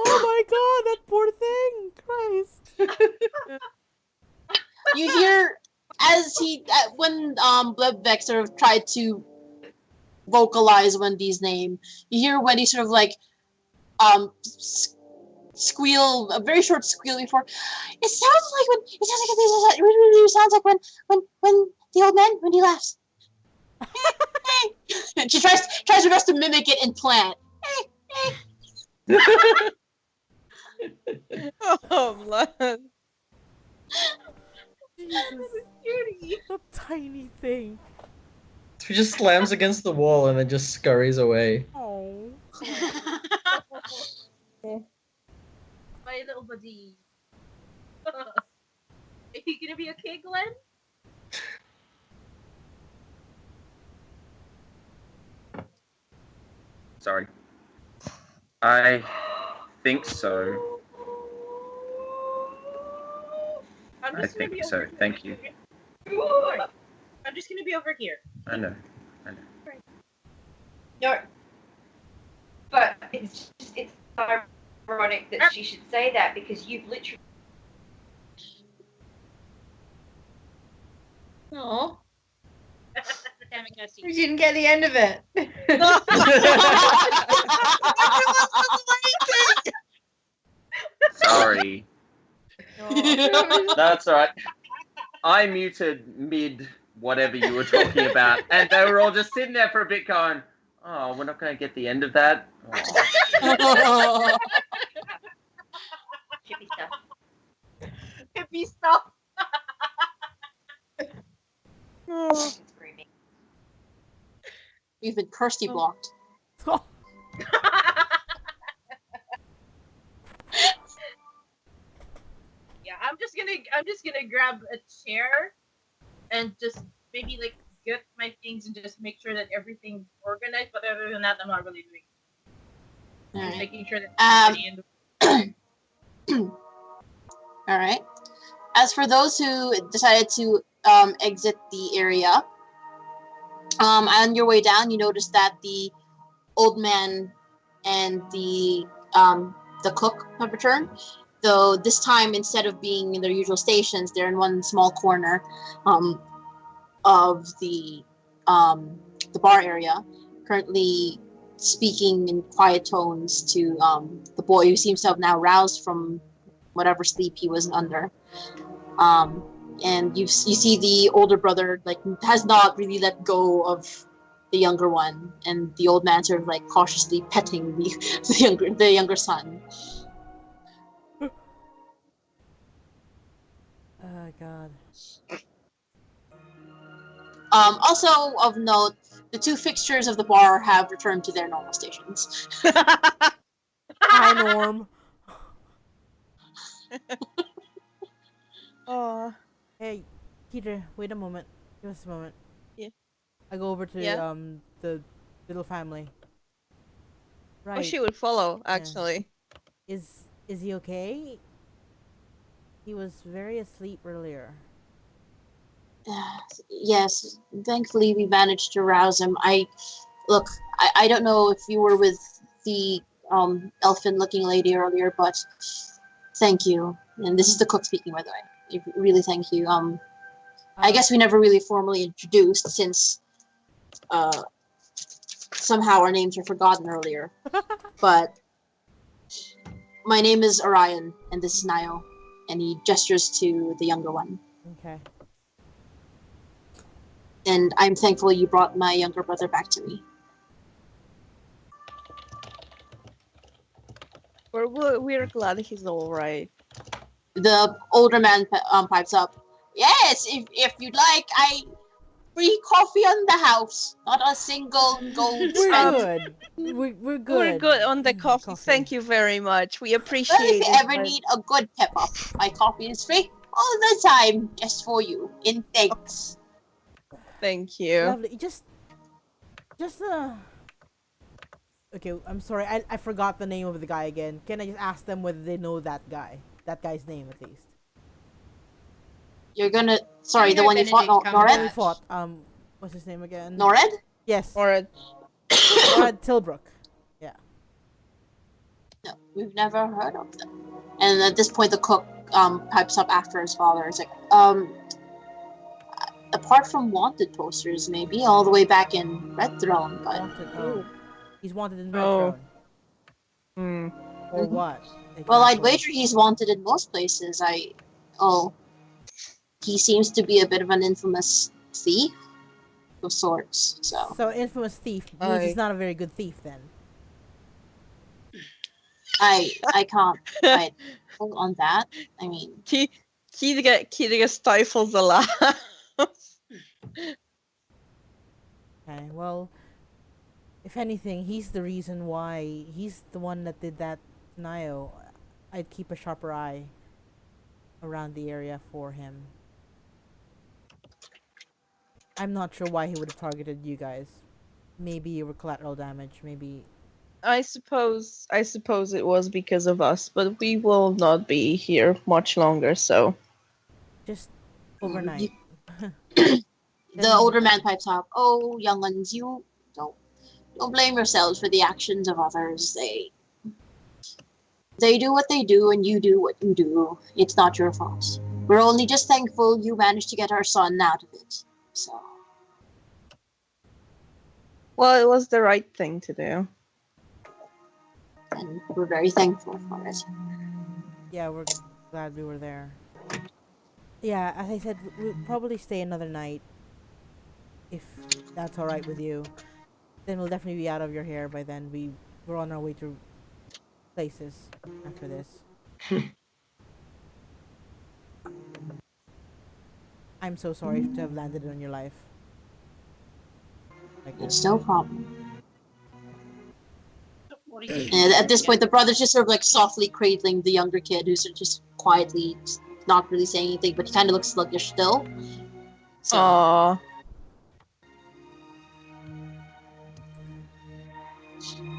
Oh my god, that poor thing! Christ. You hear as when Bledvec sort of tried to vocalize Wendy's name, you hear Wendy sort of like squeal, a very short squeal before. It sounds like when the old man when he laughs. And she tries her best to mimic it in plant. Oh, bless. Jesus. A tiny thing. He just slams against the wall and then just scurries away. Oh. My little buddy. Are you gonna be okay, Glenn? Sorry. I think so. I think so. Thank you. I'm just gonna be over here. I know. No. But it's ironic that she should say that because you've literally. Oh, Damn it, Kirsty. we didn't get the end of it. Sorry. That's alright. I muted mid whatever you were talking about, and they were all just sitting there for a bit going, oh, we're not going to get the end of that. Oh. Chippy stuff. Hippie stuff. Screaming. You've been Kirsty blocked. Yeah, I'm just gonna grab a chair and just maybe like get my things and just make sure that everything's organized. But other than that, I'm not really doing. All Just right. making sure that everybody in the All right. As for those who decided to exit the area, on your way down, you notice that the old man and the cook have returned. Though this time, instead of being in their usual stations, they're in one small corner of the bar area, currently speaking in quiet tones to the boy who seems to have now roused from whatever sleep he was under. And you see the older brother like has not really let go of the younger one, and the old man sort of like cautiously petting the younger son. Oh god. Also of note, the two fixtures of the bar have returned to their normal stations. Hi, Norm. Oh. Hey, Peter, wait a moment. Give us a moment. Yeah. I go over to Yeah? the little family. Right. Oh, she would follow, actually. Is he okay? He was very asleep earlier. Yes, thankfully we managed to rouse him. Look, I don't know if you were with the elfin-looking lady earlier, but thank you. And this is the cook speaking, by the way. Really, thank you. I guess we never really formally introduced since somehow our names were forgotten earlier. But my name is Orion, and this is Nio. And he gestures to the younger one. Okay. And I'm thankful you brought my younger brother back to me. We're glad he's all right. The older man pipes up. Yes, if you'd like, free coffee on the house. Not a single gold We're cent. good. We're good. We're good on the coffee. Thank you very much. We appreciate Well, if you it. ever need a good pep up, my coffee is free all the time, just for you. In thanks. Thank you. Lovely. Just Okay, I'm sorry. I forgot the name of the guy again. Can I just ask them whether they know that guy? That guy's name at least. You're gonna sorry, the know one you fought, Benedict The one we Norred? fought. What's his name again? Norred? Yes. Or Norred Tilbrook. Yeah. No, we've never heard of them. And at this point, the cook pipes up after his father. It's like, apart from wanted posters, maybe all the way back in Red Throne, but Wanted. Oh. He's wanted in Red Oh. Throne. Or what? well, I'd exactly? wager he's wanted in most places. He seems to be a bit of an infamous thief of sorts. So infamous thief means he's not a very good thief then. I can't fight on that. I mean, Kidiga stifles a laugh. Okay, well, if anything, he's the reason why he's the one that did that to Nio. I'd keep a sharper eye around the area for him. I'm not sure why he would have targeted you guys. Maybe you were collateral damage, maybe. I suppose it was because of us, but we will not be here much longer, so Just overnight. the older man pipes up. Oh, young ones, you don't blame yourselves for the actions of others. They do what they do, and you do what you do. It's not your fault. We're only just thankful you managed to get our son out of it. So, well, it was the right thing to do. and we're very thankful for it. Yeah, we're glad we were there. Yeah, as I said, we'll probably stay another night. If that's alright with you. Then we'll definitely be out of your hair by then. We're on our way to places after this. I'm so sorry to have landed on your life. Like It's no problem. What are you And at this point, the brother's just sort of like softly cradling the younger kid, who's just quietly not really saying anything, but he kind of looks sluggish still. So, Aww.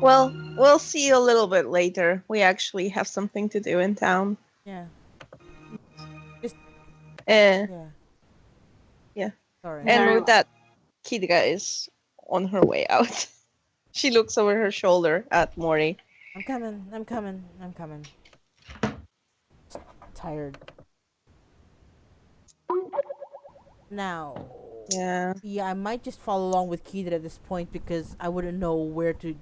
Well, we'll see you a little bit later. We actually have something to do in town. Yeah. Eh. Yeah. Sorry. And with that, Kidiga is on her way out. She looks over her shoulder at Mori. I'm coming. Tired. Now. Yeah. Yeah, I might just follow along with Keith at this point because I wouldn't know where to.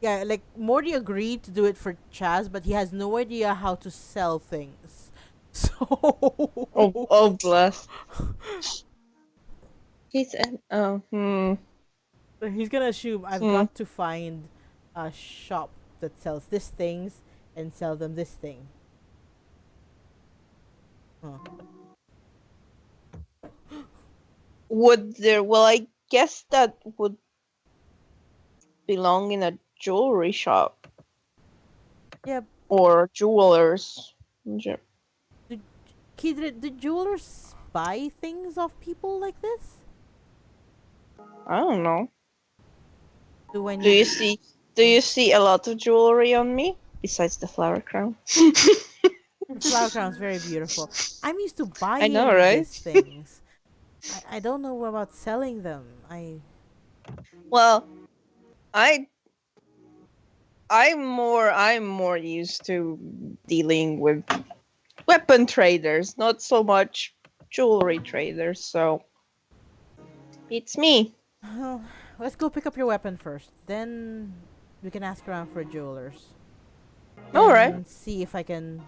Yeah, like Morty agreed to do it for Chaz, but he has no idea how to sell things. So. Oh bless. He's So he's gonna assume I've got to find a shop that sells this things and sell them this thing. Huh. Would there? Well, I guess that would belong in a jewelry shop. Yep. Or jewelers. Kid, do jewelers buy things off people like this? I don't know. Do you see a lot of jewelry on me besides the flower crown? Flower crown's very beautiful. I'm used to buying know, right? these things. I don't know about selling them. Well, I'm more used to dealing with weapon traders, not so much jewelry traders. So it's me. Well, let's go pick up your weapon first. Then we can ask around for jewelers. All right. And see if I can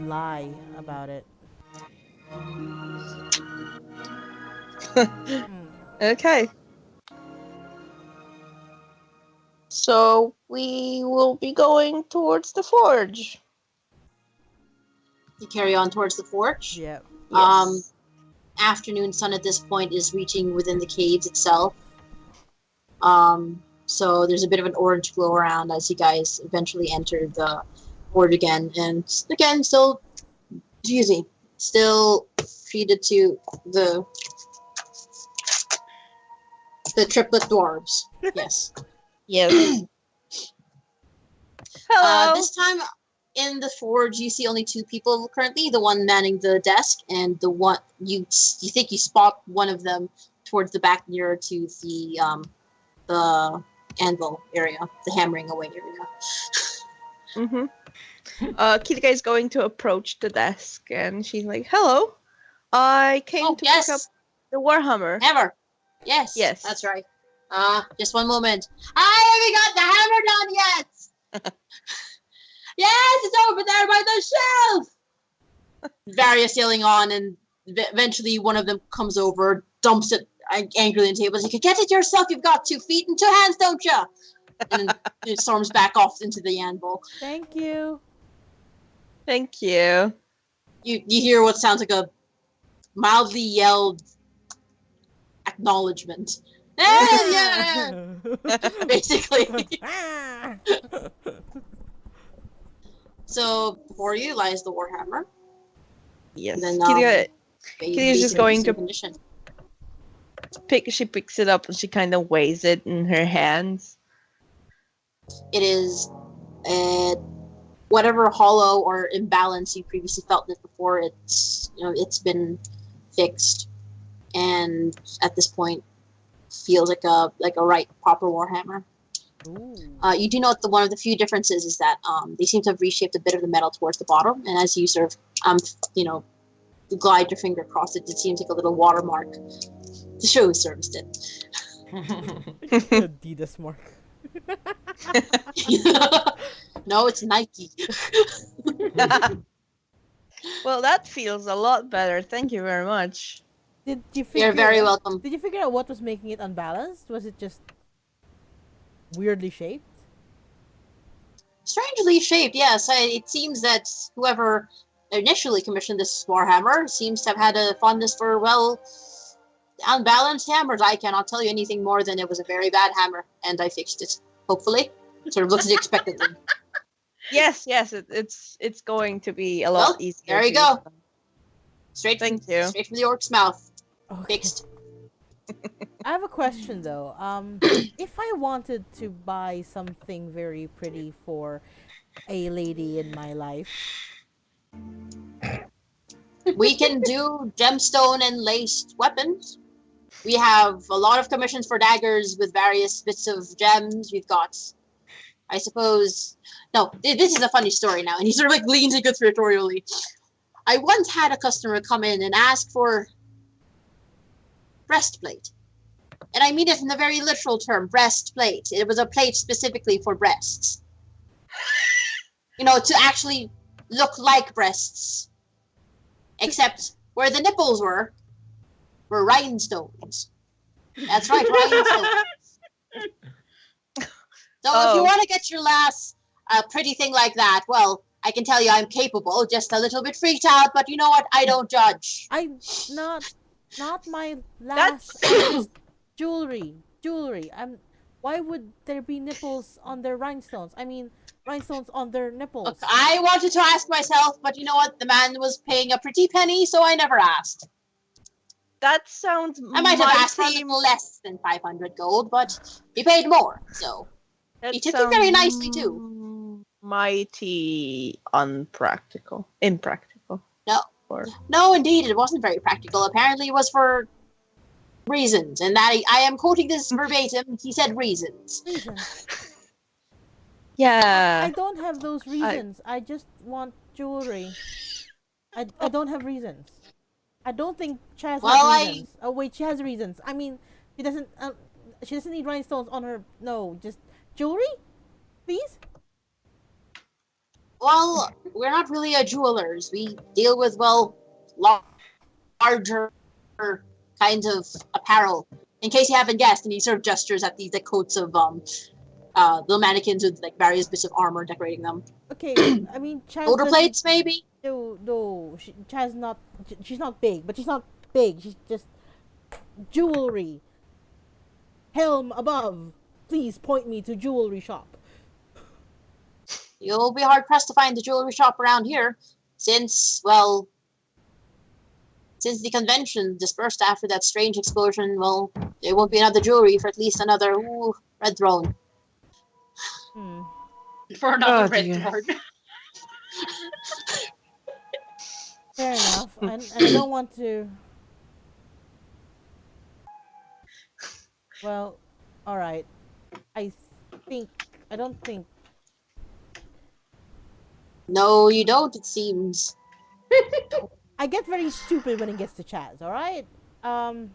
lie about it. Okay. So we will be going towards the forge. You carry on towards the forge. Yeah. Afternoon sun at this point is reaching within the caves itself. So there's a bit of an orange glow around as you guys eventually enter the forge again, and again, still treated to the triplet dwarves. Yes. Yes. Hello. This time in the forge, you see only two people currently. The one manning the desk, and the one you think you spot one of them towards the back, nearer to the anvil area, the hammering away area. Kitka is going to approach the desk, and she's like, "Hello, I came to pick up the warhammer." Hammer. Yes. Yes. That's right. Just one moment. I haven't got the hammer done yet. Yes, it's over there by the shelf. Various yelling on, and eventually one of them comes over, dumps it angrily on the table. You can get it yourself. You've got 2 feet and 2 hands, don't you? And then it storms back off into the anvil. Thank you. Thank you. You hear what sounds like a mildly yelled acknowledgement. Yeah. Basically. So before you lies the warhammer. Yes. And then, Kitty's just going to condition. She picks it up and she kind of weighs it in her hands. It is whatever hollow or imbalance you previously felt it before. It's been fixed, and at this point feels like a right proper warhammer. You do note that one of the few differences is that they seem to have reshaped a bit of the metal towards the bottom, and as you sort of glide your finger across it, it seems like a little watermark to show who serviced it. Adidas mark. No, it's Nike. Well, that feels a lot better. Thank you very much. You're very welcome. Did you figure out what was making it unbalanced? Was it just weirdly shaped? Strangely shaped, yes. It seems that whoever initially commissioned this warhammer seems to have had a fondness for, unbalanced hammers. I cannot tell you anything more than it was a very bad hammer, and I fixed it. Hopefully. Sort of looks at you expectantly. Yes, it's going to be a lot easier. There you go. Straight from the orc's mouth. Okay. Fixed. I have a question though. If I wanted to buy something very pretty for a lady in my life, we can do gemstone and laced weapons. We have a lot of commissions for daggers with various bits of gems. We've got, I suppose, no, this is a funny story now, and he sort of leans in conspiratorially. I once had a customer come in and ask for breastplate. And I mean it in the very literal term, breastplate. It was a plate specifically for breasts. To actually look like breasts. Except where the nipples were rhinestones. That's right, rhinestones. So if you want to get your lass a pretty thing like that, well, I can tell you I'm capable, just a little bit freaked out, but you know what? I don't judge. Not my last. Just jewelry. Why would there be nipples on their rhinestones? I mean, rhinestones on their nipples. Look, I wanted to ask myself, but you know what? The man was paying a pretty penny, so I never asked. That sounds. I might have asked for a little less than 500 gold, but he paid more, so he took it very nicely too. mighty impractical. No. Or No, indeed, it wasn't very practical. Apparently, it was for reasons, and I am quoting this verbatim. He said reasons. Reasons. yeah. I don't have those reasons. I just want jewelry. I don't have reasons. I don't think Chaz Well, has reasons. Oh wait, she has reasons. I mean, she doesn't. She doesn't need rhinestones on her. No, just jewelry, please. Well, we're not really a jewelers. We deal with larger kinds of apparel. In case you haven't guessed, and he sort of gestures at these coats of the mannequins with various bits of armor decorating them. Okay, I mean Chaz. Shoulder plates, maybe. No. Chaz not. She's not big, but she's not big. She's just jewelry. Helm above. Please point me to jewelry shop. You'll be hard pressed to find the jewelry shop around here, since the convention dispersed after that strange explosion. Well, there won't be another jewelry for at least another Red Throne. For another Red dear. Throne. Fair enough. And I don't want to. Well, all right. I don't think. No, you don't. It seems. I get very stupid when it gets to Chaz. All right. I'm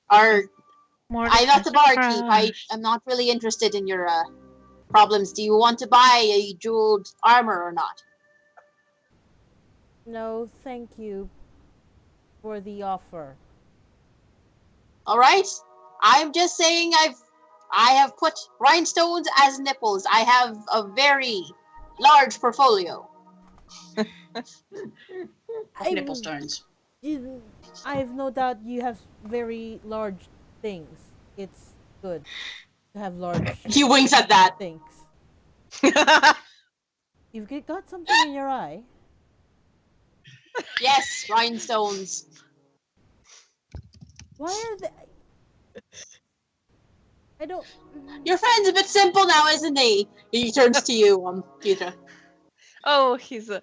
not the barkeep. I'm not really interested in your problems. Do you want to buy a jeweled armor or not? No, thank you for the offer. All right. I'm just saying I have put rhinestones as nipples. I have a very large portfolio. Nipple stones. I have no doubt you have very large things. It's good to have large He winks at that. things. You've got something in your eye. Yes, rhinestones. Why are they? I don't. Your friend's a bit simple now, isn't he? He turns to you, Peter. Oh, he's a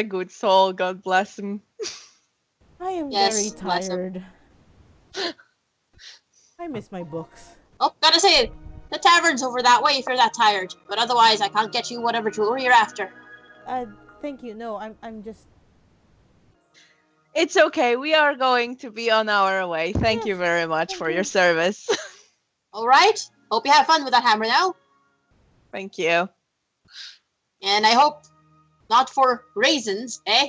good soul. God bless him. I am Yes, very bless him. tired. I miss my books. Oh, gotta say it. The tavern's over that way if you're that tired. But otherwise, I can't get you whatever jewelry you're after. Thank you. No, I'm just. It's okay. We are going to be on our way. Thank you very much thank for you. your service. All right. Hope you have fun with that hammer now. Thank you. And I hope not for raisins, eh?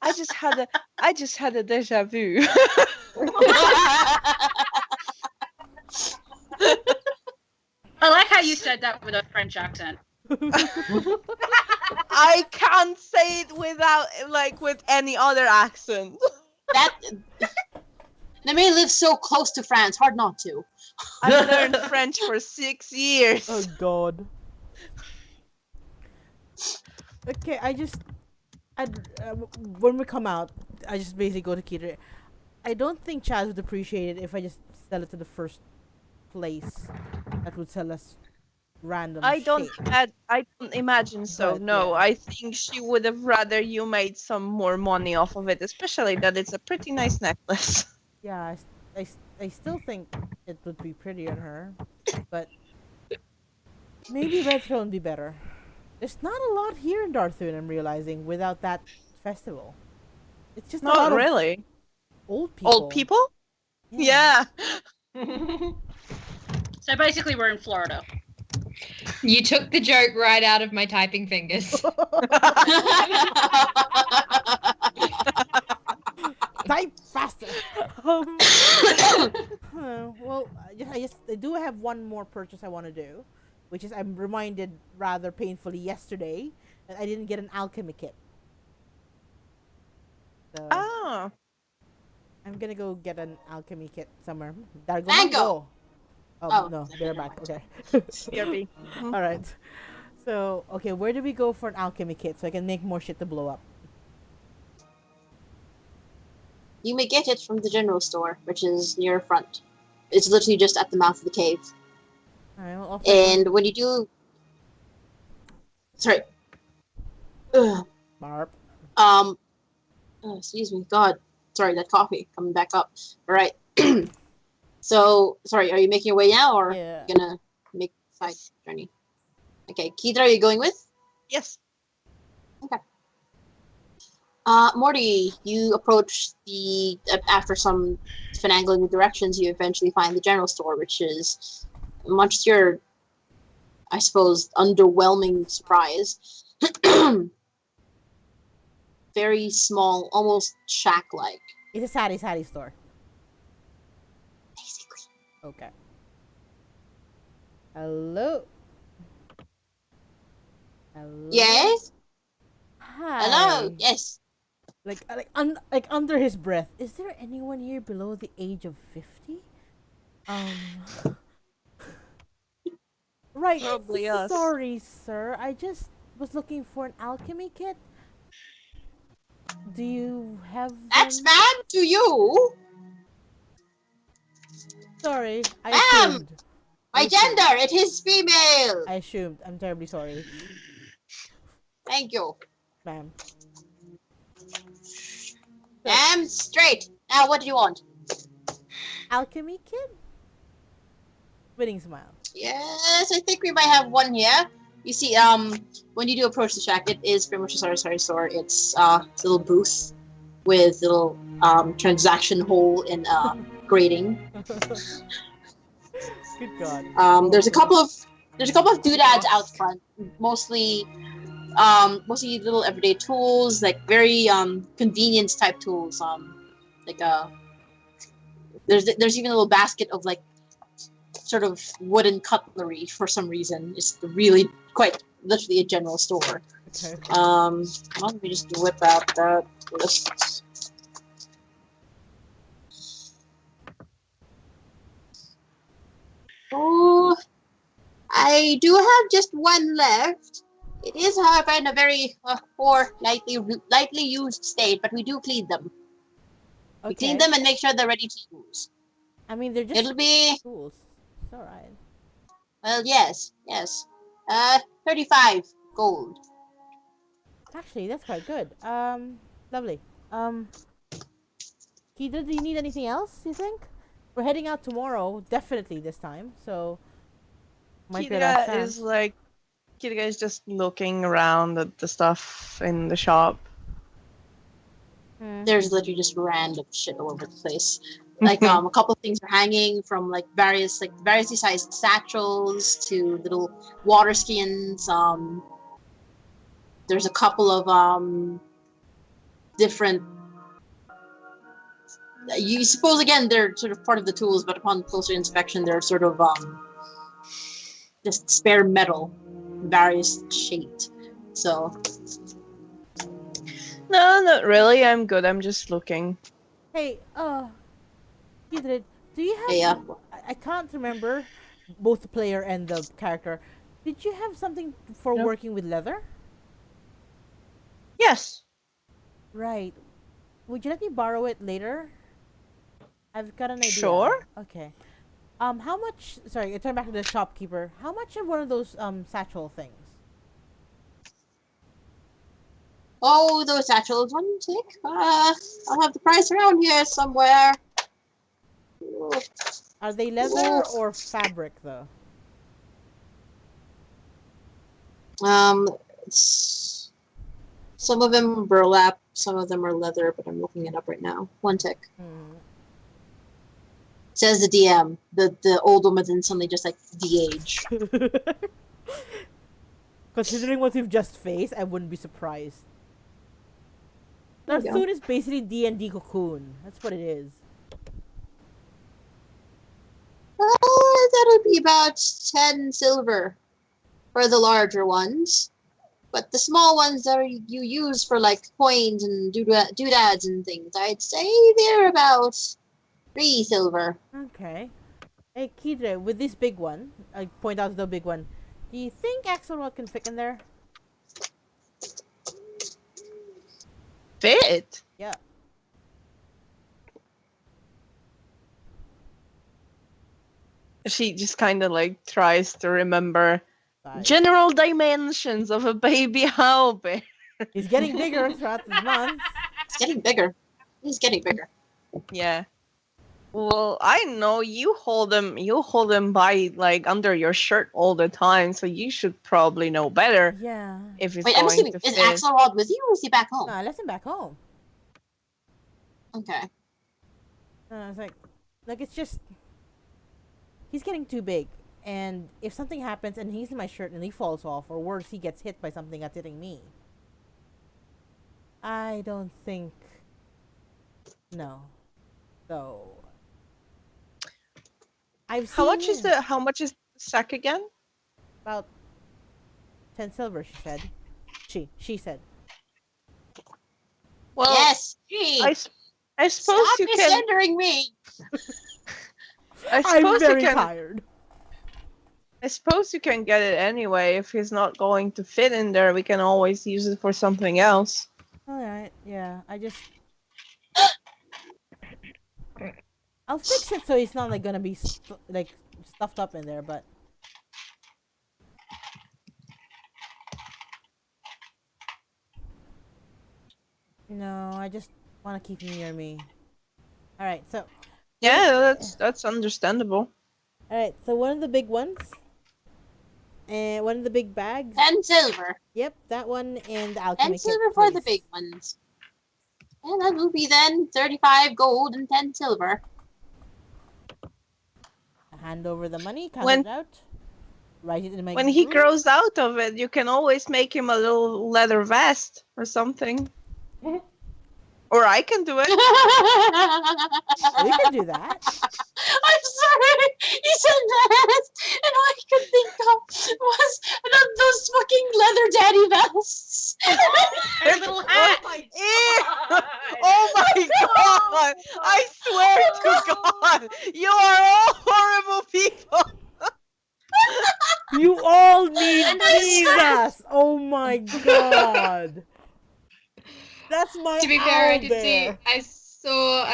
I just had a deja vu. I like how you said that with a French accent. I can't say it without with any other accent. Neme lives so close to France, hard not to. I've learned French for 6 years. Oh God. Okay, when we come out, I just basically go to Keter. I don't think Chaz would appreciate it if I just sell it to the first place that would sell us random I don't shit. imagine so. But, no, yeah. I think she would have rather you made some more money off of it, especially that it's a pretty nice necklace. Yeah, I still think it would be pretty on her, but maybe Red Throne would be better. There's not a lot here in Darthoon, I'm realizing, without that festival. It's just a lot Not of really. old people. Old people? Yeah. So basically, we're in Florida. You took the joke right out of my typing fingers. Type faster. Well, I do have one more purchase I want to do, which is I'm reminded rather painfully yesterday that I didn't get an alchemy kit. So Oh. I'm gonna go get an alchemy kit somewhere. Dargo, Mango! go. Oh, Oh. no, they're back. Okay. BRB. All right. So okay, where do we go for an alchemy kit so I can make more shit to blow up? You may get it from the general store, which is near front. It's literally just at the mouth of the cave. Alright, well, off And when you do, sorry, Ugh. Barb. Oh, excuse me, God, sorry, that coffee coming back up. All right. So, sorry, are you making your way now, or Yeah. gonna make side journey? Okay, Keith, are you going with? Yes. Morty, you approach the after some finagling with directions, you eventually find the general store, which is much to your, I suppose, underwhelming surprise. Very small, almost shack-like. It's a Sari store. Basically. Okay. Hello. Hello. Yes. Hi. Hello. Yes. Like under his breath. Is there anyone here below the age of 50? Right. Probably us. Sorry, sir. I just was looking for an alchemy kit. Do you have That's them? ma'am to you. Sorry, I Ma'am! assumed. My gender, it is female. I assumed. I'm terribly sorry. Thank you. Ma'am. Damn straight. Now, what do you want? Alchemy kit? Winning smile. Yes, I think we might have one here. You see, when you do approach the shack, it is pretty much a Sari store. It's a little booth with little transaction hole in grating. Good God. There's a couple of doodads out front, mostly little everyday tools, like very convenience type tools. There's even a little basket of like sort of wooden cutlery for some reason. It's really quite literally a general store. Okay. Let me just whip out that list. Oh, I do have just one left. It is, however, in a very poor, lightly used state, but we do clean them. Okay. We clean them and make sure they're ready to use. I mean, they're just It'll be tools. It's alright. well, yes. 35 gold. Actually, that's quite good. Lovely. Keita, do you need anything else, you think? We're heading out tomorrow, definitely this time, so might be our last chance. Kidga is just looking around at the stuff in the shop. There's literally just random shit all over the place. Like a couple of things are hanging from like variously sized satchels to little water skins. There's a couple of different. You suppose again they're sort of part of the tools, but upon closer inspection, they're sort of just spare metal, various shaped. So. No, not really. I'm good. I'm just looking. Hey, Keita, do you have? Yeah. I can't remember both the player and the character. Did you have something for No. working with leather? Yes. Right. Would you let me borrow it later? I've got an idea. Sure. Okay. How much? Sorry, I turn back to the shopkeeper. How much are one of those satchel things? Oh, those satchels. One tick. I'll have the price around here somewhere. Are they leather or fabric, though? Some of them are burlap, some of them are leather, but I'm looking it up right now. One tick. Says the DM. The old woman then suddenly just like de-age. Considering what we've just faced, I wouldn't be surprised. There you go. Narthun is basically D&D Cocoon. That's what it is. That'll be about 10 silver for the larger ones. But the small ones that you use for like coins and doodads and things, I'd say they're about 3 silver. Okay. Hey, Keita, with this big one, I point out the big one, do you think Axelrod can fit in there? Fit? Yeah. She just kind of like tries to remember Size. general dimensions of a baby owl bear. He's getting bigger throughout the month. It's getting bigger. He's getting bigger. Yeah. Well, I know you hold him by like under your shirt all the time, so you should probably know better Yeah. if it's Wait, I'm going assuming, to is fit. Axelrod with you or is he back home? No, I left him back home. Okay. It's like it's just he's getting too big, and if something happens and he's in my shirt and he falls off, or worse, he gets hit by something that's hitting me, I don't think. No. So I've seen How much is the sack again? about 10 silver. She said. She said. Well, Yes, gee. I suppose Stop you can. misgendering me. I I'm suppose very you can. tired. I suppose you can get it anyway. If he's not going to fit in there, we can always use it for something else. All right. Yeah. I'll fix it so it's not like gonna be stuffed up in there, but. No, I just want to keep him near me. All right, so. Yeah, that's understandable. All right, so one of the big ones, and one of the big bags. 10 silver. Yep, that one and the 10 alchemy kit, silver for the please. big ones. And that will be then 35 gold and 10 silver. Hand over the money, count When- it out. Write it in my When he group. grows out of it, you can always make him a little leather vest or something. Or I can do it. We can do that. I'm sorry, you said that, and all I could think of was those fucking leather daddy vests. Her little hat. Oh my god! I swear to God, you are all horrible people. You all need Jesus! Oh my god! That's my To be fair, I owl did see. bear. I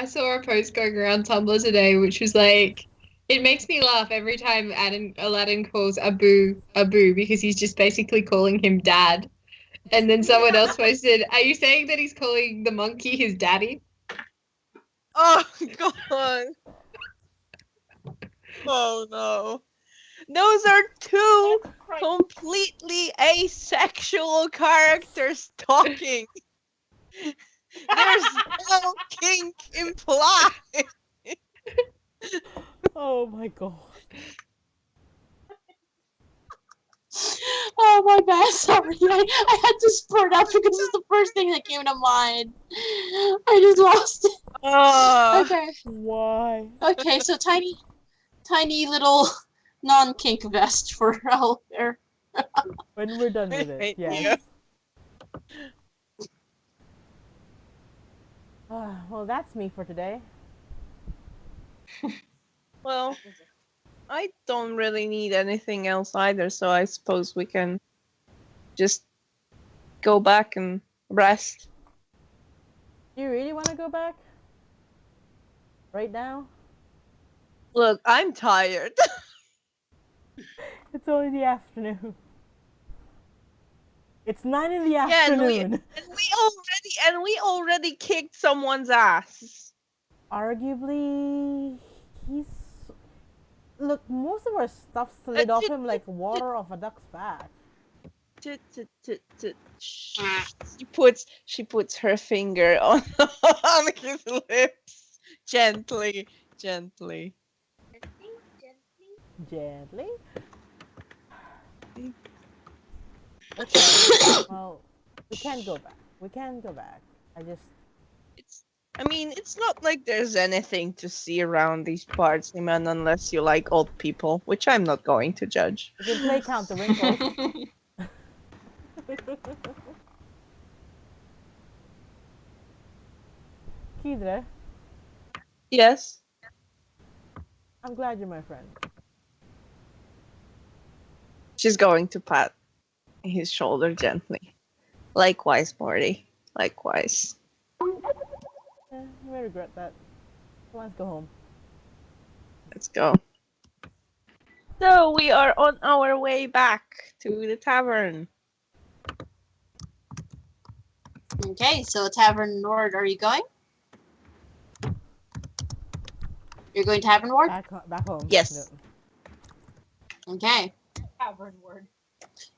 saw a post going around Tumblr today, which was like, it makes me laugh every time Aladdin calls Abu because he's just basically calling him dad. And then someone else posted, "Are you saying that he's calling the monkey his daddy?" Oh god. Oh no. Those are two completely asexual characters talking. There's no kink implied. Oh my god. Oh my bad, sorry. I had to spurt out because it's the first thing that came to mind. I just lost it. Okay. Why? Okay, so tiny little non-kink vest for Owl Bear. When we're done with it, Right, yes. Well, that's me for today. Well, I don't really need anything else either, so I suppose we can just go back and rest. Do you really want to go back? Right now? Look, I'm tired. It's only the afternoon. It's 9 in the Yeah, and afternoon. we already kicked someone's ass. Arguably, he's... Look, most of our stuff slid off him like water off a duck's back. She puts her finger on, on his lips. Gently. Gently. Okay. Well, we can go back. I mean, it's not like there's anything to see around these parts, man, unless you like old people, which I'm not going to judge. We can play Count the Wrinkles. Kidre, Yes. I'm glad you're my friend. She's going to pat his shoulder gently. Likewise, Morty. Likewise. I may regret that. Let's go home. Let's go. So we are on our way back to the tavern. Okay, so Tavern Nord, are you going? You're going Tavern Nord? Back home. Yes. Okay. Tavern word.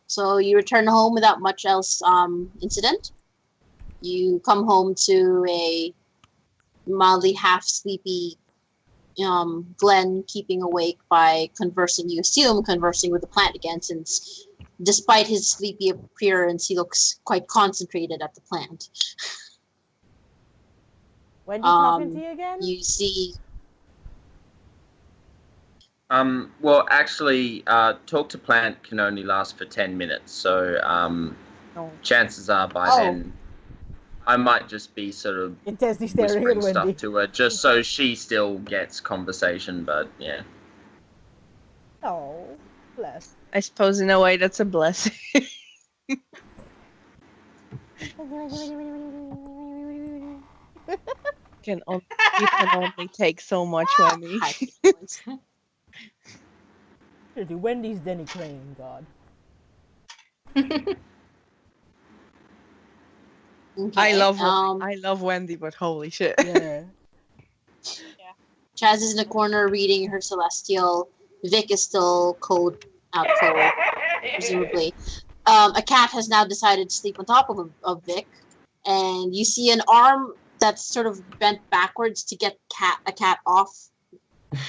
So you return home without much else incident. You come home to a mildly half sleepy Glenn keeping awake by conversing, you assume conversing with the plant again, since despite his sleepy appearance, he looks quite concentrated at the plant. Wendy talking to you again? You see... Well, actually, talk to plant can only last for 10 minutes, so chances are by then I might just be sort of intensely staring at whispering Wendy stuff to her just so she still gets conversation, but yeah. Oh, bless. I suppose in a way that's a blessing. You can only take so much, Wendy. Wendy's Denny Crane, God. I love Wendy, but holy shit. Yeah. Chaz is in the corner reading her Celestial. Vic is still cold, presumably. A cat has now decided to sleep on top of Vic, and you see an arm that's sort of bent backwards to get a cat off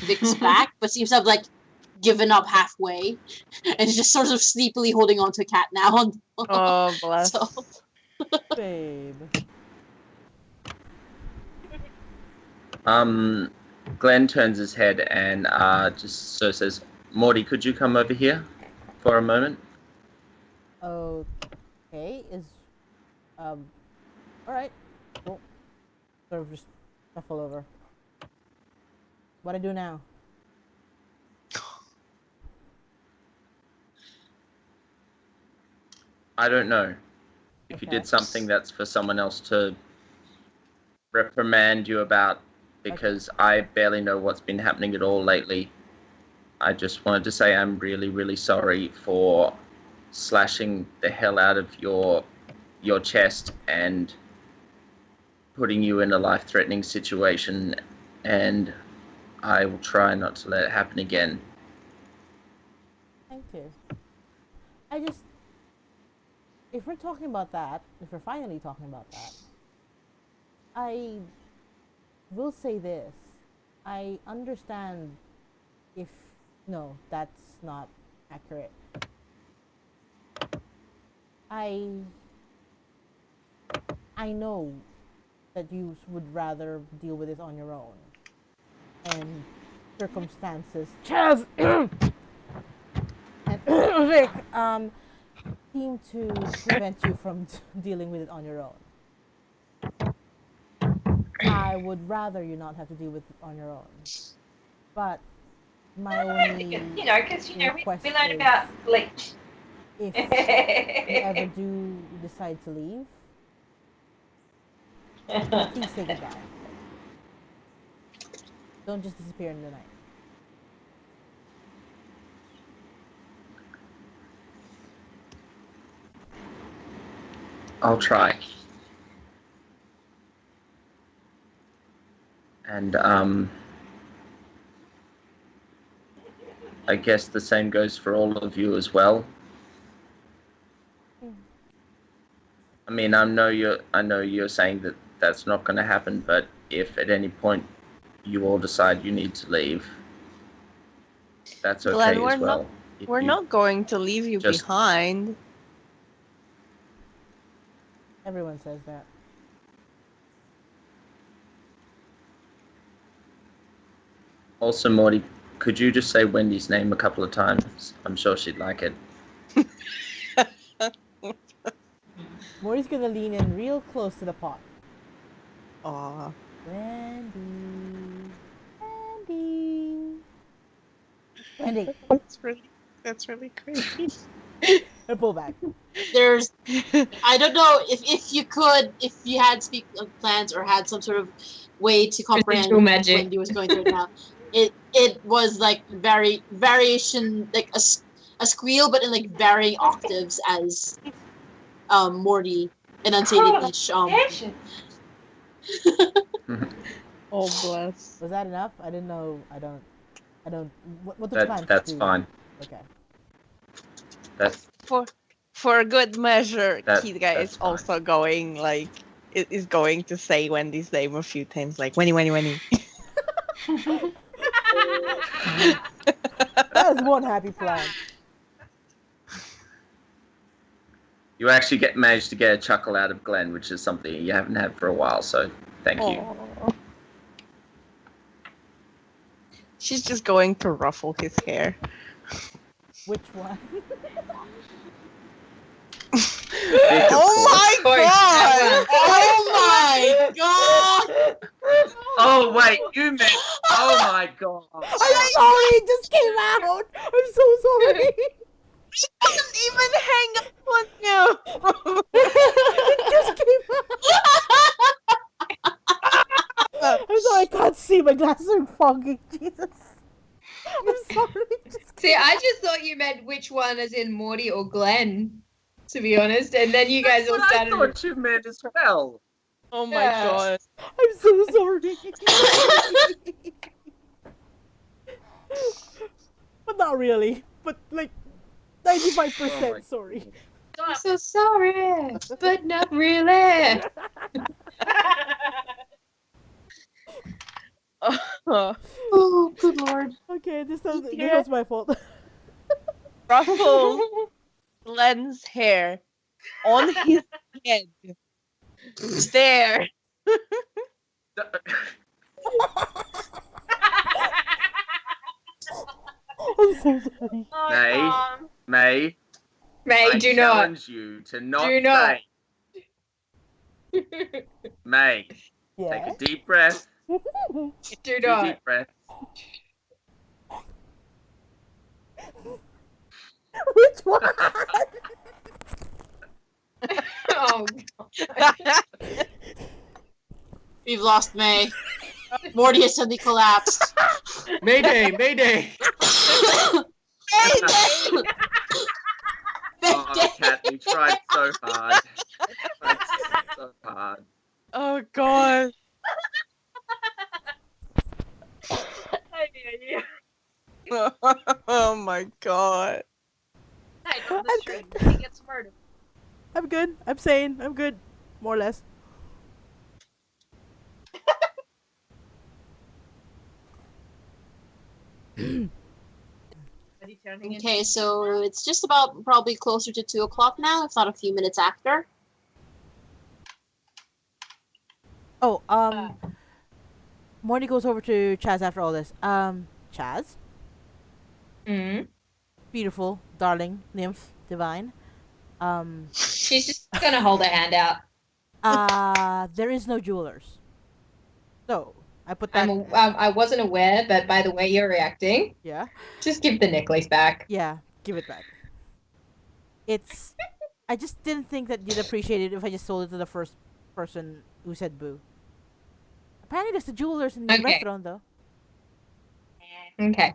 Vic's back, but seems to have like given up halfway, and is just sort of sleepily holding on to a cat now. Oh, bless. So. Babe. Glenn turns his head and just sort of says, "Morty, could you come over here for a moment?" Okay, alright. Cool. Sort of just shuffle over. What I do now? I don't know. If you did something that's for someone else to reprimand you about, because I barely know what's been happening at all lately. I just wanted to say I'm really, really sorry for slashing the hell out of your chest and putting you in a life-threatening situation, and I will try not to let it happen again. Thank you. If we're talking about that, if we're finally talking about that, I will say this. I understand no, that's not accurate. I know that you would rather deal with this on your own. And circumstances, Chaz! and Rick, seem to prevent you from dealing with it on your own. I would rather you not have to deal with it on your own. But my only because we learned is about bleach. If you ever do decide to leave, please say goodbye. Don't just disappear in the night. I'll try. And I guess the same goes for all of you as well. I mean, I know you're saying that that's not going to happen, but if at any point you all decide you need to leave, that's okay Glenn, as well. We're not going to leave you behind. Everyone says that. Also, Morty, could you just say Wendy's name a couple of times? I'm sure she'd like it. Morty's gonna lean in real close to the pot. Aww. Wendy. That's really crazy. And pull back. There's, I don't know if you had speak plans or had some sort of way to comprehend what Wendy was going through now. it was like variation, like a squeal, but in like varying octaves as Morty enunciated each Oh bless. Was that enough? I didn't know. I don't. What do plants That's do? fine. Okay. That's For good measure, Kiga that's is fine. also going like is going to say Wendy's name a few times, like Wendy. That is one happy plant. You actually managed to get a chuckle out of Glenn, which is something you haven't had for a while. So thank you. Aw. She's just going to ruffle his hair. Which one? Oh my god! Oh my god! Oh wait, you meant? Oh my god! I'm sorry, it just came out. I'm so sorry. I didn't even hang up on you. It just came out. I'm sorry, I can't see. My glasses are foggy. Jesus. I'm sorry. See, I just thought you meant which one, as in Morty or Glenn, to be honest. And then you guys all That's what I started. thought you meant as well. Oh my Yeah. god. I'm so sorry. But not really. But like 95% sorry. I'm so sorry, but not really. Oh, good lord. Okay, this was my fault. Ruffle Glenn's hair on his head. There. I'm so sorry. May, May, I do not. challenge you to not Do not. say. May, Yeah. take a deep breath. Do Two not. deep breaths. Which one? Oh, We've lost May. Morty has suddenly collapsed. Mayday! Mayday! Oh, Kat, we tried so hard. Tried so hard. Oh god. Oh my god. I know the stream. He gets murdered. I'm good. I'm sane. I'm good. More or less. Okay, so it's just about probably closer to 2 o'clock now, if not a few minutes after. Oh, Morty goes over to Chaz after all this. Chaz? Mm. Beautiful, darling, nymph, divine. She's just gonna hold her hand out. There is no jewelers. So, I put that... I wasn't aware, but by the way you're reacting, Yeah? just give the necklace back. Yeah, give it back. It's... I just didn't think that you'd appreciate it if I just sold it to the first person who said boo. Apparently there's the jewelers in the Okay. restaurant, though. Okay.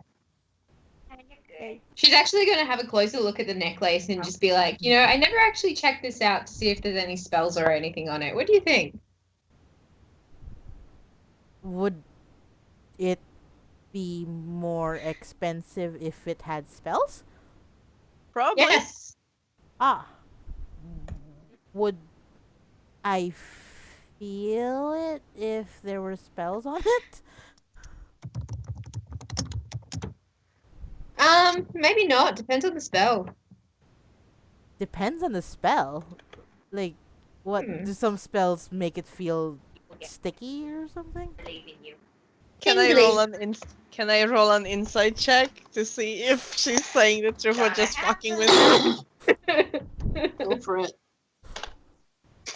She's actually going to have a closer look at the necklace and just be like, you know, I never actually checked this out to see if there's any spells or anything on it. What do you think? Would it be more expensive if it had spells? Probably. Yes. Ah. Would I feel it if there were spells on it? Maybe not. Depends on the spell. Depends on the spell. Like, what? Do some spells make it feel sticky or something? Can I roll an insight check to see if she's saying the truth or just fucking with me? Go for it.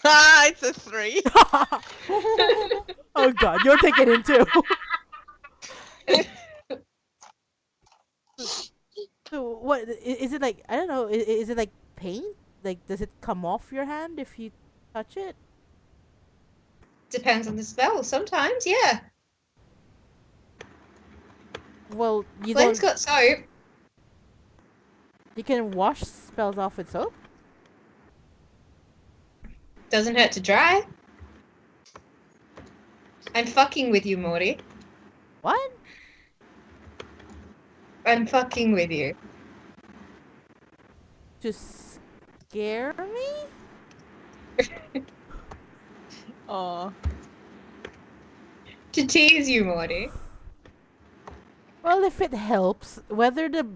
Ah, it's a 3. Oh god, you'll take it in too. So what is it like? I don't know. Is it like paint? Like, does it come off your hand if you touch it? Depends on the spell. Sometimes, yeah. Well, you Glenn's don't. got soap. You can wash spells off with soap. Doesn't hurt to try. I'm fucking with you, Morty. What? I'm fucking with you. To scare me? Aw. To tease you, Morty. Well, if it helps, whether the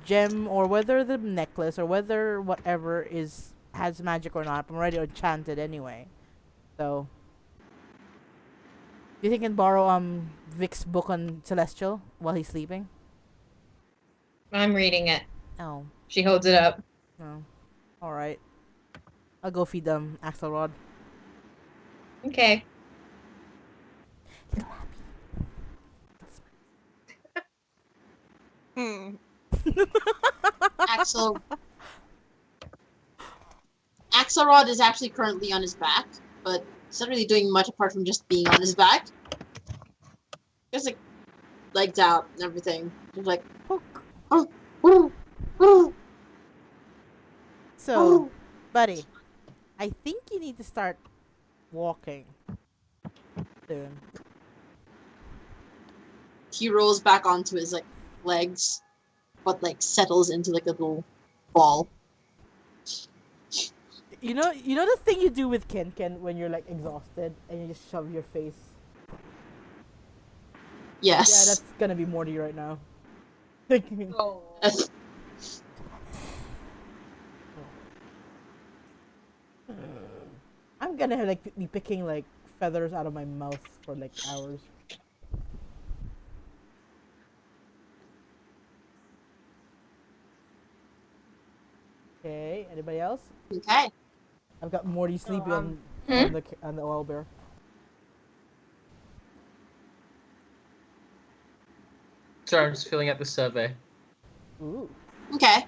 gem or whether the necklace or whether whatever has magic or not, I'm already enchanted anyway. So, do you think I can borrow Vic's book on Celestial while he's sleeping? I'm reading it. Oh, She holds it up. no. All right. I'll go feed them Axelrod. Okay. Hmm. Axelrod is actually currently on his back, but he's not really doing much apart from just being on his back. Just like legs out and everything. Just like So, buddy, I think you need to start walking soon. he rolls back onto his like legs, but like settles into like a little ball. You know the thing you do with Ken when you're like exhausted and you just shove your face. Yes. Yeah, that's gonna be Morty right now. Oh. I'm gonna like be picking like feathers out of my mouth for like hours. Okay, anybody else? Okay. I've got Morty sleeping on the oil bear. Sorry, I'm just filling out the survey. Ooh. Okay.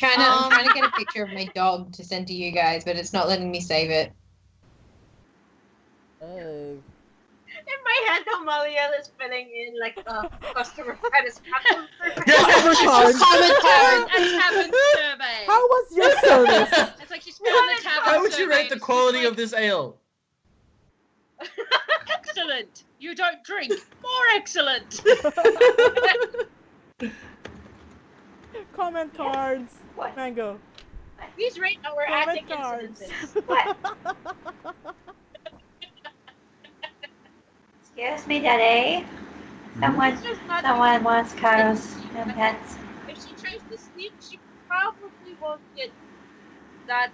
I'm trying to get a picture of my dog to send to you guys, but it's not letting me save it. Oh. In my head, Amaliel is filling in like a customer satisfaction. Comment card. A tavern survey. How was your service? It's like she's filling the tavern How would you survey rate the and she's quality like, of this ale? Excellent. You don't drink. More excellent. Comment cards. What? Mango. Please rate our Comment attic cards. incidences. What? Excuse me, Daddy. Someone wants Karo's pets. If she tries to sleep, she probably won't get that.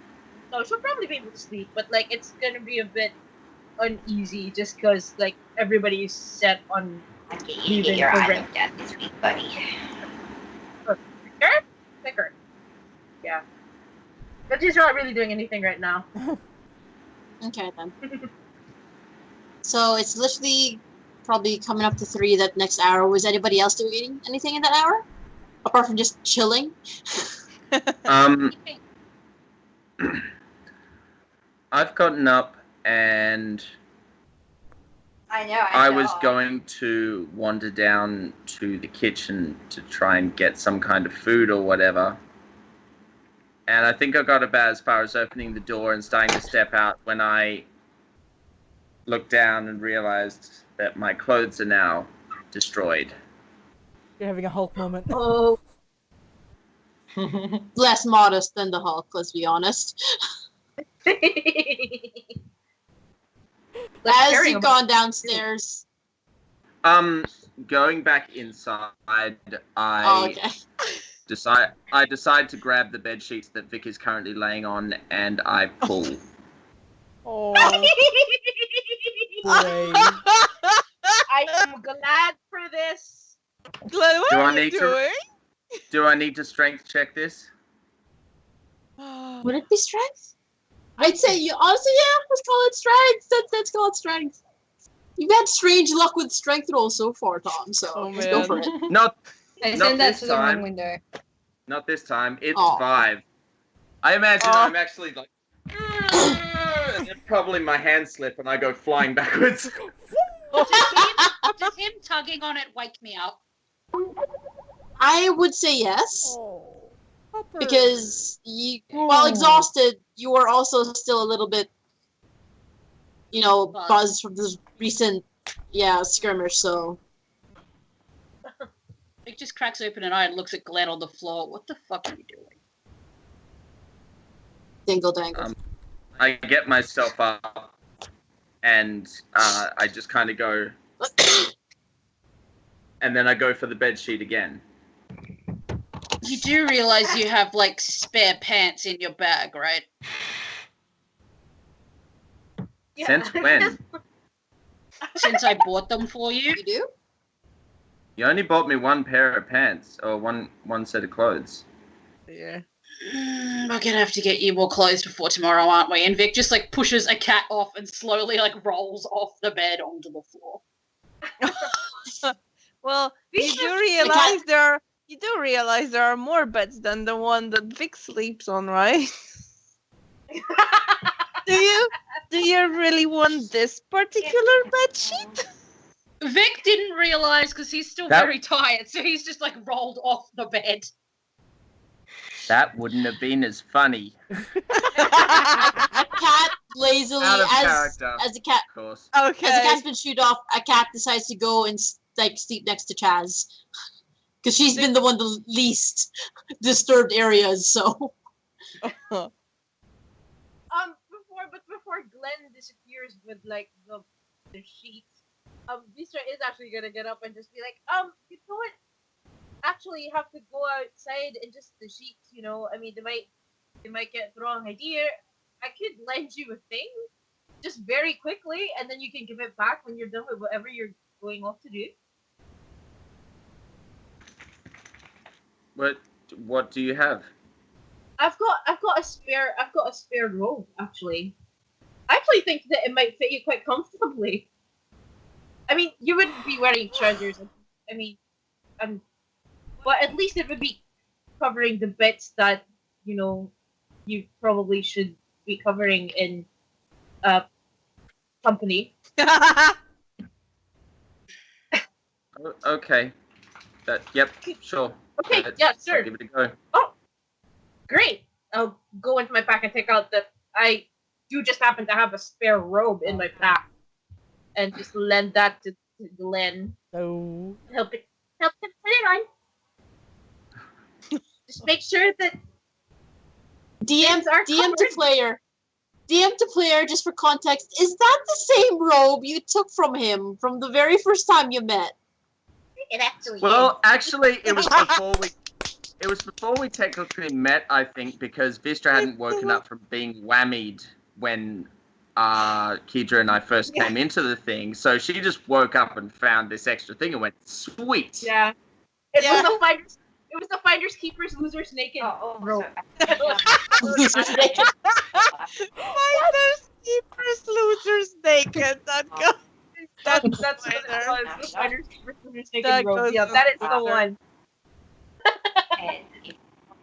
No, she'll probably be able to sleep, but like it's gonna be a bit uneasy just because like everybody's set on Okay, leaving your for eye rent. looked at this week, buddy. Thicker. Yeah. But she's not really doing anything right now. Okay then. So it's literally probably coming up to 3 that next hour. Was anybody else doing anything in that hour? Apart from just chilling? I've gotten up and I know. I was going to wander down to the kitchen to try and get some kind of food or whatever. And I think I got about as far as opening the door and starting to step out when I looked down and realized that my clothes are now destroyed. You're having a Hulk moment. Oh. Less modest than the Hulk, let's be honest. As you've gone downstairs. Going back inside, Okay. decide to grab the bed sheets that Vic is currently laying on, and I pull. Oh. I am glad for this. Glenn, what Do are I you need to- doing? Do I need to strength check this? Would it be strength? I'd say you honestly, yeah, let's call it strength. Let's call it strength. You've had strange luck with strength rolls so far, Tom, so let's go for it. Not I Not sent that this to the time. wrong window. Not this time. It's Aw. 5. I imagine I'm actually like, and then probably my hand slip and I go flying backwards. Does him tugging on it wake me up? I would say yes. Oh, Hopper. Because while exhausted, you are also still a little bit, buzzed from this recent, skirmish. So It just cracks open an eye and looks at Glenn on the floor. What the fuck are you doing? dingle dangle. I get myself up, and I just kind of go, and then I go for the bed sheet again. You do realize you have like spare pants in your bag, right? Yeah. Since when? Since I bought them for you. You do? You only bought me one pair of pants, or one set of clothes. Yeah. We're gonna have to get you more clothes before tomorrow, aren't we? And Vic just like pushes a cat off and slowly like rolls off the bed onto the floor. Well, you do realize there are more beds than the one that Vic sleeps on, right? Do you really want this particular bed sheet? Vic didn't realize because he's still very tired, so he's just like rolled off the bed. That wouldn't have been as funny. A cat lazily, Out of as character, a cat, of course. Okay. as the cat's been shooed off, a cat decides to go and like sleep next to Chaz, because she's been the one the least disturbed areas. So Before Glenn disappears with like the sheets, Vistra is actually gonna get up and just be like, you know what? Actually, you have to go outside and just the sheets. I mean, they might get the wrong idea. I could lend you a thing, just very quickly, and then you can give it back when you're done with whatever you're going off to do. What do you have? I've got a spare robe actually. I actually think that it might fit you quite comfortably. I mean, you wouldn't be wearing trousers. I mean, but at least it would be covering the bits that you probably should be covering in company. Okay. Yep. Sure. Okay. Yeah. Sure. I'll give it a go. Oh, great! I'll go into my pack and take out I do just happen to have a spare robe in my pack, and just lend that to Glenn. Oh. Help him put it on. Just make sure that DM to player, just for context, is that the same robe you took from him from the very first time you met? it actually Well, actually, it was before we technically met, I think, because Vistra hadn't woken up from being whammied when Kedra and I first came into the thing. So she just woke up and found this extra thing and went, sweet. Yeah. It was the finders keepers losers naked robe. Losers naked. Finders keepers losers naked. That's what it was. The finders keepers losers naked That robe. goes Yeah, that is the one.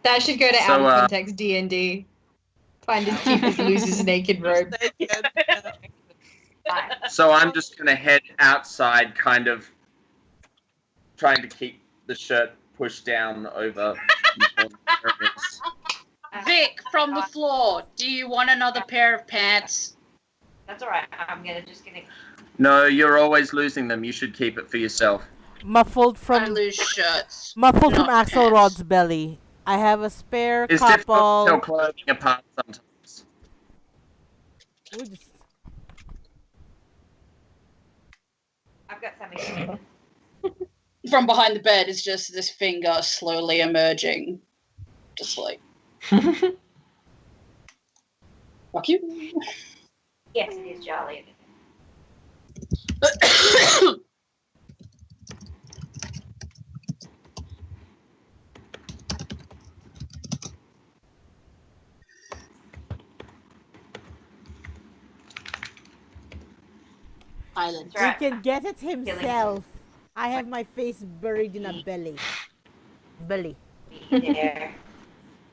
That should go to out of context D&D. Finders keepers losers naked robe. So I'm just going to head outside, kind of trying to keep the shirt pushed down over areas. Vic, from the floor, do you want another pair of pants? That's alright. I'm gonna. No, you're always losing them. You should keep it for yourself. Muffled I from lose shirts. muffled from not Axelrod's belly. I have a spare It's difficult couple. to tell clothing apart sometimes. We'll just- I've got something. From behind the bed is just this finger slowly emerging. Just like, fuck you. Yes, it is Charlie. Silence. He can get it himself. I have my face buried in a belly. Belly. There.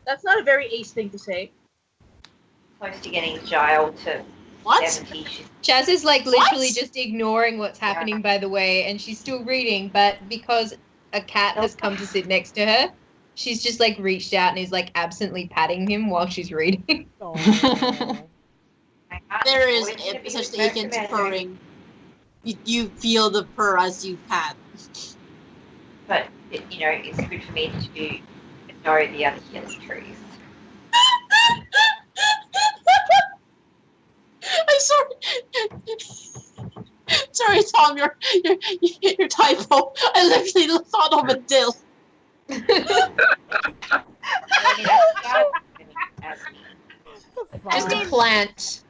That's not a very ace thing to say. Close to getting Giles to What? 70. Chaz is like literally What? just ignoring what's happening, by the way, and she's still reading, but because a cat has come to sit next to her, she's just like reached out and is like absently patting him while she's reading. Oh. There is essentially Aiken's purring. You feel the purr as you pat. But, it's good for me to know the other killing trees. I'm sorry. Sorry, Tom, your typo. I literally thought of a dill. Just a plant.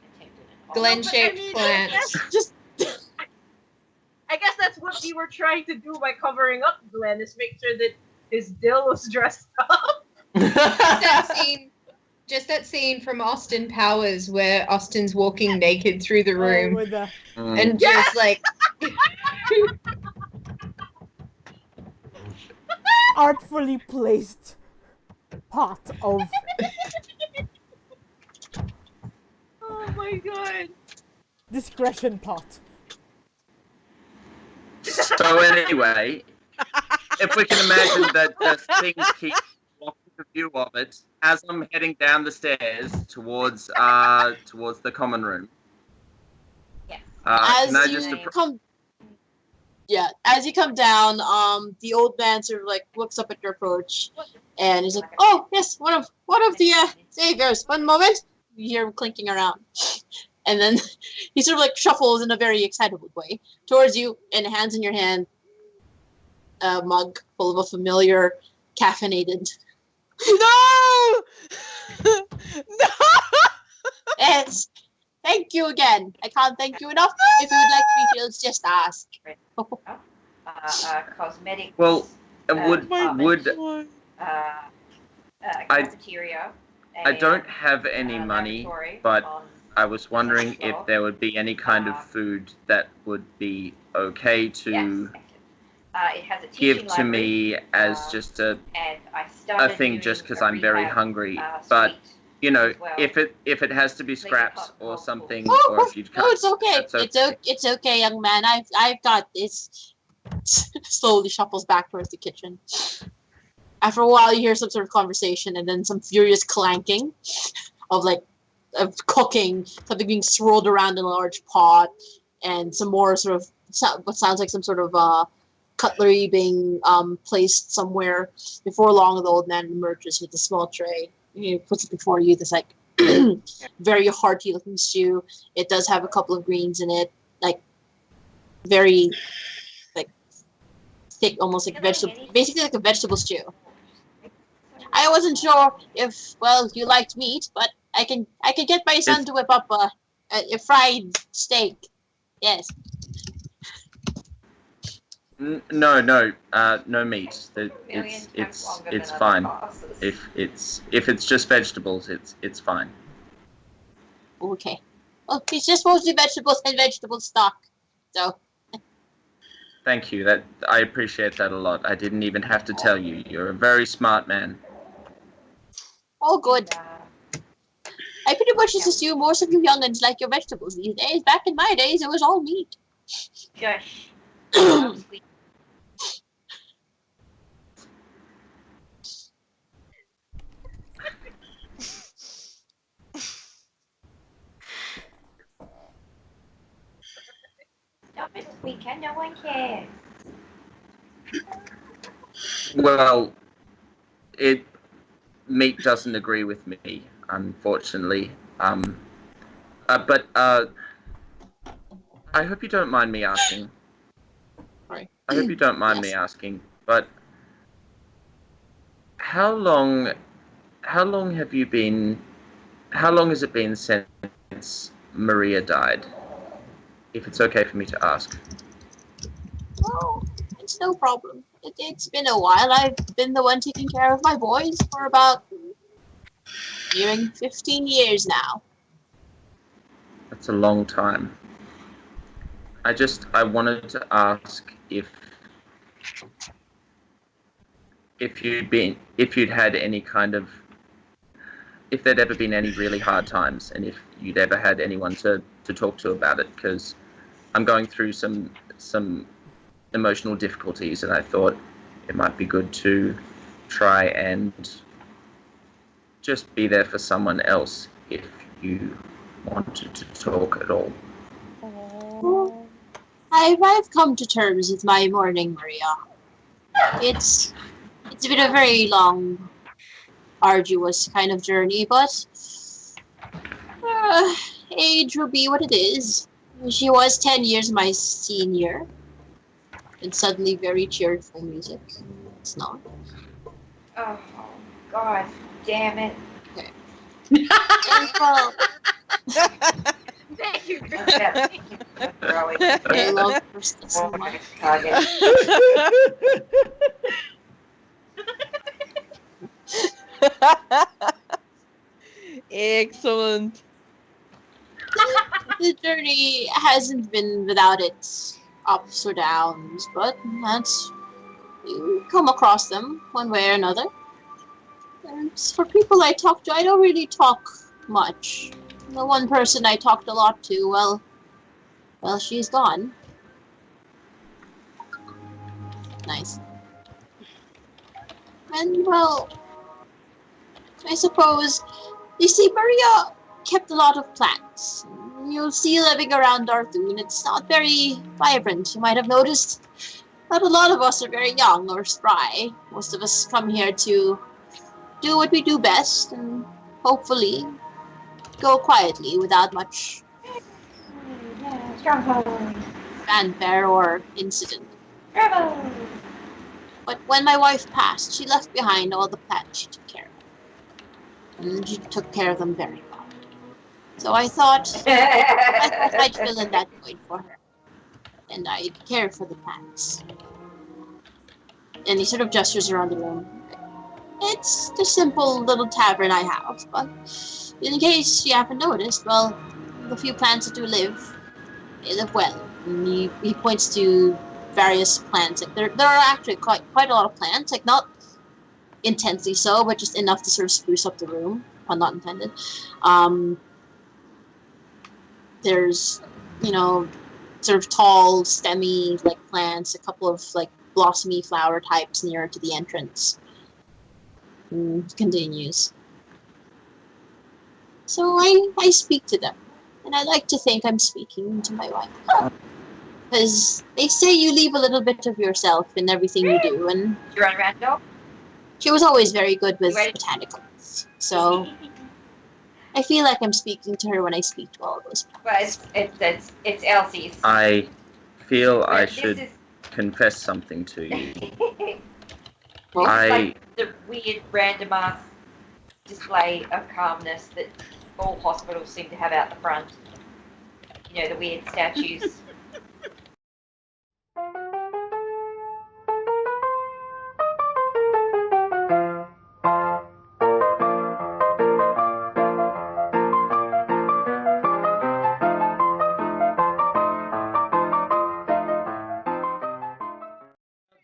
Glen-shaped plant. Just I guess that's what we were trying to do by covering up Glenn, is make sure that his dill was dressed up. Just that scene from Austin Powers where Austin's walking naked through the room with the and just like artfully placed pot of. Oh my god. Discretion pot. So anyway, if we can imagine that things keep blocking the view of it, as I'm heading down the stairs towards the common room. Yes. as Can I you just come, as you come down, the old man sort of like looks up at your approach, and he's like, "Oh yes, one of the saviors. One moment." You hear him clinking around, and then he sort of like shuffles in a very excitable way towards you, and hands in your hand a mug full of a familiar caffeinated. No! No! Yes. Thank you again. I can't thank you enough. If you would like refills, just ask. Cosmetics. Well, would cafeteria. I don't have any money, but I was wondering if there would be any kind of food that would be okay to it has a give to me as just a thing, just because I'm very hungry. But you know, if it has to be scraps or something, or if you can't, it's okay. It's okay, young man. I've got this. Slowly shuffles back towards the kitchen. After a while, you hear some sort of conversation, and then some furious clanking of cooking, something being swirled around in a large pot, and some more sort of what sounds like some sort of cutlery being placed somewhere. Before long, the old man emerges with a small tray. He puts it before you. This very hearty-looking stew. It does have a couple of greens in it, very thick, almost like vegetable, basically like a vegetable stew. I wasn't sure if you liked meat, but I can get my son to whip up a fried steak. Yes. No meat. It's fine. If it's just vegetables, it's fine. Okay. Well, it's just mostly vegetables and vegetable stock. So. Thank you. I appreciate that a lot. I didn't even have to tell you. You're a very smart man. All good. I pretty much just assume most of you young'uns like your vegetables these days. Back in my days, it was all meat. Josh. Stop it this weekend, no one cares. Well, meat doesn't agree with me, unfortunately. But I hope you don't mind me asking. Right. I hope you don't mind me asking, but how long has it been since Maria died? If it's okay for me to ask. Oh, it's no problem. It's been a while. I've been the one taking care of my boys for about nearing 15 years now. That's a long time. I wanted to ask if you'd had any kind of if there'd ever been any really hard times, and if you'd ever had anyone to talk to about it, because I'm going through some emotional difficulties, and I thought it might be good to try and just be there for someone else if you wanted to talk at all. I've come to terms with my mourning, Maria. It's been a very long, arduous kind of journey, but age will be what it is. She was 10 years my senior, and suddenly very cheerful music. It's not. Oh, God damn it. Okay. And, well, Thank you for that. Thank you for throwing it. I love her so much. Excellent. The journey hasn't been without its ups or downs, but that's you come across them one way or another. And for people I talk to, I don't really talk much. The one person I talked a lot to, well, she's gone. Nice. And well, I suppose you see, Maria kept a lot of plants. You'll see living around Darthoon, it's not very vibrant. You might have noticed that a lot of us are very young or spry. Most of us come here to do what we do best and hopefully go quietly without much fanfare or incident. Bravo! But when my wife passed, she left behind all the plants she took care of. And she took care of them very well. So I thought I'd fill in that void for her. And I'd care for the plants. And he sort of gestures around the room. It's the simple little tavern I have, but in case you haven't noticed, well, the few plants that do live, they live well. And he points to various plants. Like there are actually quite a lot of plants, like not intensely so, but just enough to sort of spruce up the room, pun not intended. There's, sort of tall, stemmy, like plants, a couple of like blossomy flower types nearer to the entrance. Continues. So I speak to them, and I like to think I'm speaking to my wife. Because they say you leave a little bit of yourself in everything you do, and You run around, dog? she was always very good with botanicals. So I feel like I'm speaking to her when I speak to all of those plants. Well, it's Elsie's. I feel I This should is- confess something to you. This I- is like the weird random ass display of calmness that all hospitals seem to have out the front. You know, the weird statues.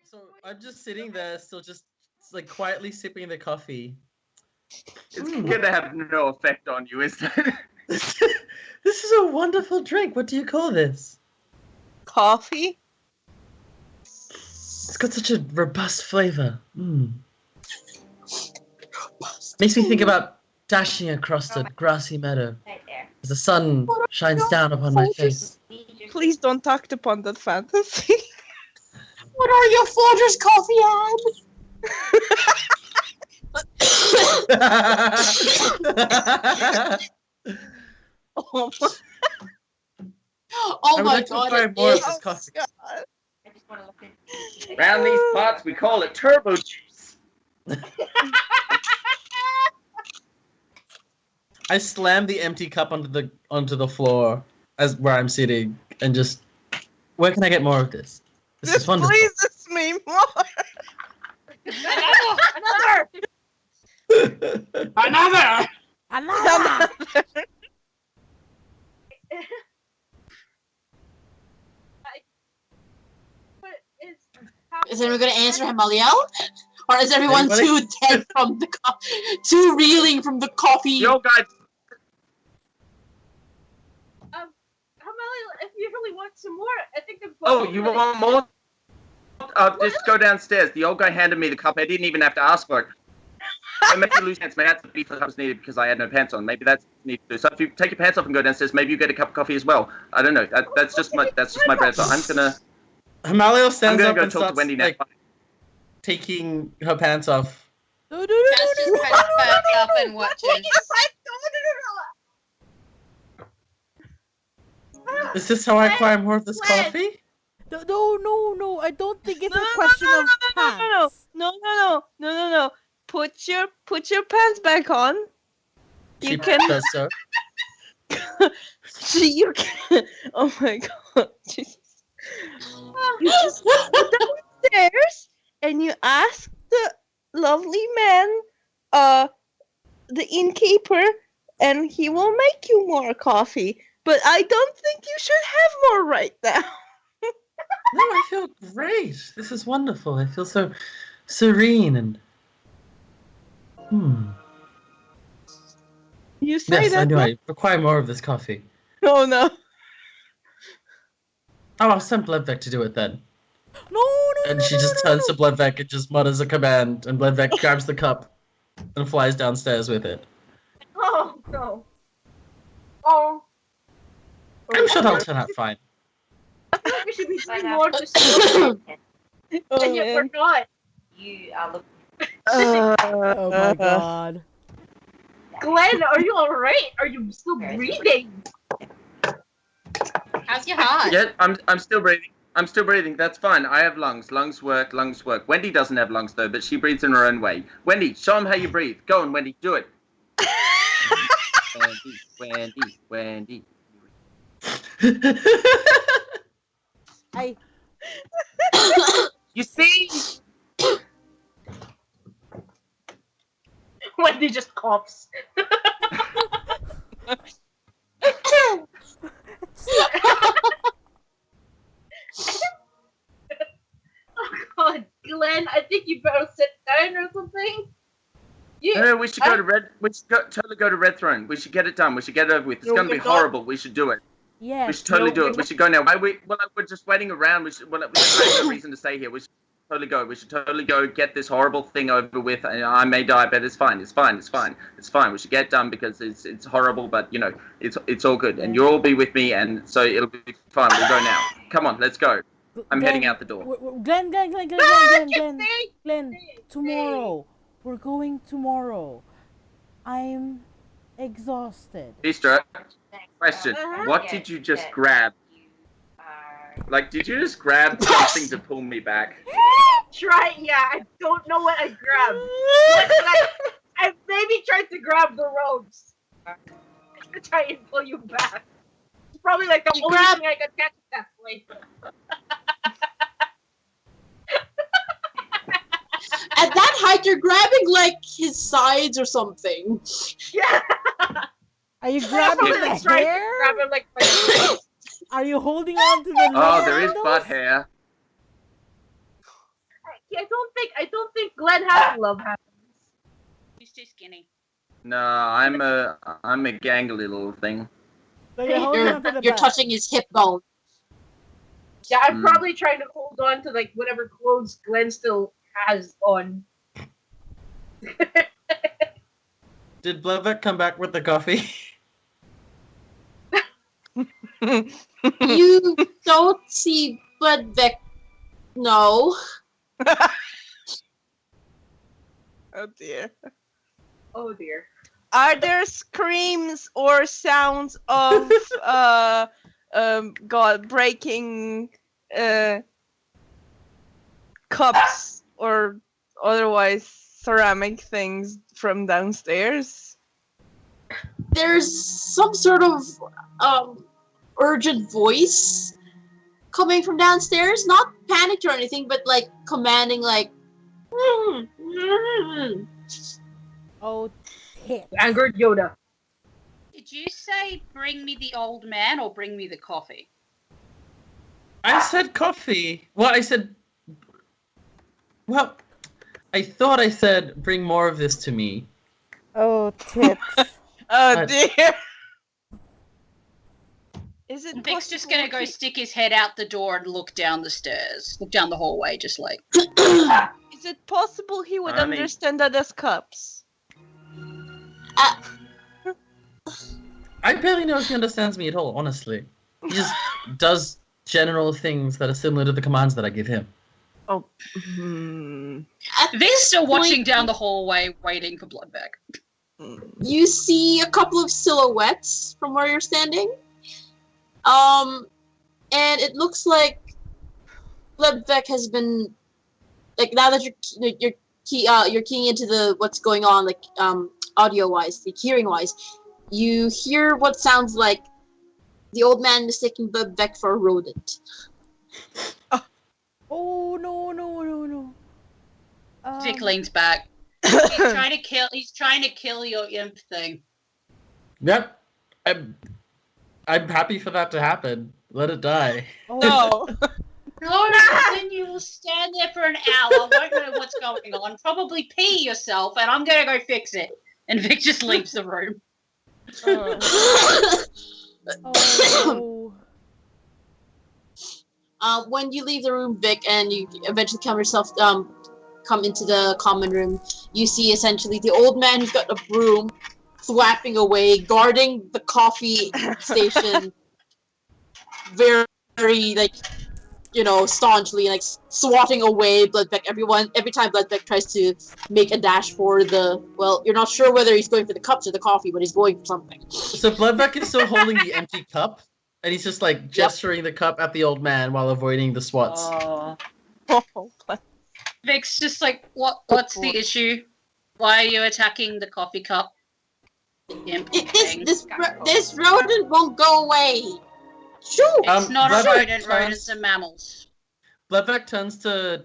So I'm just sitting there, still just like quietly sipping the coffee. It's gonna have no effect on you, is it? This is a wonderful drink. What do you call this? Coffee? It's got such a robust flavor. Makes me think about dashing across the grassy meadow Right there. as the sun shines down upon my face. Please don't talk to Pundit Fantasy. What are your Folgers coffee ads? Oh my Oh I would my like to god. try it more of is. this coffee. God. I just want to look at. Around these parts, we call it turbo juice. I slam the empty cup onto the floor as where I'm sitting and just, where can I get more of this? This is wonderful. pleases me more. Another. Is anyone going to answer him, Aliel? Or is everyone too dead from the too reeling from the coffee? The old guy. Hamali, if you really want some more, I think I've got. Oh, you want more? Just go downstairs. The old guy handed me the cup. I didn't even have to ask for it. I made you lose pants. Maybe that's the beef that was needed because I had no pants on. Maybe that's needed to do. So if you take your pants off and go downstairs, maybe you get a cup of coffee as well. I don't know. That's just my bread. So I'm gonna. Hamalio stands I'm up gonna go and talk to starts Wendy now. like taking her pants off. Cass just kind of perks up and watches. Is this how I acquire more of this coffee? No. I don't think it's a question of pants. No. Put your pants back on. She does so. You can. Oh my god, Jesus! You just go downstairs and you ask the lovely man, the innkeeper, and he will make you more coffee. But I don't think you should have more right now. No, I feel great. This is wonderful. I feel so serene and. You say Yes, that. I do. I require more of this coffee. Oh no. Oh, I'll send Bledvec to do it then. No. And she just turns to Bledvec and just mutters a command, and Bledvec grabs the cup and flies downstairs with it. Oh no. Oh. I'm sure that'll turn out fine. I feel like we should be doing more to school. And yet we're not. You are looking. Oh my god. Glenn, are you alright? Are you still breathing? How's your heart? Yeah, I'm still breathing. I'm still breathing. That's fine. I have lungs. Lungs work. Wendy doesn't have lungs though, but she breathes in her own way. Wendy, show him how you breathe. Go on, Wendy, do it. Wendy. You see? Wendy just coughs. Oh god, Glenn, I think you better sit down or something. No, we should go to Red. We should totally go to Red Throne. We should get it done. We should get it over with. It's going to be horrible. We should do it. Yes. We should totally do it. We should go now. We're just waiting around. We have no reason to stay here. We should totally go. We should totally go get this horrible thing over with. And I may die, but it's fine. It's fine. We should get it done because it's horrible, but you know, it's all good. And you'll all be with me, and so it'll be fine. We'll go now. Come on, let's go. I'm heading out the door. Glenn, tomorrow. We're going tomorrow. I'm exhausted. Easter, question. What did you just grab? Like, did you just grab something to pull me back? Yeah, I don't know what I grabbed. I maybe tried to grab the ropes to try and pull you back. It's probably like the only thing I could catch at that point. At that height, you're grabbing like his sides or something. Yeah. Are you grabbing the hair? Grab him like my Are you holding on to the Oh, there is butt hair. I don't think Glenn has love habits. He's too skinny. No, I'm a gangly little thing. So you're touching his hip bone. Yeah, I'm probably trying to hold on to like whatever clothes Glenn still has on. Did Bledvec come back with the coffee? You don't see Bledvec. No. Oh dear. Oh dear. Are there screams or sounds of breaking cups or otherwise ceramic things from downstairs? There's some sort of urgent voice coming from downstairs. Not panicked or anything, but like commanding, like. Oh, hit. Angered Yoda. Did you say bring me the old man or bring me the coffee? I said coffee. Well, I I thought I said bring more of this to me. Oh, tits. Oh But- dear. Is it Vic's just possible gonna go he- stick his head out the door and look down the stairs, look down the hallway, just like. Is it possible he would I mean- understand that as cups? I barely know if he understands me at all, honestly. He just does general things that are similar to the commands that I give him. Oh. Hmm. Vic's still watching down the hallway, waiting for Bloodbeck. You see a couple of silhouettes from where you're standing. And it looks like Bloodbeck has been, like, now that you're keying into the what's going on, like audio wise, like hearing wise, you hear what sounds like the old man mistaking Bloodbeck for a rodent. Oh, no. Vic leans back. He's trying to kill your imp thing. Yep. I'm happy for that to happen. Let it die. Oh, No. No, then you will stand there for an hour, won't know what's going on, probably pee yourself, and I'm gonna go fix it. And Vic just leaves the room. oh. When you leave the room, Vic, and you eventually come into the common room, you see essentially the old man who's got a broom, thwapping away, guarding the coffee station, very, like, staunchly, like swatting away Bloodbeck. Every time Bloodbeck tries to make a dash for you're not sure whether he's going for the cups or the coffee, but he's going for something. So Bloodbeck is still holding the empty cup, and he's just like gesturing the cup at the old man while avoiding the swats. Oh, Vic's just like, what's the issue? Why are you attacking the coffee cup? Imp thing. This rodent won't go away. Shoo! It's not a Bloodbeck rodent. Rodents are mammals. Bloodbeck turns to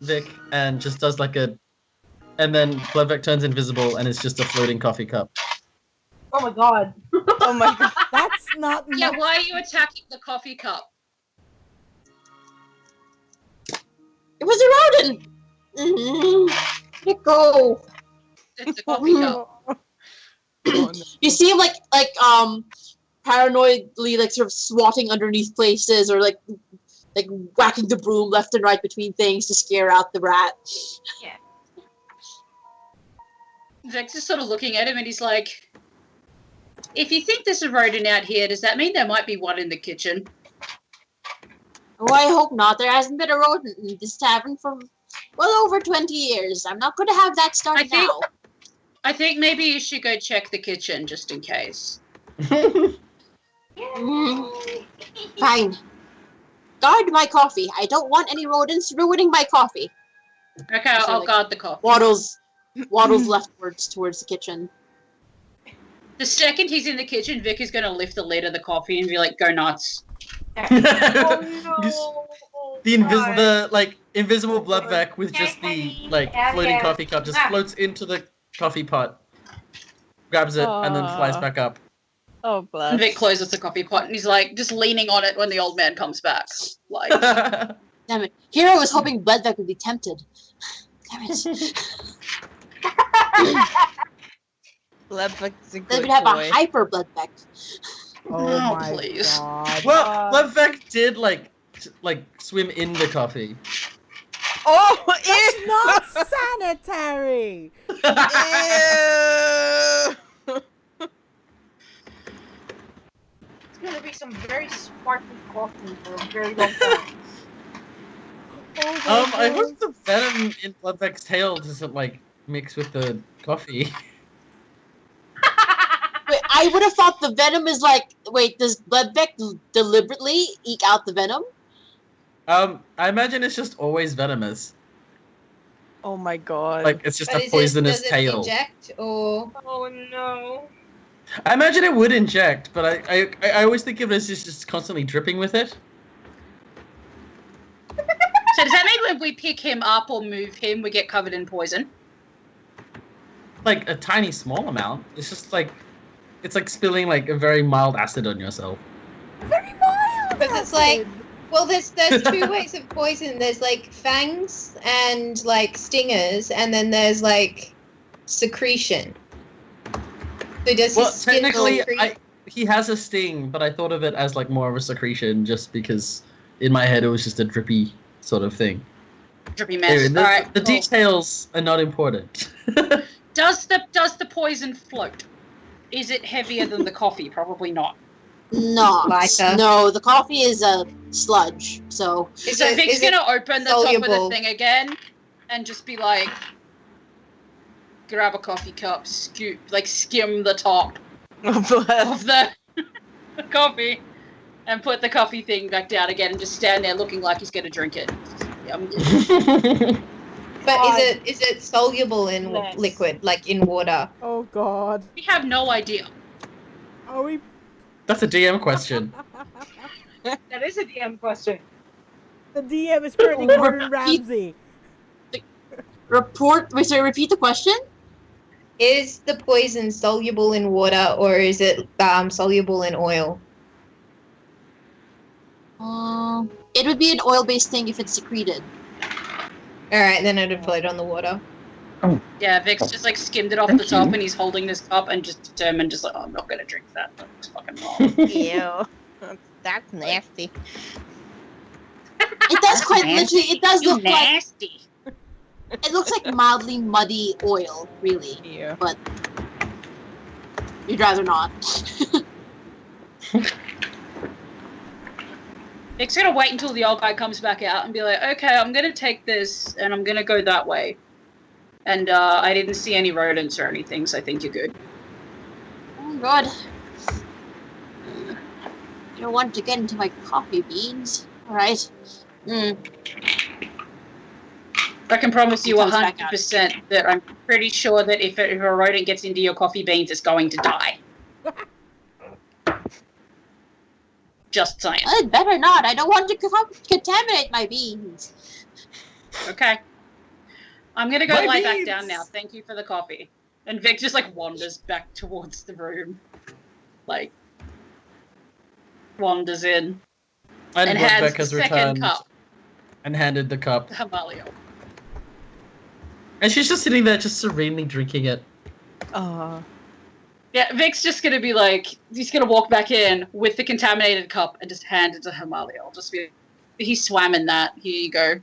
Vic and just does like and then Bloodbeck turns invisible and it's just a floating coffee cup. Oh my god. Oh my god. That's not. Yeah, why are you attacking the coffee cup? It was a rodent. Let it go. It's a coffee cup. You see him like paranoidly like sort of swatting underneath places or like whacking the broom left and right between things to scare out the rat. Yeah. Vic's just sort of looking at him and he's like, if you think there's a rodent out here, does that mean there might be one in the kitchen? Oh, I hope not. There hasn't been a rodent in this tavern for well over 20 years. I'm not going to have that start now. I think maybe you should go check the kitchen just in case. Fine. Guard my coffee. I don't want any rodents ruining my coffee. Okay, I'll guard the coffee. Waddles leftwards towards the kitchen. The second he's in the kitchen, Vic is going to lift the lid of the coffee and be like, go nuts. Oh no. The invisible Bloodbeck with just the floating coffee cup just floats into the coffee pot, grabs it, and then flies back up. Oh, And bless. Vic closes the coffee pot and he's like just leaning on it when the old man comes back. Like, Damn it. Hero was hoping Bloodbeck would be tempted. Damn it. Bloodbeck's a They good would have boy. a hyper Bloodbeck. Oh my please. god. Well, Bloodbeck did like swim in the coffee. Oh, It's not sanitary. ew. It's gonna be some very sparkly coffee for a very long time. Oh my I god. hope the venom in Bloodbeck's tail doesn't mix with the coffee. Wait, I would have thought the venom is does Bloodbeck deliberately eke out the venom? I imagine it's just always venomous. Oh my god. Like it's just But a poisonous does it tail. inject or? Oh no. I imagine it would inject, but I always think of it as just constantly dripping with it. So does that mean when we pick him up or move him, we get covered in poison? Like a tiny small amount. It's just it's like spilling a very mild acid on yourself. Very mild. Because it's like Well, there's two ways of poison. There's like fangs and like stingers, and then there's like secretion. So does Well, his skin technically, secrete? he has a sting, but I thought of it as like more of a secretion, just because in my head it was just a drippy sort of thing. Drippy mess. Anyway, All right. the cool. details are not important. Does the poison float? Is it heavier than the coffee? Probably not. Not. No, the coffee is a sludge. So So Vic's gonna open the top of soluble? the thing again, and just be like, grab a coffee cup, skim the top of the coffee, and put the coffee thing back down again, and just stand there looking like he's gonna drink it. But is it soluble in Yes. liquid, like in water? Oh God. We have no idea. Are we? That's a DM question. That is a DM question. The DM is currently Gordon Ramsay. repeat the question? Is the poison soluble in water or is it soluble in oil? It would be an oil-based thing if it's secreted. All right, then it'd float on the water. Yeah, Vic's just like skimmed it off the top, and he's holding this cup and just determined, just like, oh, I'm not gonna drink that. That looks fucking wrong. Ew. That's nasty. It does quite literally. It does You look like. nasty. It looks like mildly muddy oil, really. Yeah. But you'd rather not. Vic's gonna wait until the old guy comes back out and be like, okay, I'm gonna take this and I'm gonna go that way. And I didn't see any rodents or anything, so I think you're good. Oh God. You don't want to get into my coffee beans. Alright. I can promise you Comes back 100% that I'm pretty sure that if a rodent gets into your coffee beans, it's going to die. Just saying. It better not. I don't want to contaminate my beans. Okay. I'm gonna go My lie back beans! down now. Thank you for the coffee. And Vic just like wanders back towards the room. Like, wanders in. And hands Woodbeck the has second returned cup and handed the cup. to Hamalio. And she's just sitting there, just serenely drinking it. Oh. Yeah, Vic's just gonna be like, he's gonna walk back in with the contaminated cup and just hand it to Hamalio. Just be, he swam in that. Here you go.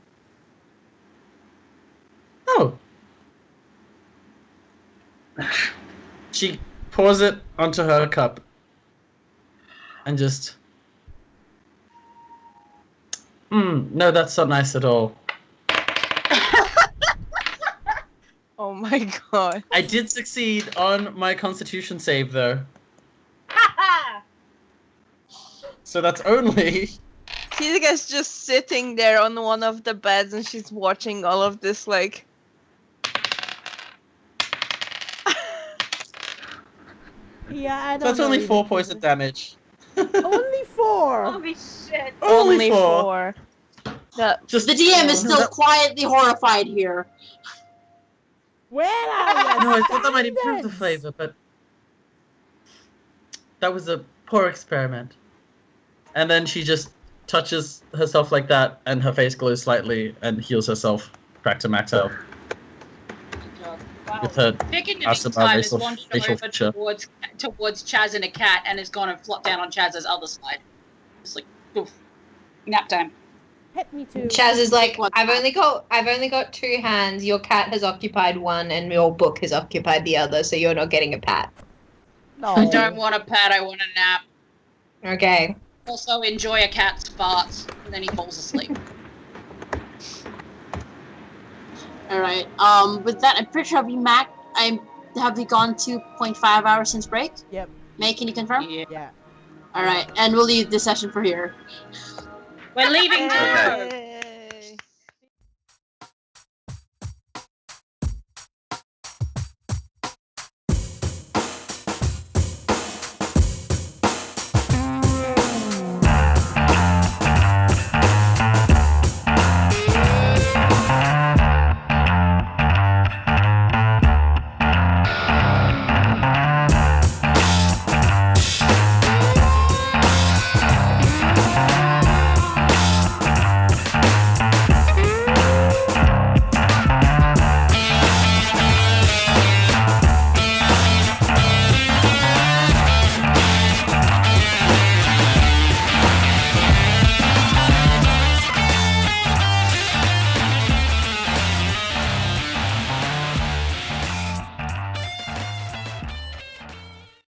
Oh. She pours it onto her cup. And just... no, that's not nice at all. Oh my god. I did succeed on my constitution save, though. So that's only... Kizika's just sitting there on one of the beds and she's watching all of this like... Yeah, I don't That's know only either. 4 poison damage. Only 4. Holy shit. Only 4. That, Just The DM is still quietly horrified here. Where are you? No, I thought that might improve the flavor, but that was a poor experiment. And then she just touches herself like that, and her face glows slightly, and heals herself back to max health Wow. with her Vic in the Ask meantime about has facial wandered over feature. towards Chaz and a cat and has gone and flopped down on Chaz's other side. It's like, oof. Nap time. Hit me too. Chaz is like, What's I've that? only got 2 hands. Your cat has occupied one, and your book has occupied the other. So you're not getting a pat. No. I don't want a pat, I want a nap. Okay. Also enjoy a cat's farts, and then he falls asleep. Alright. With that, I'm pretty sure have we gone 2.5 hours since break? Yep. May, can you confirm? Yeah. Alright, and we'll leave this session for here. We're leaving tomorrow. Okay.